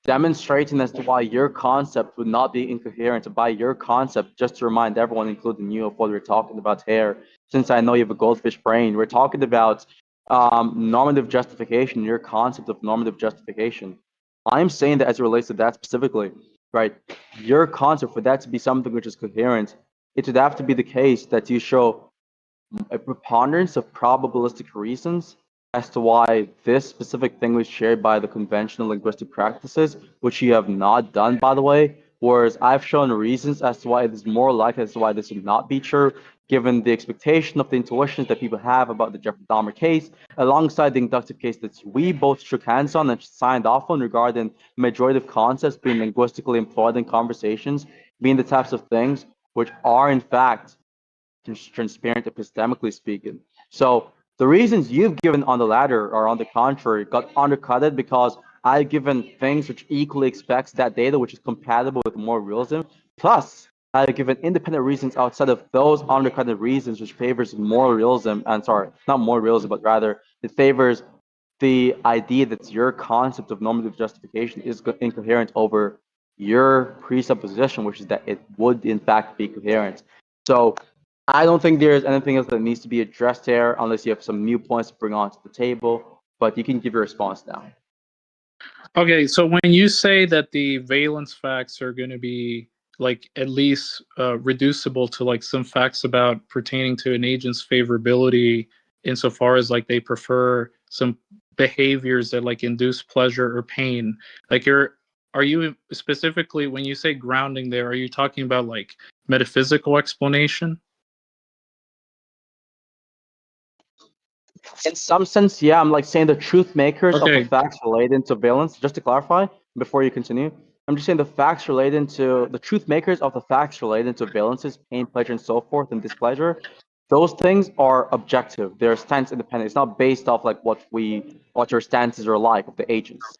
demonstrating as to why your concept would not be incoherent, by your concept, just to remind everyone, including you, of what we're talking about here, since I know you have a goldfish brain, we're talking about normative justification, your concept of normative justification. I'm saying that as it relates to that specifically, right, your concept, for that to be something which is coherent, it would have to be the case that you show a preponderance of probabilistic reasons as to why this specific thing was shared by the conventional linguistic practices, which you have not done, by the way, whereas I've shown reasons as to why it is more likely as to why this would not be true, given the expectation of the intuitions that people have about the Jeffrey Dahmer case, alongside the inductive case that we both shook hands on and signed off on regarding majorative concepts being linguistically employed in conversations, being the types of things which are in fact transparent epistemically speaking. So the reasons you've given on the latter or on the contrary got undercutted because I've given things which equally expects that data which is compatible with more realism. Plus, I've given independent reasons outside of those undercutted reasons which favors more realism. And sorry, not more realism, but rather it favors the idea that your concept of normative justification is incoherent over your presupposition, which is that it would in fact be coherent. So I don't think there's anything else that needs to be addressed here unless you have some new points to bring onto the table, but you can give your response now. Okay, so when you say that the valence facts are going to be like at least reducible to like some facts about pertaining to an agent's favorability insofar as like they prefer some behaviors that like induce pleasure or pain, like are you specifically when you say grounding there, are you talking about like metaphysical explanation? In some sense, yeah, I'm like saying the truth makers of the Okay. facts relating to valence. Just to clarify, before you continue, I'm just saying the facts relating to the truth makers of the facts relating to valences, pain, pleasure, and so forth, and displeasure. Those things are objective. They're stance independent. It's not based off like what your stances are like of the agents.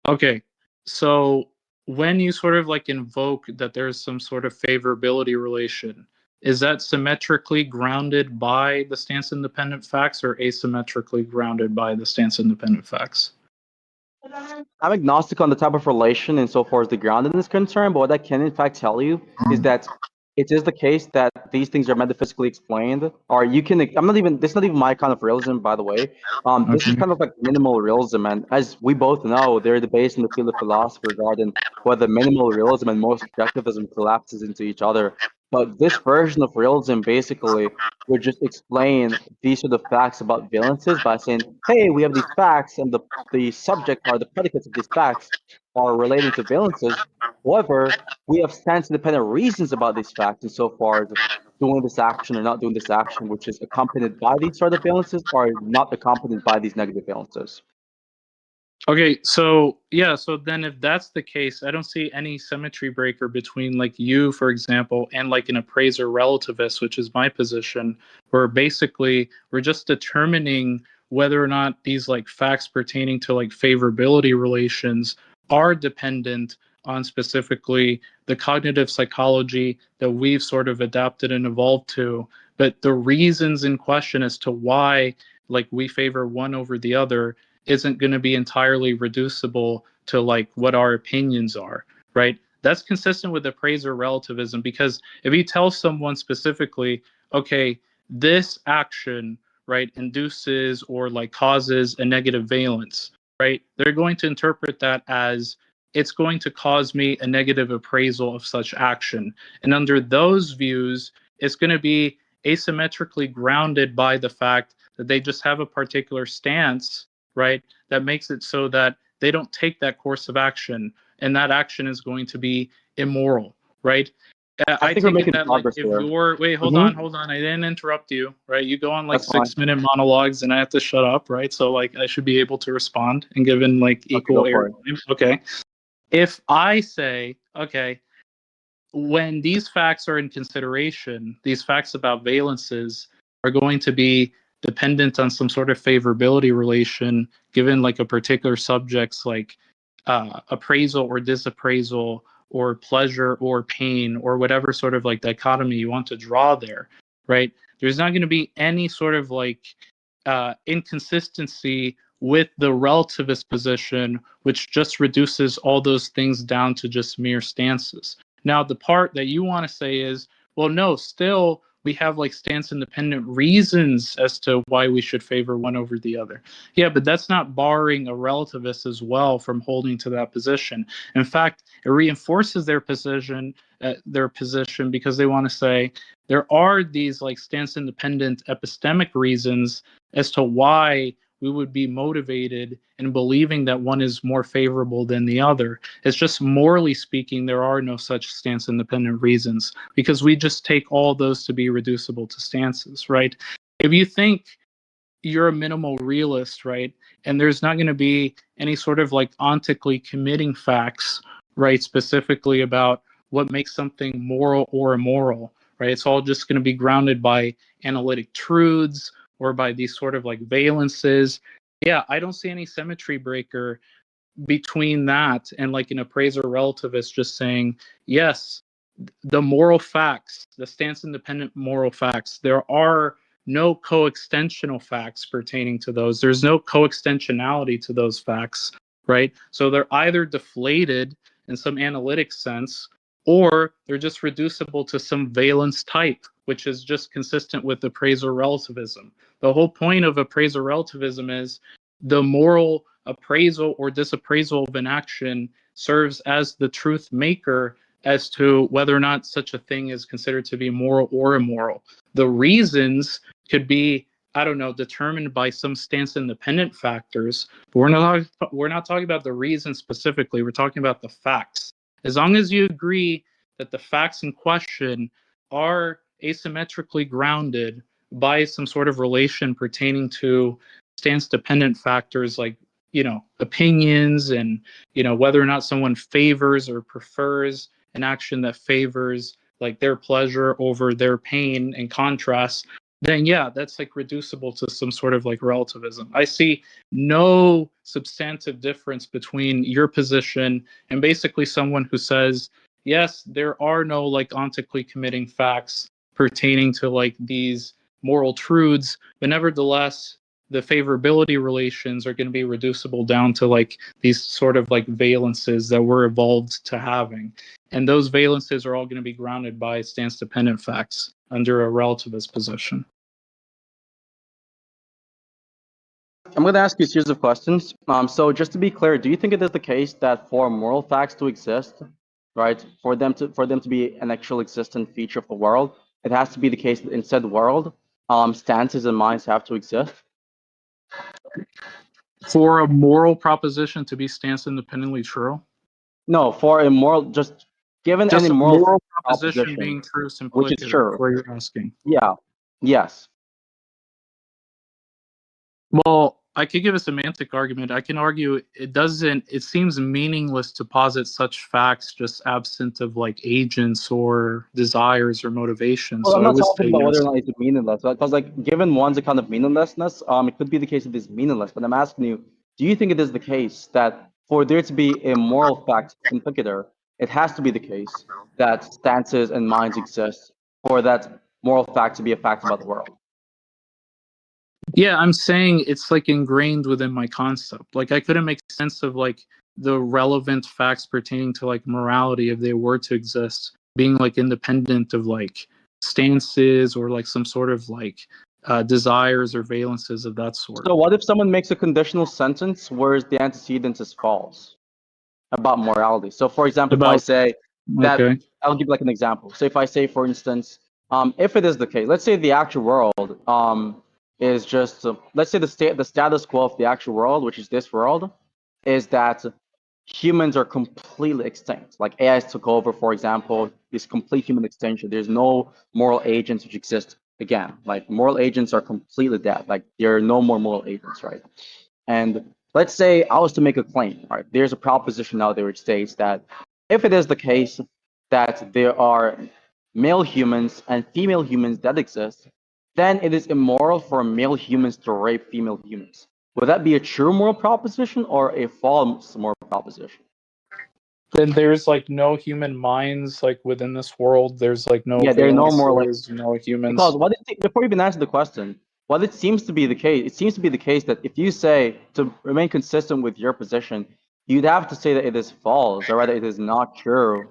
Okay, so when you sort of like invoke that there's some sort of favorability relation, is that symmetrically grounded by the stance independent facts or asymmetrically grounded by the stance independent facts? I'm agnostic on the type of relation insofar as the grounding is concerned, but what I can in fact tell you is that it is the case that these things are metaphysically explained, or you can. I'm not even. This is not even my kind of realism, by the way. This is Okay. kind of like minimal realism, and as we both know, there are debates in the field of philosophy regarding whether minimal realism and more subjectivism collapses into each other. But this version of realism basically would just explain these sort of facts about valences by saying, "Hey, we have these facts, and the subject or the predicates of these facts are relating to valences. However, we have stance-independent reasons about these facts insofar as doing this action or not doing this action, which is accompanied by these sort of valences or not accompanied by these negative valences." Okay, so yeah, so then if that's the case, I don't see any symmetry breaker between like you, for example, and like an appraiser relativist, which is my position, where basically we're just determining whether or not these like facts pertaining to like favorability relations are dependent on specifically the cognitive psychology that we've sort of adapted and evolved to. But the reasons in question as to why like we favor one over the other isn't going to be entirely reducible to like what our opinions are, right? That's consistent with appraiser relativism, because if you tell someone specifically, okay, this action, right, induces or like causes a negative valence, right, they're going to interpret that as it's going to cause me a negative appraisal of such action. And under those views, it's going to be asymmetrically grounded by the fact that they just have a particular stance, right, that makes it so that they don't take that course of action, and that action is going to be immoral, right? I I think we're take it making that like progress if there. you're wait, Mm-hmm. hold on, I didn't interrupt you, right? You go on like That's fine. 6-minute monologues and I have to shut up, right? So like I should be able to respond and given like Okay, equal go for it. airtime. Okay. If I say, okay, when these facts are in consideration, these facts about valences are going to be dependent on some sort of favorability relation given like a particular subject's like appraisal or disappraisal or pleasure or pain or whatever sort of like dichotomy you want to draw there, right? There's not going to be any sort of like inconsistency with the relativist position, which just reduces all those things down to just mere stances. Now, the part that you want to say is, well, no, still we have like stance independent reasons as to why we should favor one over the other. Yeah, but that's not barring a relativist as well from holding to that position. In fact, it reinforces their position because they want to say there are these like stance independent epistemic reasons as to why we would be motivated in believing that one is more favorable than the other. It's just morally speaking, there are no such stance independent reasons because we just take all those to be reducible to stances, right? If you think you're a minimal realist, right, and there's not going to be any sort of like ontically committing facts, right, specifically about what makes something moral or immoral, right? It's all just going to be grounded by analytic truths or by these sort of like valences. Yeah, I don't see any symmetry breaker between that and like an appraiser relativist just saying, yes, the moral facts, the stance independent moral facts, there are no coextensional facts pertaining to those. There's no coextensionality to those facts, right? So they're either deflated in some analytic sense or they're just reducible to some valence type, which is just consistent with appraiser relativism. The whole point of appraiser relativism is the moral appraisal or disappraisal of an action serves as the truth maker as to whether or not such a thing is considered to be moral or immoral. The reasons could be, I don't know, determined by some stance independent factors, but we're not talking about the reasons specifically. We're talking about the facts. As long as you agree that the facts in question are asymmetrically grounded by some sort of relation pertaining to stance dependent factors like, opinions and, whether or not someone favors or prefers an action that favors like their pleasure over their pain and contrast, then yeah, that's like reducible to some sort of like relativism. I see no substantive difference between your position and basically someone who says, yes, there are no like ontically committing facts pertaining to like these moral truths, but nevertheless, the favorability relations are going to be reducible down to like these sort of like valences that we're evolved to having. And those valences are all going to be grounded by stance dependent facts under a relativist position. I'm going to ask you a series of questions. So just to be clear, do you think it is the case that for moral facts to exist, right, for them to be an actual existent feature of the world, it has to be the case that in said world, stances and minds have to exist? For a moral proposition to be stance independently true? No, for a moral, just given Just any a moral moral proposition proposition, being true which is simplicity, true. that's what you're asking. Yeah. Yes. Well, I could give a semantic argument. I can argue it seems meaningless to posit such facts just absent of like agents or desires or motivations. Well, So I'm I not would talking say about whether yes. or not it's meaningless, because like given one's account of meaninglessness, it could be the case that it's meaningless. But I'm asking you, do you think it is the case that for there to be a moral fact in particular, it has to be the case that stances and minds exist for that moral fact to be a fact about the world? Yeah, I'm saying it's like ingrained within my concept. Like I couldn't make sense of like the relevant facts pertaining to like morality if they were to exist being like independent of like stances or like some sort of like desires or valences of that sort. So what if someone makes a conditional sentence where the antecedent is false about morality? So for example, if I About say that, okay. I'll give like an example. So if I say, for instance, if it is the case, let's say the actual world is just, let's say the status quo of the actual world, which is this world, is that humans are completely extinct. Like AI took over, for example, this complete human extinction. There's no moral agents which exist again. Like moral agents are completely dead. Like there are no more moral agents, right? And let's say I was to make a claim, right? There's a proposition out there which states that if it is the case that there are male humans and female humans that exist, then it is immoral for male humans to rape female humans. Would that be a true moral proposition or a false moral proposition? Then there's like no human minds like within this world. There's like no Yeah, there are no more like, valences, no because humans. before you even answer the question, what it seems to be the case, it seems to be the case that if you say to remain consistent with your position, you'd have to say that it is false or rather it is not true.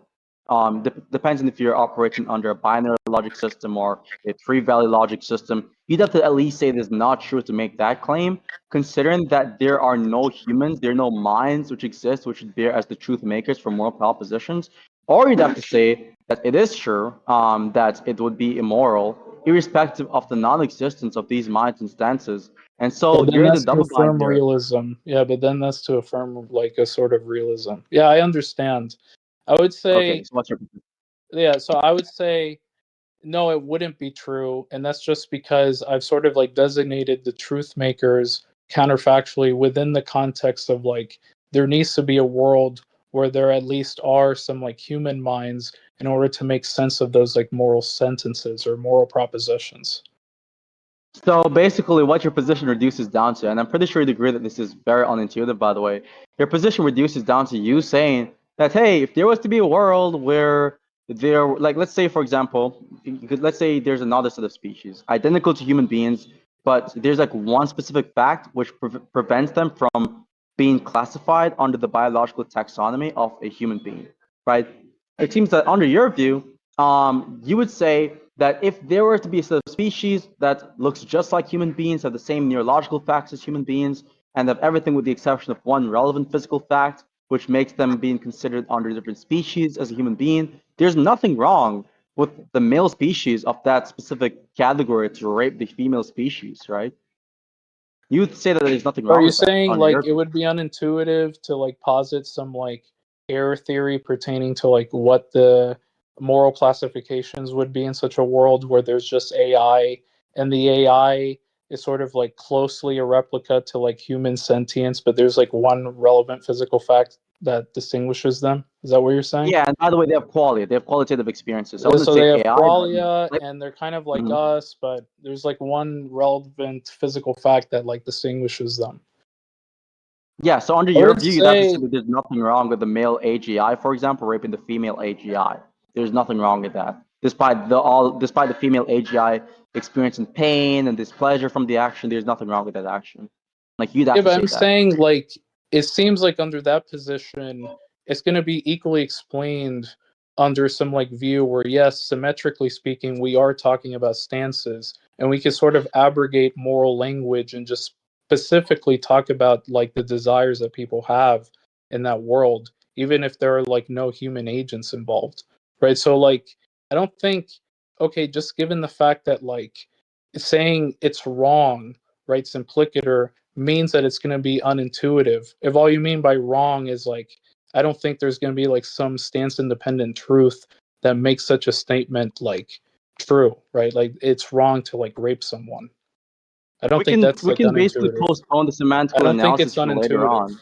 Depends on if you're operating under a binary logic system or a three-value logic system. You'd have to at least say it is not true to make that claim, considering that there are no humans, there are no minds which exist, which would bear as the truth makers for moral propositions. Or you'd have to say that it is true, that it would be immoral irrespective of the non-existence of these minds and stances. And so But then you're in the that's to double bind affirm there. realism. Yeah, but then that's to affirm like a sort of realism. Yeah, I understand. I would Okay, say, so what's your yeah, so I would say no, it wouldn't be true, and that's just because I've sort of like designated the truth makers counterfactually within the context of like there needs to be a world where there at least are some like human minds in order to make sense of those like moral sentences or moral propositions. So basically, what your position reduces down to, and I'm pretty sure you'd agree that this is very unintuitive, by the way. Your position reduces down to you saying that, hey, if there was to be a world where there, like, let's say, for example, let's say there's another set of species identical to human beings, but there's like one specific fact which prevents them from being classified under the biological taxonomy of a human being, right? It seems that under your view, you would say that if there were to be a set of species that looks just like human beings, have the same neurological facts as human beings, and have everything with the exception of one relevant physical fact, which makes them being considered under different species as a human being, there's nothing wrong with the male species of that specific category to rape the female species, right? You would say that there's nothing Are wrong you with that saying under like your it would be unintuitive to like posit some like error theory pertaining to like what the moral classifications would be in such a world where there's just AI and the AI is sort of like closely a replica to like human sentience, but there's like one relevant physical fact that distinguishes them? Is that what you're saying? Yeah, and by the way, they have quality. They have qualitative experiences. I wouldn't So they say have AI, but qualia like, and they're kind of like mhm. us, but there's like one relevant physical fact that like distinguishes them. Yeah, so under I your would view, you'd have to say say, that there's nothing wrong with the male AGI, for example, raping the female AGI. There's nothing wrong with that, despite the female AGI experiencing pain and displeasure from the action. There's nothing wrong with that action. Like you'd yeah, have to but say I'm that. saying like it seems like under that position, it's going to be equally explained under some like view where yes, symmetrically speaking, we are talking about stances, and we can sort of abrogate moral language and just specifically talk about like the desires that people have in that world, even if there are like no human agents involved, right? So like, I don't think okay, just given the fact that like saying it's wrong, right, simplicator means that it's going to be unintuitive. If all you mean by wrong is like, I don't think there's going to be like some stance independent truth that makes such a statement like true, right? Like it's wrong to like rape someone. I don't We think can that's we like can basically unintuitive. postpone the I semantical don't think analysis it's for later unintuitive.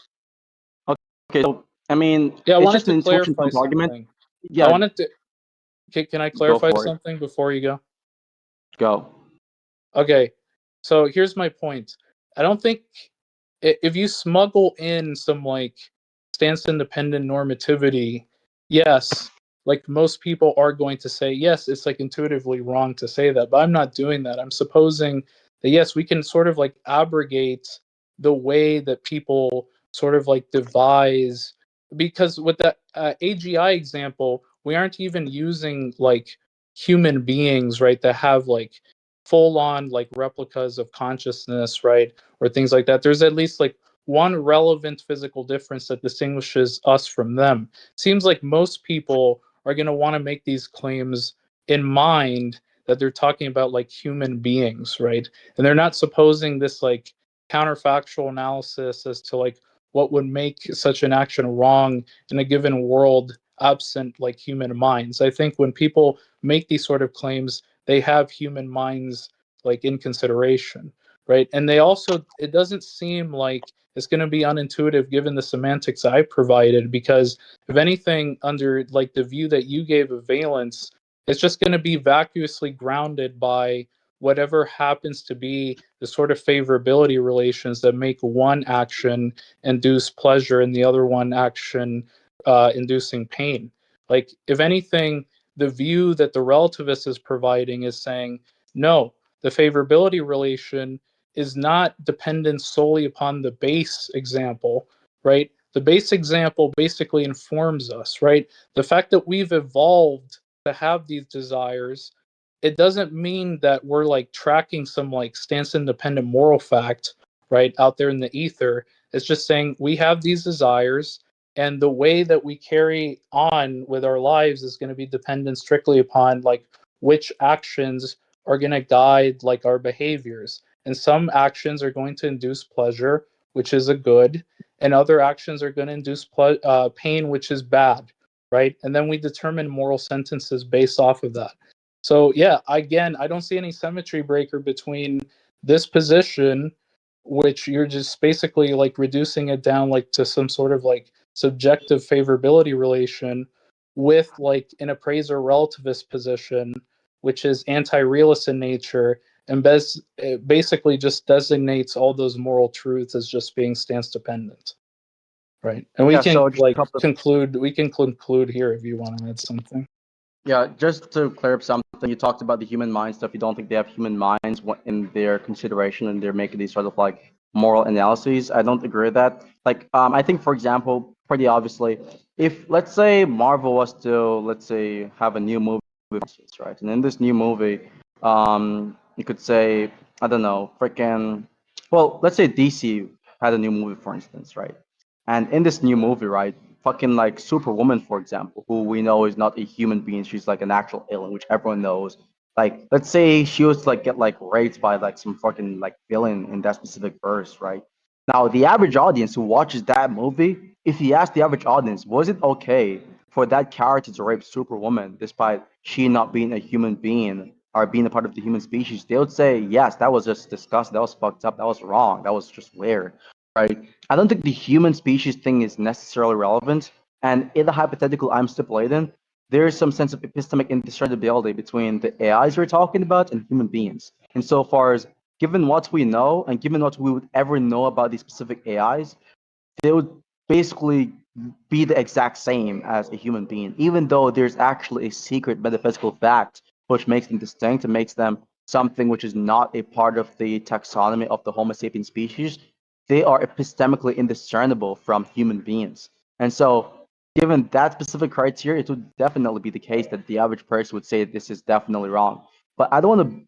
on. Okay, so I mean, Yeah, I it's wanted just an to intuition clarify proof argument. something. I Yeah, wanted to, can I go clarify for it. something before you go? Go. Okay, so here's my point. I don't think if you smuggle in some like stance independent normativity, yes, like most people are going to say yes, it's like intuitively wrong to say that, but I'm not doing that. I'm supposing that yes, we can sort of like abrogate the way that people sort of like devise, because with the AGI example, we aren't even using like human beings, right, that have like full on like replicas of consciousness, right, or things like that. There's at least like one relevant physical difference that distinguishes us from them. Seems like most people are going to want to make these claims in mind that they're talking about like human beings, right? And they're not supposing this like counterfactual analysis as to like what would make such an action wrong in a given world absent like human minds. I think when people make these sort of claims, they have human minds like in consideration, right? And they also, it doesn't seem like it's going to be unintuitive given the semantics I provided, because if anything, under like the view that you gave of valence, it's just going to be vacuously grounded by whatever happens to be the sort of favorability relations that make one action induce pleasure and the other one action inducing pain. Like, if anything, the view that the relativist is providing is saying, no, the favorability relation is not dependent solely upon the base example, right? The base example basically informs us, right? The fact that we've evolved to have these desires, it doesn't mean that we're like tracking some like stance independent moral fact, right, out there in the ether. It's just saying we have these desires, and the way that we carry on with our lives is going to be dependent strictly upon like which actions are going to guide like our behaviors. And some actions are going to induce pleasure, which is a good, and other actions are going to induce pain, which is bad, right? And then we determine moral sentences based off of that. So yeah, again, I don't see any symmetry breaker between this position, which you're just basically like reducing it down like to some sort of like subjective favorability relation, with like an appraiser relativist position, which is anti-realist in nature, and it basically just designates all those moral truths as just being stance dependent, right? And we Yeah, can so just a like couple of conclude. We can conclude here if you want to add something. Yeah, just to clear up something, you talked about the human mind stuff. You don't think they have human minds in their consideration and they're making these sort of like moral analyses. I don't agree with that. Like, I think, for example, pretty obviously, if let's say Marvel was to, let's say, have a new movie, right? And in this new movie, you could say, I don't know, freaking, well, let's say DC had a new movie, for instance, right? And in this new movie, right, fucking like Superwoman, for example, who we know is not a human being, she's like an actual alien, which everyone knows. Like, let's say she was to like get like raped by like some fucking like villain in that specific verse, right? Now, the average audience who watches that movie, if you ask the average audience, was it okay for that character to rape Superwoman despite she not being a human being or being a part of the human species? They would say, yes, that was just disgusting, that was fucked up, that was wrong, that was just weird, right? I don't think the human species thing is necessarily relevant. And in the hypothetical I'm stipulating, there is some sense of epistemic indiscernibility between the AIs we're talking about and human beings. Insofar as, given what we know and given what we would ever know about these specific AIs, they would basically be the exact same as a human being, even though there's actually a secret metaphysical fact which makes them distinct and makes them something which is not a part of the taxonomy of the Homo sapien species. They are epistemically indiscernible from human beings. And so, given that specific criteria, it would definitely be the case that the average person would say this is definitely wrong. But I don't want to,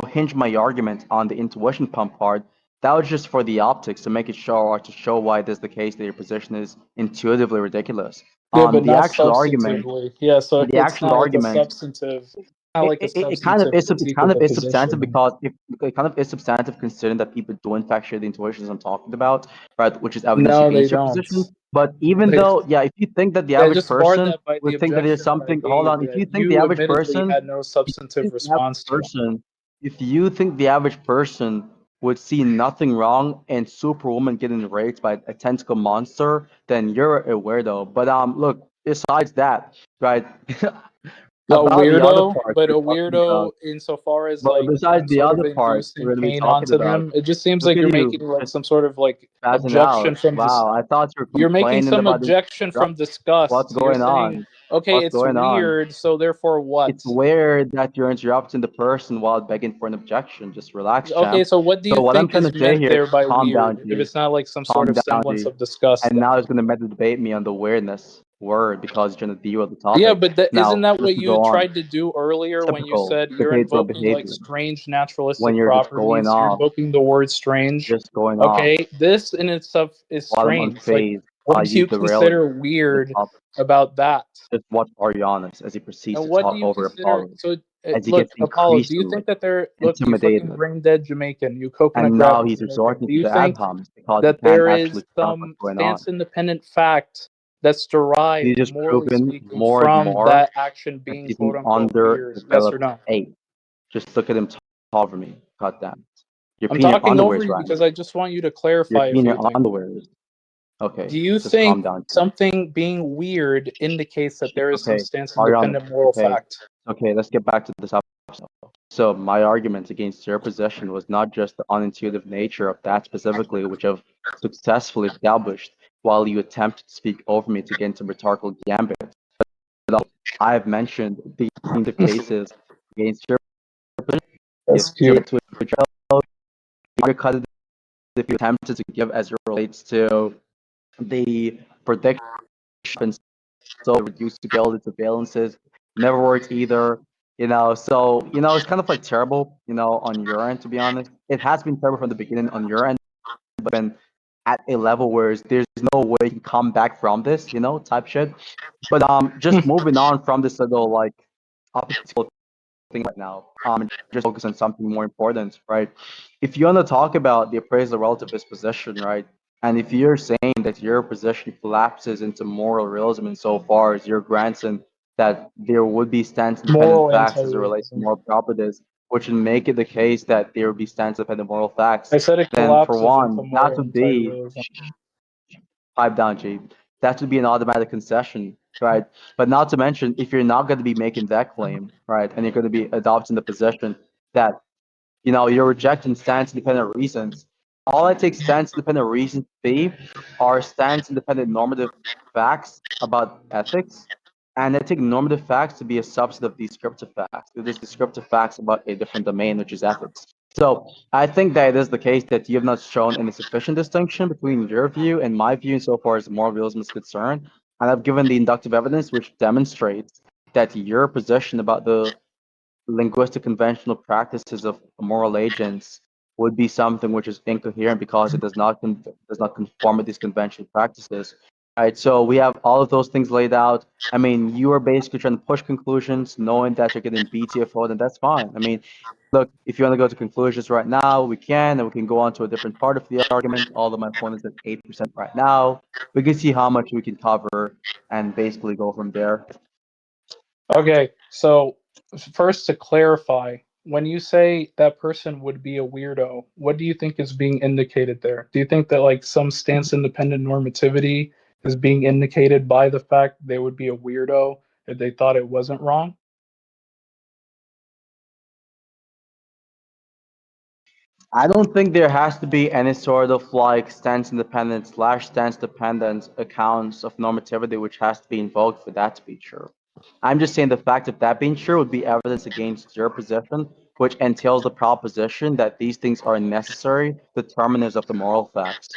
hinge my argument on the intuition pump part. That was just for the optics to make it show or to show why it is the case that your position is intuitively ridiculous. Yeah, but The not actual argument, substantively. Yeah, so the it's actual not like a argument substantive, not it, like a it, it kind of substantive is it critique kind of of a is substantive position. because if it kind of is substantive considering that people do in fact share the intuitions I'm talking about, right? Which is evidence No, they against your don't. position. But even They, though, yeah, if you think that the I average just barred person that by the would think that there's objection that I something, hold gave. on, if That you think the you average admittedly person, had no if you substantive think the average response to. person, if you think the average person would see nothing wrong in Superwoman getting raped by a tentacle monster, then you're a weirdo. But look, besides that, right? A About the other weirdo, part but a we're talking weirdo about. insofar as But like besides I'm the sort of other part inducing we're going to be pain talking onto about, them. It just seems look like at you're you, making like just some sort of like spazzing objection out. from this. Wow, I thought you were You're making complaining some about this objection stuff. from What's disgust. You're going saying, on? okay, What's it's going on? weird, so therefore what? It's weird that you're interrupting the person while begging for an objection. Just relax, Okay, champ. so what do you So what I'm think trying is to say meant here is there by calm down, weird? If G. it's not like some sort Calm of down, semblance G. of disgust, And now then. he's going to meta debate me on the weirdness word because you're trying to deal with the Yeah, topic. but isn't Now, that let's what you go on. tried to do earlier when you Typical said you're behavioral invoking like behavior. strange When naturalistic you're just going properties? You're off, invoking the word strange. just going off. Okay, this in itself is While I'm strange. Like, unfazed by what do you you derailing consider the weird topic. about that? Just watch Arianus as he proceeds And to what do talk you over consider? Apollo, So, as he look, gets Apollo, do you increasingly think that they're look, you fucking intimidated. brain dead Jamaican, you coconut And grab now he's Jamaican? resorting Do to you the ad think homs because he that can't there is actually tell what's some going on. stance independent fact that's He's derived, just morally proving speaking, more and from more that action that being he's an quote unquote weird? Yes or underdeveloped no? ape. Just look at him talk over me. God damn it. You're I'm peeing your talking over underwears you right because now. I just want you to You're clarify a peeing few your things. underwears. Okay, Do you just calm think down. something being weird indicates that there is some Okay, stance Ariana. independent moral Okay, fact? okay. Let's get back to the topic. So my argument against your position was not just the unintuitive nature of that specifically, which I've successfully established while you attempted to speak over me to get into rhetorical gambit. But I've mentioned the distinctive cases against your position. If That's you cute. to address, you undercut it if you attempted to give as it relates to the prediction, so reduced to build its surveillances. Never works either. So it's kind of like terrible, on your end, to be honest. It has been terrible from the beginning on your end, but been at a level where there's no way you can come back from this, type shit. But just moving on from this little like optical thing right now. Just focus on something more important, right? If you want to talk about the appraisal relativist position, right? And if you're saying that your position collapses into moral realism insofar as you're granting that there would be stance-independent Moral facts as it relates to anti-realism. moral properties, which would make it the case that there would be stance-independent moral facts, I said it then for collapses into one, that moral would be anti-realism. pipe down, G. That would be an automatic concession, right? But not to mention, if you're not going to be making that claim, right, and you're going to be adopting the position that you're rejecting stance-independent reasons. All it takes stance-independent reasons to be are stance-independent normative facts about ethics, and they take normative facts to be a subset of descriptive facts. These descriptive facts about a different domain, which is ethics. So I think that it is the case that you have not shown any sufficient distinction between your view and my view insofar as moral realism is concerned, and I've given the inductive evidence which demonstrates that your position about the linguistic conventional practices of moral agents would be something which is incoherent because it does not conform with these conventional practices. Right. So we have all of those things laid out. I mean, you are basically trying to push conclusions, knowing that you're getting BTFO, then that's fine. I mean, look, if you want to go to conclusions right now, we can, and we can go on to a different part of the argument. Although my point is at 8% right now, we can see how much we can cover and basically go from there. Okay, so first to clarify, when you say that person would be a weirdo, what do you think is being indicated there? Do you think that like some stance independent normativity is being indicated by the fact they would be a weirdo if they thought it wasn't wrong? I don't think there has to be any sort of like stance independent / stance dependent accounts of normativity which has to be invoked for that to be true. I'm just saying the fact of that being true would be evidence against your position, which entails the proposition that these things are necessary determinants of the moral facts.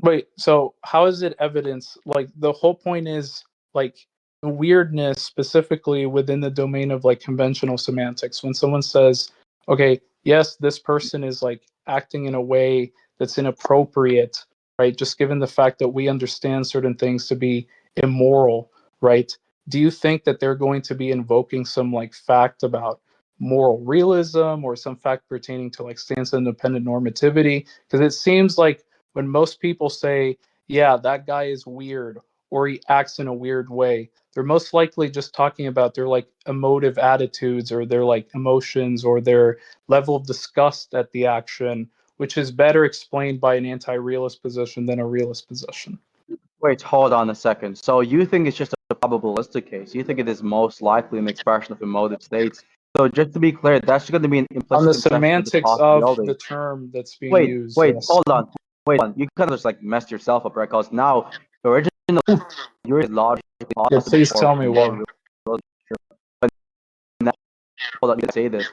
Wait, so how is it evidence? Like the whole point is like weirdness specifically within the domain of like conventional semantics. When someone says, okay, yes, this person is like acting in a way that's inappropriate, right? Just given the fact that we understand certain things to be immoral, right? Do you think that they're going to be invoking some like fact about moral realism or some fact pertaining to like stance independent normativity? Because it seems like when most people say, yeah, that guy is weird or he acts in a weird way, they're most likely just talking about their like emotive attitudes or their like emotions or their level of disgust at the action, which is better explained by an anti-realist position than a realist position. Wait, hold on a second. So you think it's just a probabilistic case? You think it is most likely an expression of emotive states? So just to be clear, that's going to be an On implicit the concession of this semantics of possibility. the term that's being Wait, used, wait, yes. hold on. Wait, you kind of just like messed yourself up, right? Because now the original theory is logically Yeah, possible please for tell me more why. real, but now, hold on, you say this.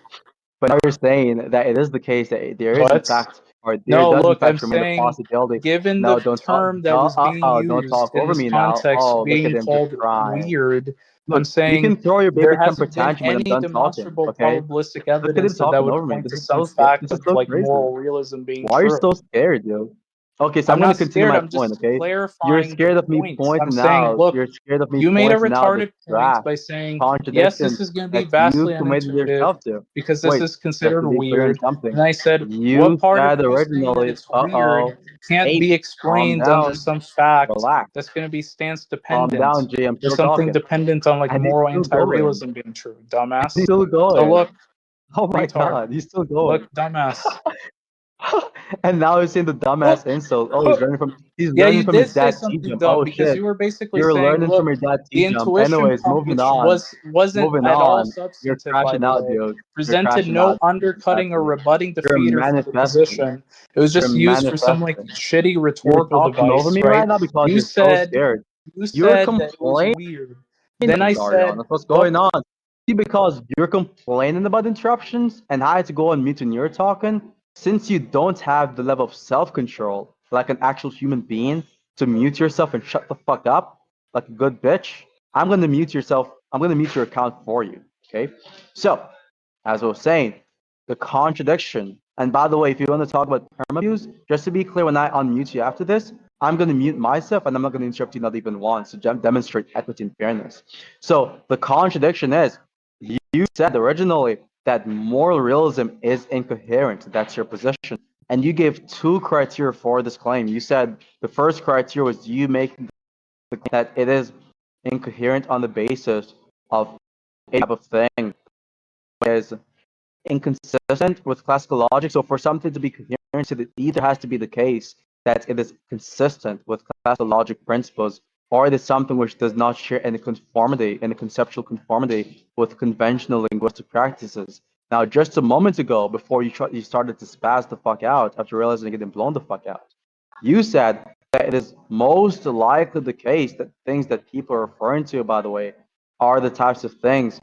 But now you're saying that it is the case that there is in What? fact, or there No, does in look, I'm fact remain the saying, possibility. given the No, don't talk. term that No, was being don't talk used in over this me now. context Oh, look at being him just called crying. weird, I'm Look, you saying can throw your there baby temper hasn't been tantrum when I'm any done talking. demonstrable Okay? probabilistic Look at him evidence that talking would over me. point This to is some so scared. fact This is of so like crazy. moral realism being Why are you true. so scared, dude? Okay, so I'm I'm gonna not continue scared, my I'm point. just Okay, you're clarifying the scared of me points. I'm pointing saying, out. look, You're scared of me you made a pointing out the retarded point trash by saying, yes, this contradiction is going to be that you vastly committed unintuitive yourself to. because this Wait, is just considered to be clear on weird. something, And I said, you what part of said you saying that originally. it's Uh weird oh. can't Hey, be calm explained under down, some fact relax, that's going to be stance calm dependent down, Jay. I'm or still something talking, dependent on like and he's moral still going. anti-realism being true, And he's dumbass? still So going. look, Oh my retard, God, he's still going. look, dumbass. And now he's saying the dumbass insult. Oh, he's Yeah, learning you from his did say dad T something jump. dumb Oh because shit. you were basically You're saying, learning from look, your dad the T jump. intuition Anyways, pump, moving which on. wasn't Moving at all on. You're substantive, by crashing the out, way, dude. You're presented crashing no out. undercutting or rebutting You're defeater for the manifesting. position. It was You're just used for some like manifesting. shitty You're rhetorical talking over device, me right right? now because You you're so said scared. you You're said that it was complaining, weird. Then I said, Arianus. What's look, going on? See, because you're complaining about interruptions and I had to go on mute when you're talking, since you don't have the level of self-control like an actual human being to mute yourself and shut the fuck up like a good bitch, I'm gonna mute yourself. I'm gonna mute your account for you. Okay. So, as I was saying, the contradiction. And by the way, if you want to talk about perma just to be clear, when I unmute you after this, I'm going to mute myself and I'm not going to interrupt you not even once to demonstrate equity and fairness. So the contradiction is You said originally that moral realism is incoherent. That's your position. And you gave two criteria for this claim. You said the first criteria was you making the claim that it is incoherent on the basis of a type of thing is inconsistent with classical logic. So for something to be coherent, it either has to be the case that it is consistent with classical logic principles, or it is something which does not share any conformity, any conceptual conformity with conventional linguistic practices. Now, just a moment ago, before you started to spaz the fuck out after realizing you're getting blown the fuck out, you said that it is most likely the case that things that people are referring to, by the way, are the types of things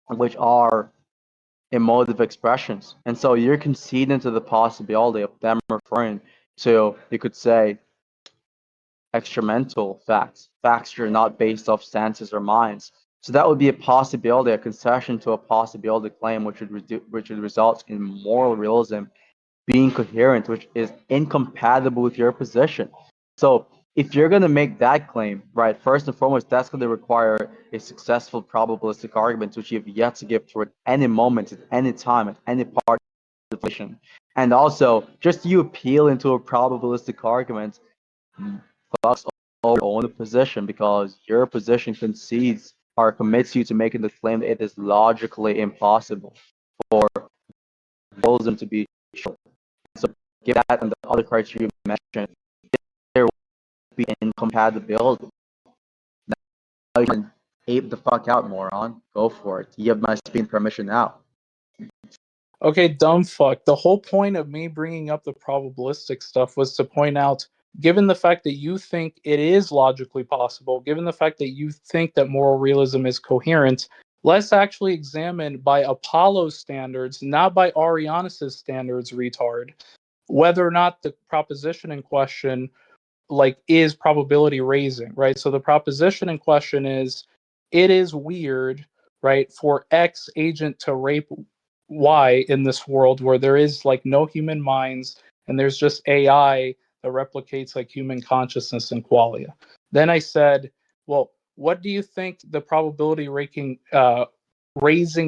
which are emotive expressions. And so you're conceding to the possibility of them referring to, you could say, extramental facts, facts that are not based off stances or minds. So that would be a possibility, a concession to a possibility claim, which would result in moral realism being coherent, which is incompatible with your position. So if you're going to make that claim, right, first and foremost, that's going to require a successful probabilistic argument, which you've yet to give through at any moment, at any time, at any part of the relation. And also, just you appeal into a probabilistic argument fucks over your own position, because your position concedes or commits you to making the claim that it is logically impossible for realism to be true. So give that and the other criteria you mentioned, there will be incompatibility. Now you can ape the fuck out, moron. Go for it. You have my speaking permission now. Okay, dumb fuck. The whole point of me bringing up the probabilistic stuff was to point out, given the fact that you think it is logically possible, given the fact that you think that moral realism is coherent, let's actually examine by Apollo's standards, not by Arianus's standards, retard, whether or not the proposition in question is probability raising, right? So the proposition in question is, it is weird, right, for X agent to rape Y in this world where there is no human minds and there's just AI that replicates human consciousness and qualia. Then I said, well, what do you think the probability raising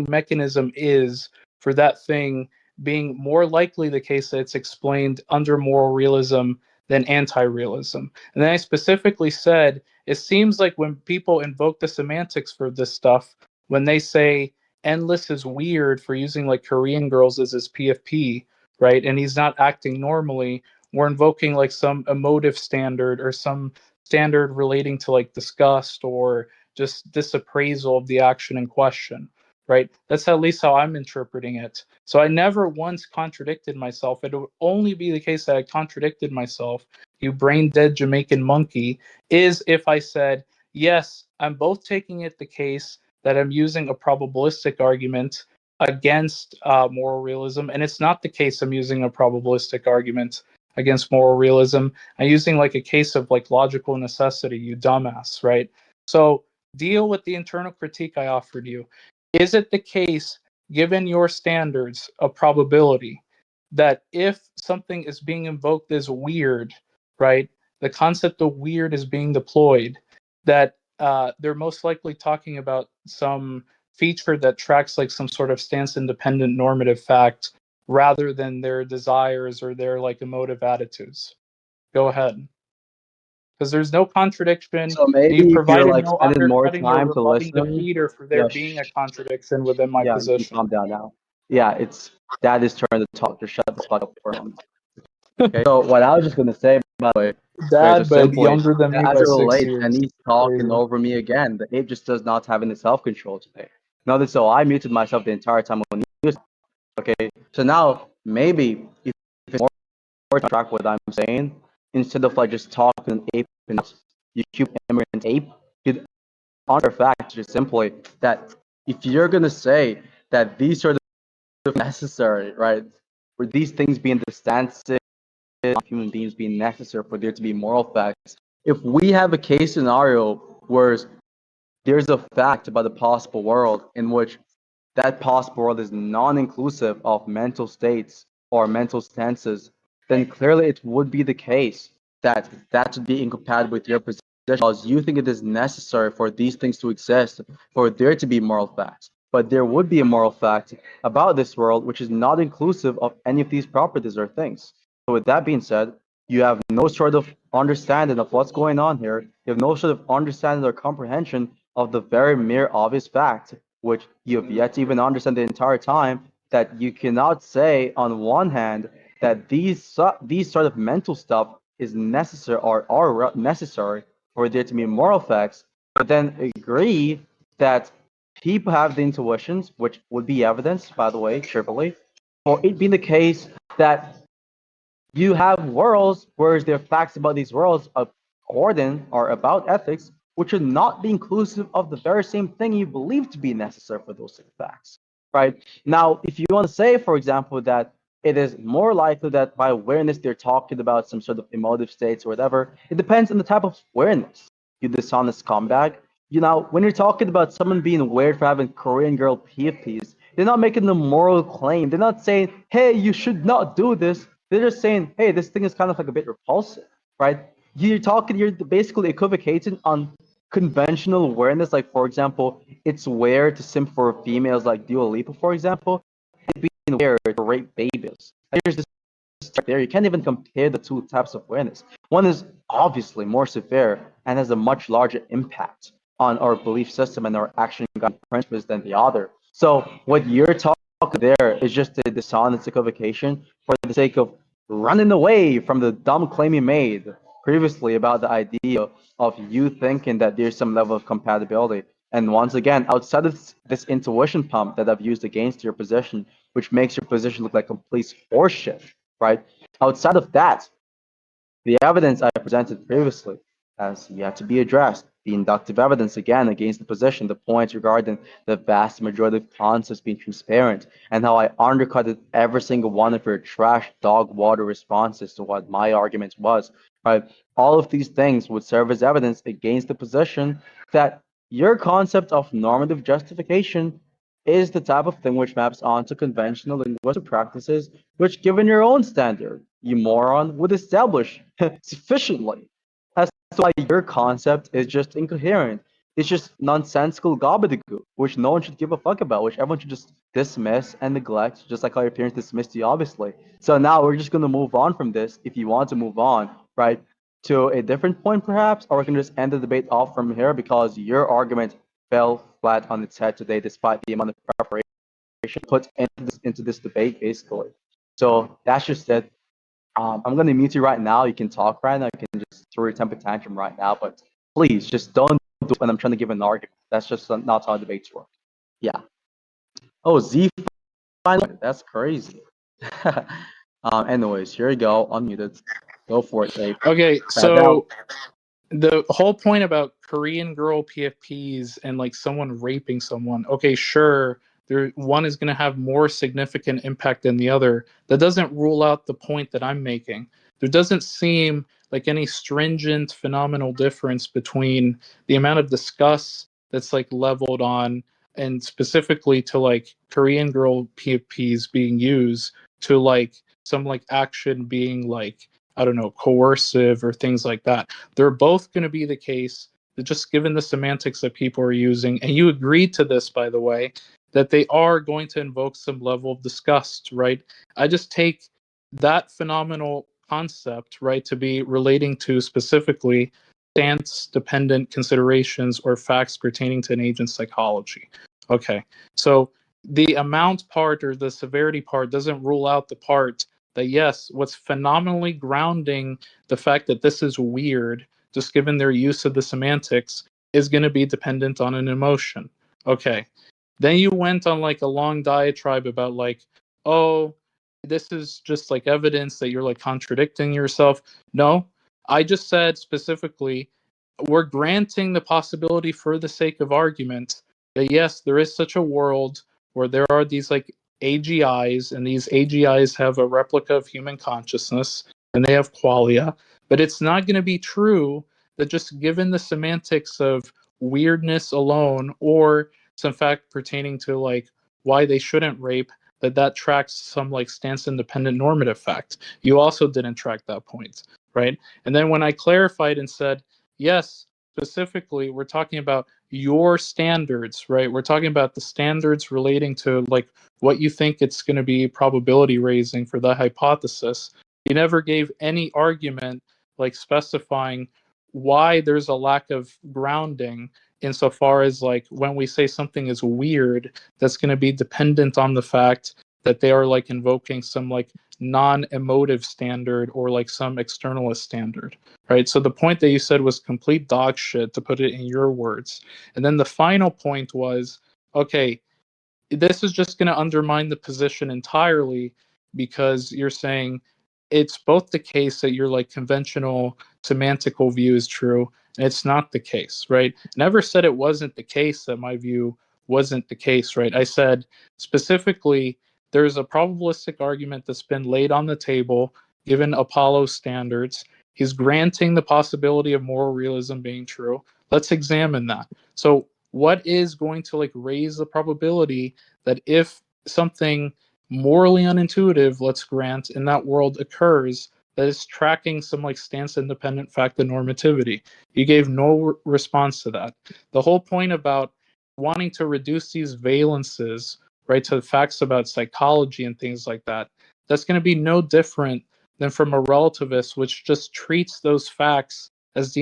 mechanism is for that thing being more likely the case that it's explained under moral realism than anti-realism? And then I specifically said, it seems like when people invoke the semantics for this stuff, when they say Endless is weird for using Korean girls as his PFP, right? And he's not acting normally, we're invoking some emotive standard or some standard relating to disgust or just disappraisal of the action in question, right? That's at least how I'm interpreting it. So I never once contradicted myself. It would only be the case that I contradicted myself, you brain dead Jamaican monkey, is if I said, yes, I'm both taking it the case that I'm using a probabilistic argument against moral realism, and it's not the case I'm using a probabilistic argument against moral realism. I'm using a case of logical necessity, you dumbass, right? So deal with the internal critique I offered you. Is it the case, given your standards of probability, that if something is being invoked as weird, right, the concept of weird is being deployed, that they're most likely talking about some feature that tracks some sort of stance independent normative fact rather than their desires or their emotive attitudes? Go ahead. Because there's no contradiction, So and you maybe if you're provided no spending more undercutting or time to rebutting listen, defeater for there yeah, being a contradiction within my yeah, you can position. calm down now. Yeah, it's Daddy's turn to talk. Just shut the fuck up for him. Okay. So what I was just gonna say, by the way, very Dad, just but simply, younger than me as by it 6 relates, and years. he's talking Crazy. over me again. The ape just does not have any self-control today. Notice, so I muted myself the entire time when he was okay. So now maybe if it's more to track what I'm saying, instead of just talking an ape and you keep immigrant ape, you'd honor fact just simply that if you're gonna say that these are necessary, right, for these things being the stances of human beings being necessary for there to be moral facts. If we have a case scenario where there's a fact about the possible world in which that possible world is non-inclusive of mental states or mental stances, then clearly it would be the case that that would be incompatible with your position, because you think it is necessary for these things to exist, for there to be moral facts. but there would be a moral fact about this world which is not inclusive of any of these properties or things. So with that being said, you have no sort of understanding of what's going on here. You have no sort of understanding or comprehension of the very mere obvious fact, which you have yet to even understand the entire time, that you cannot say on one hand that these sort of mental stuff is necessary or are necessary for there to be moral facts, but then agree that people have the intuitions, which would be evidence, by the way, trivially, for it being the case that you have worlds where there are facts about these worlds according or about ethics, which would not be inclusive of the very same thing you believe to be necessary for those same facts. Right? Now, if you want to say, for example, that it is more likely that by awareness they're talking about some sort of emotive states or whatever, it depends on the type of awareness. You dishonest scumbag. You know, when you're talking about someone being weird for having Korean girl PFPs, they're not making a moral claim. They're not saying, hey, you should not do this. They're just saying, hey, this thing is kind of like a bit repulsive, right? You're basically equivocating on conventional awareness. Like, for example, it's weird to simp for females like Dua Lipa, for example. It's being weird to rape babies. Like, there's this right there. You can't even compare the two types of awareness. One is obviously more severe and has a much larger impact on our belief system and our action guiding principles than the other. So what you're talking there is just a dishonest equivocation for the sake of running away from the dumb claim you made previously about the idea of you thinking that there's some level of compatibility. And once again, outside of this intuition pump that I've used against your position, which makes your position look like complete horseshit, right? Outside of that, the evidence I presented previously has yet to be addressed. The inductive evidence, again, against the position, the points regarding the vast majority of concepts being transparent, and how I undercutted every single one of your trash dog water responses to what my argument was, right? All of these things would serve as evidence against the position that your concept of normative justification is the type of thing which maps onto conventional linguistic practices, which, given your own standard, you moron, would establish sufficiently as to why your concept is just incoherent. It's just nonsensical gobbledygook, which no one should give a fuck about, which everyone should just dismiss and neglect, just like how your parents dismissed you, obviously. So now we're just going to move on from this, if you want to move on, right, to a different point perhaps, or we can just end the debate off from here because your argument fell flat on its head today, despite the amount of preparation put into this debate, basically. So that's just it. I'm going to mute you right now. You can talk right now. You can just throw your temper tantrum right now, but please just don't do it when I'm trying to give an argument. That's just not how debates work. Yeah. Oh, Z finally. That's crazy. Anyways, here you go. Unmuted. Go for it, Abe. Okay, Now, so the whole point about Korean girl PFPs and like someone raping someone, okay, sure, one is going to have more significant impact than the other. That doesn't rule out the point that I'm making. There doesn't seem like any stringent phenomenal difference between the amount of disgust that's like leveled on, and specifically to like Korean girl PFPs being used, to like some like action being like, I don't know, coercive or things like that. They're both going to be the case, just given the semantics that people are using. And you agreed to this, by the way, that they are going to invoke some level of disgust, right? I just take that phenomenal concept, right, to be relating to specifically stance dependent considerations or facts pertaining to an agent's psychology. Okay, so the amount part or the severity part doesn't rule out the part that, yes, what's phenomenally grounding the fact that this is weird, just given their use of the semantics, is going to be dependent on an emotion. Okay. Then you went on like a long diatribe about like, oh, this is just like evidence that you're like contradicting yourself. No, I just said specifically, we're granting the possibility for the sake of argument that yes, there is such a world where there are these like AGIs, and these AGIs have a replica of human consciousness, and they have qualia. But it's not going to be true that just given the semantics of weirdness alone, or some fact pertaining to like why they shouldn't rape, that tracks some like stance independent normative fact. You also didn't track that point, right? And then when I clarified and said, yes, specifically, we're talking about your standards, right? We're talking about the standards relating to like what you think it's going to be probability raising for the hypothesis. You never gave any argument like specifying why there's a lack of grounding insofar as like when we say something is weird, that's going to be dependent on the fact that they are like invoking some like non-emotive standard or like some externalist standard, right? So the point that you said was complete dog shit, to put it in your words. And then the final point was, okay, this is just going to undermine the position entirely, because you're saying it's both the case that your like conventional semantical view is true, and it's not the case, right? Never said it wasn't the case that my view wasn't the case, right? I said specifically there's a probabilistic argument that's been laid on the table given Apollo standards. He's granting the possibility of moral realism being true. Let's examine that. So what is going to like raise the probability that if something morally unintuitive, let's grant, in that world occurs, that is tracking some like stance independent fact of normativity? You gave no response to that. The whole point about wanting to reduce these valences, right, to facts about psychology and things like that, that's going to be no different than from a relativist, which just treats those facts as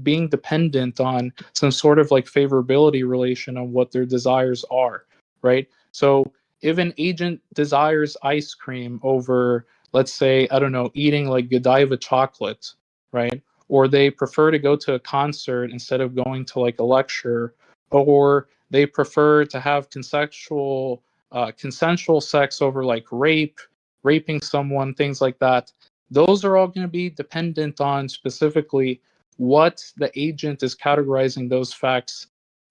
being dependent on some sort of like favorability relation on what their desires are, right? So if an agent desires ice cream over, let's say, I don't know, eating like Godiva chocolate, right? Or they prefer to go to a concert instead of going to like a lecture, or they prefer to have consensual sex over like raping someone, things like that. Those are all going to be dependent on specifically what the agent is categorizing those facts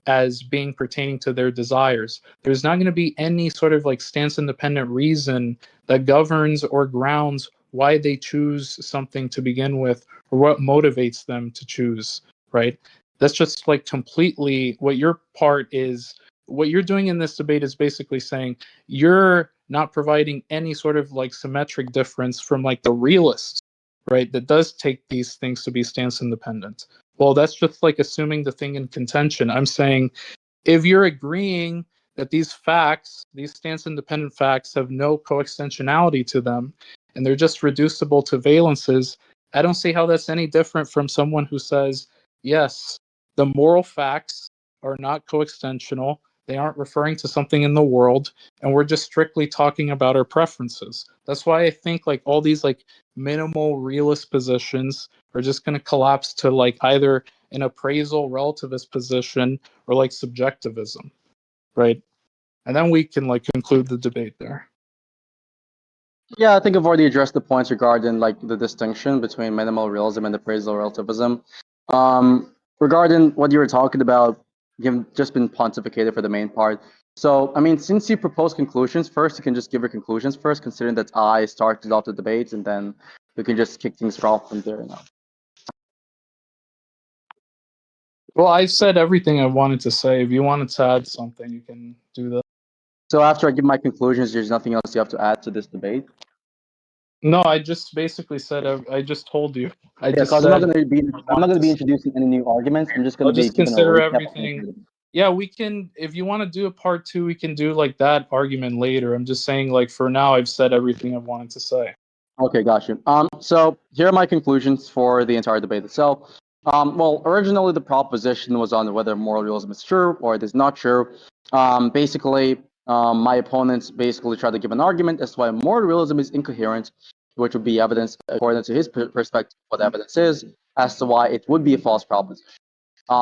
as being pertaining to their desires. There's not going to be any sort of like stance independent reason that governs or grounds why they choose something to begin with, or what motivates them to choose, right? That's just like completely what your part is. What you're doing in this debate is basically saying you're not providing any sort of like symmetric difference from like the realists, right, that does take these things to be stance independent. Well, that's just like assuming the thing in contention. I'm saying if you're agreeing that these facts, these stance independent facts, have no coextensionality to them and they're just reducible to valences, I don't see how that's any different from someone who says, yes, the moral facts are not coextensional, they aren't referring to something in the world, and we're just strictly talking about our preferences. That's why I think like all these like minimal realist positions are just going to collapse to like either an appraisal relativist position or like subjectivism, right? And then we can like conclude the debate there. Yeah, I think I've already addressed the points regarding like the distinction between minimal realism and appraisal relativism. Regarding what you were talking about, you've just been pontificated for the main part. So, I mean, since you proposed conclusions first, you can just give your conclusions first, considering that I started off the debate, and then we can just kick things off from there now. Well, I said everything I wanted to say. If you wanted to add something, you can do that. So after I give my conclusions, there's nothing else you have to add to this debate? No, I just basically said, I just told you. Yeah, because I'm not going to be introducing any new arguments. I'm just going I'll to be just giving a consider recap of everything. Yeah, we can, if you want to do a part two, we can do like that argument later. I'm just saying, like, for now, I've said everything I wanted to say. Okay, got you. So here are my conclusions for the entire debate itself. Well, originally the proposition was on whether moral realism is true or it is not true. Basically, my opponents basically tried to give an argument as to why moral realism is incoherent, which would be evidence according to his perspective what evidence is, as to why it would be a false proposition.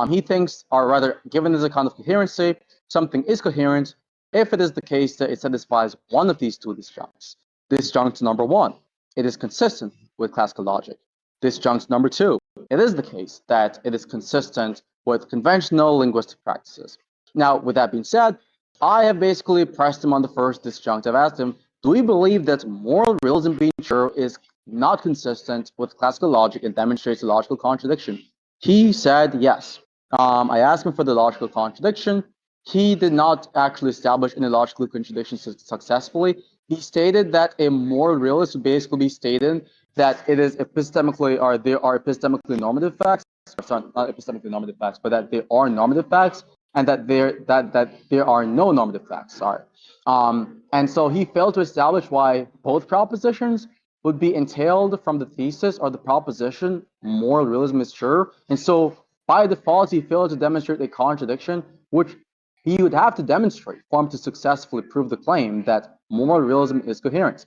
He thinks, or rather, given this account of coherency, something is coherent if it is the case that it satisfies one of these two disjuncts. Disjunct number one, it is consistent with classical logic. Disjunct number two, it is the case that it is consistent with conventional linguistic practices. Now, with that being said, I have basically pressed him on the first disjunct. I've asked him, do we believe that moral realism being true is not consistent with classical logic and demonstrates a logical contradiction? He said yes. I asked him for the logical contradiction. He did not actually establish any logical contradiction successfully. He stated that a moral realist would basically be stating that it is epistemically, or there are epistemically normative facts, sorry, not epistemically normative facts, but that there are normative facts and that there are no normative facts. Sorry. And so he failed to establish why both propositions would be entailed from the thesis or the proposition moral realism is sure. And so by default, he failed to demonstrate a contradiction, which he would have to demonstrate for him to successfully prove the claim that moral realism is coherent.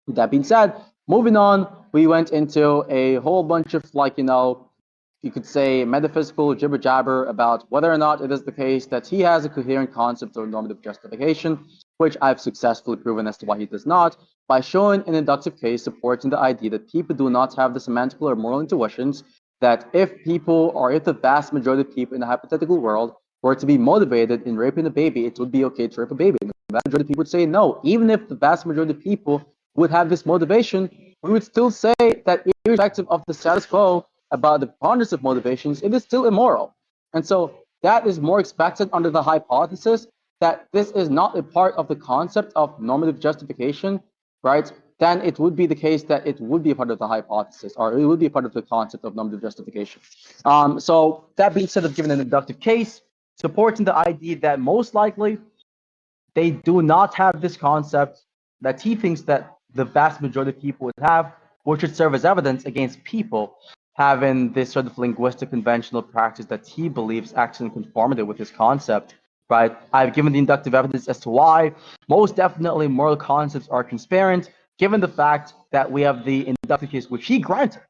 With that being said, moving on, we went into a whole bunch of, like, you could say metaphysical jibber jabber about whether or not it is the case that he has a coherent concept of normative justification, which I've successfully proven as to why he does not, by showing an inductive case supporting the idea that people do not have the semantical or moral intuitions, that if people, or if the vast majority of people in the hypothetical world were to be motivated in raping a baby, it would be okay to rape a baby. And the vast majority of people would say no. Even if the vast majority of people would have this motivation, we would still say that irrespective of the status quo about the preponderance of motivations, it is still immoral. And so that is more expected under the hypothesis that this is not a part of the concept of normative justification, right? Then it would be the case that it would be a part of the hypothesis, or it would be a part of the concept of normative justification. So that being said, I've given an inductive case supporting the idea that most likely they do not have this concept that he thinks that the vast majority of people would have, which should serve as evidence against people having this sort of linguistic conventional practice that he believes acts in conformity with his concept, right? I've given the inductive evidence as to why most definitely moral concepts are transparent, given the fact that we have the inductive case which he granted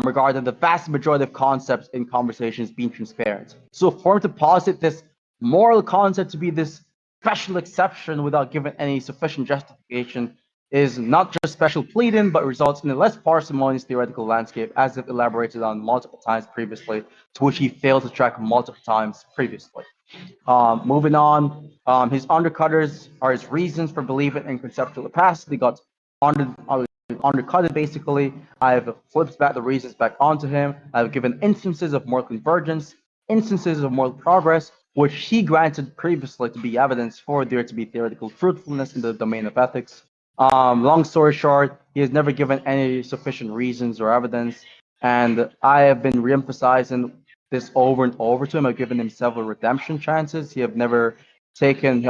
regarding the vast majority of concepts in conversations being transparent. So for him to posit this moral concept to be this special exception without giving any sufficient justification is not just special pleading, but results in a less parsimonious theoretical landscape, as if elaborated on multiple times previously, to which he failed to track multiple times previously. Moving on, his undercutters are his reasons for believing in conceptual capacity got undercutted basically. I've flipped back the reasons back onto him. I've given instances of moral convergence, instances of moral progress, which he granted previously to be evidence for there to be theoretical fruitfulness in the domain of ethics. Long story short, he has never given any sufficient reasons or evidence, and I have been reemphasizing this over and over to him. I've given him several redemption chances. He has never taken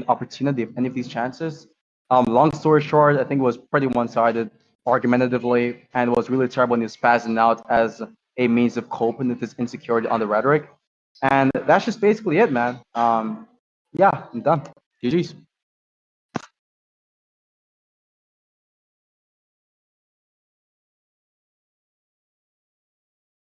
opportunity of any of these chances. Long story short, I think it was pretty one-sided, argumentatively, and it was really terrible when he was spazzing out as a means of coping with his insecurity on the rhetoric. And that's just basically it, man. Yeah, I'm done. GG's.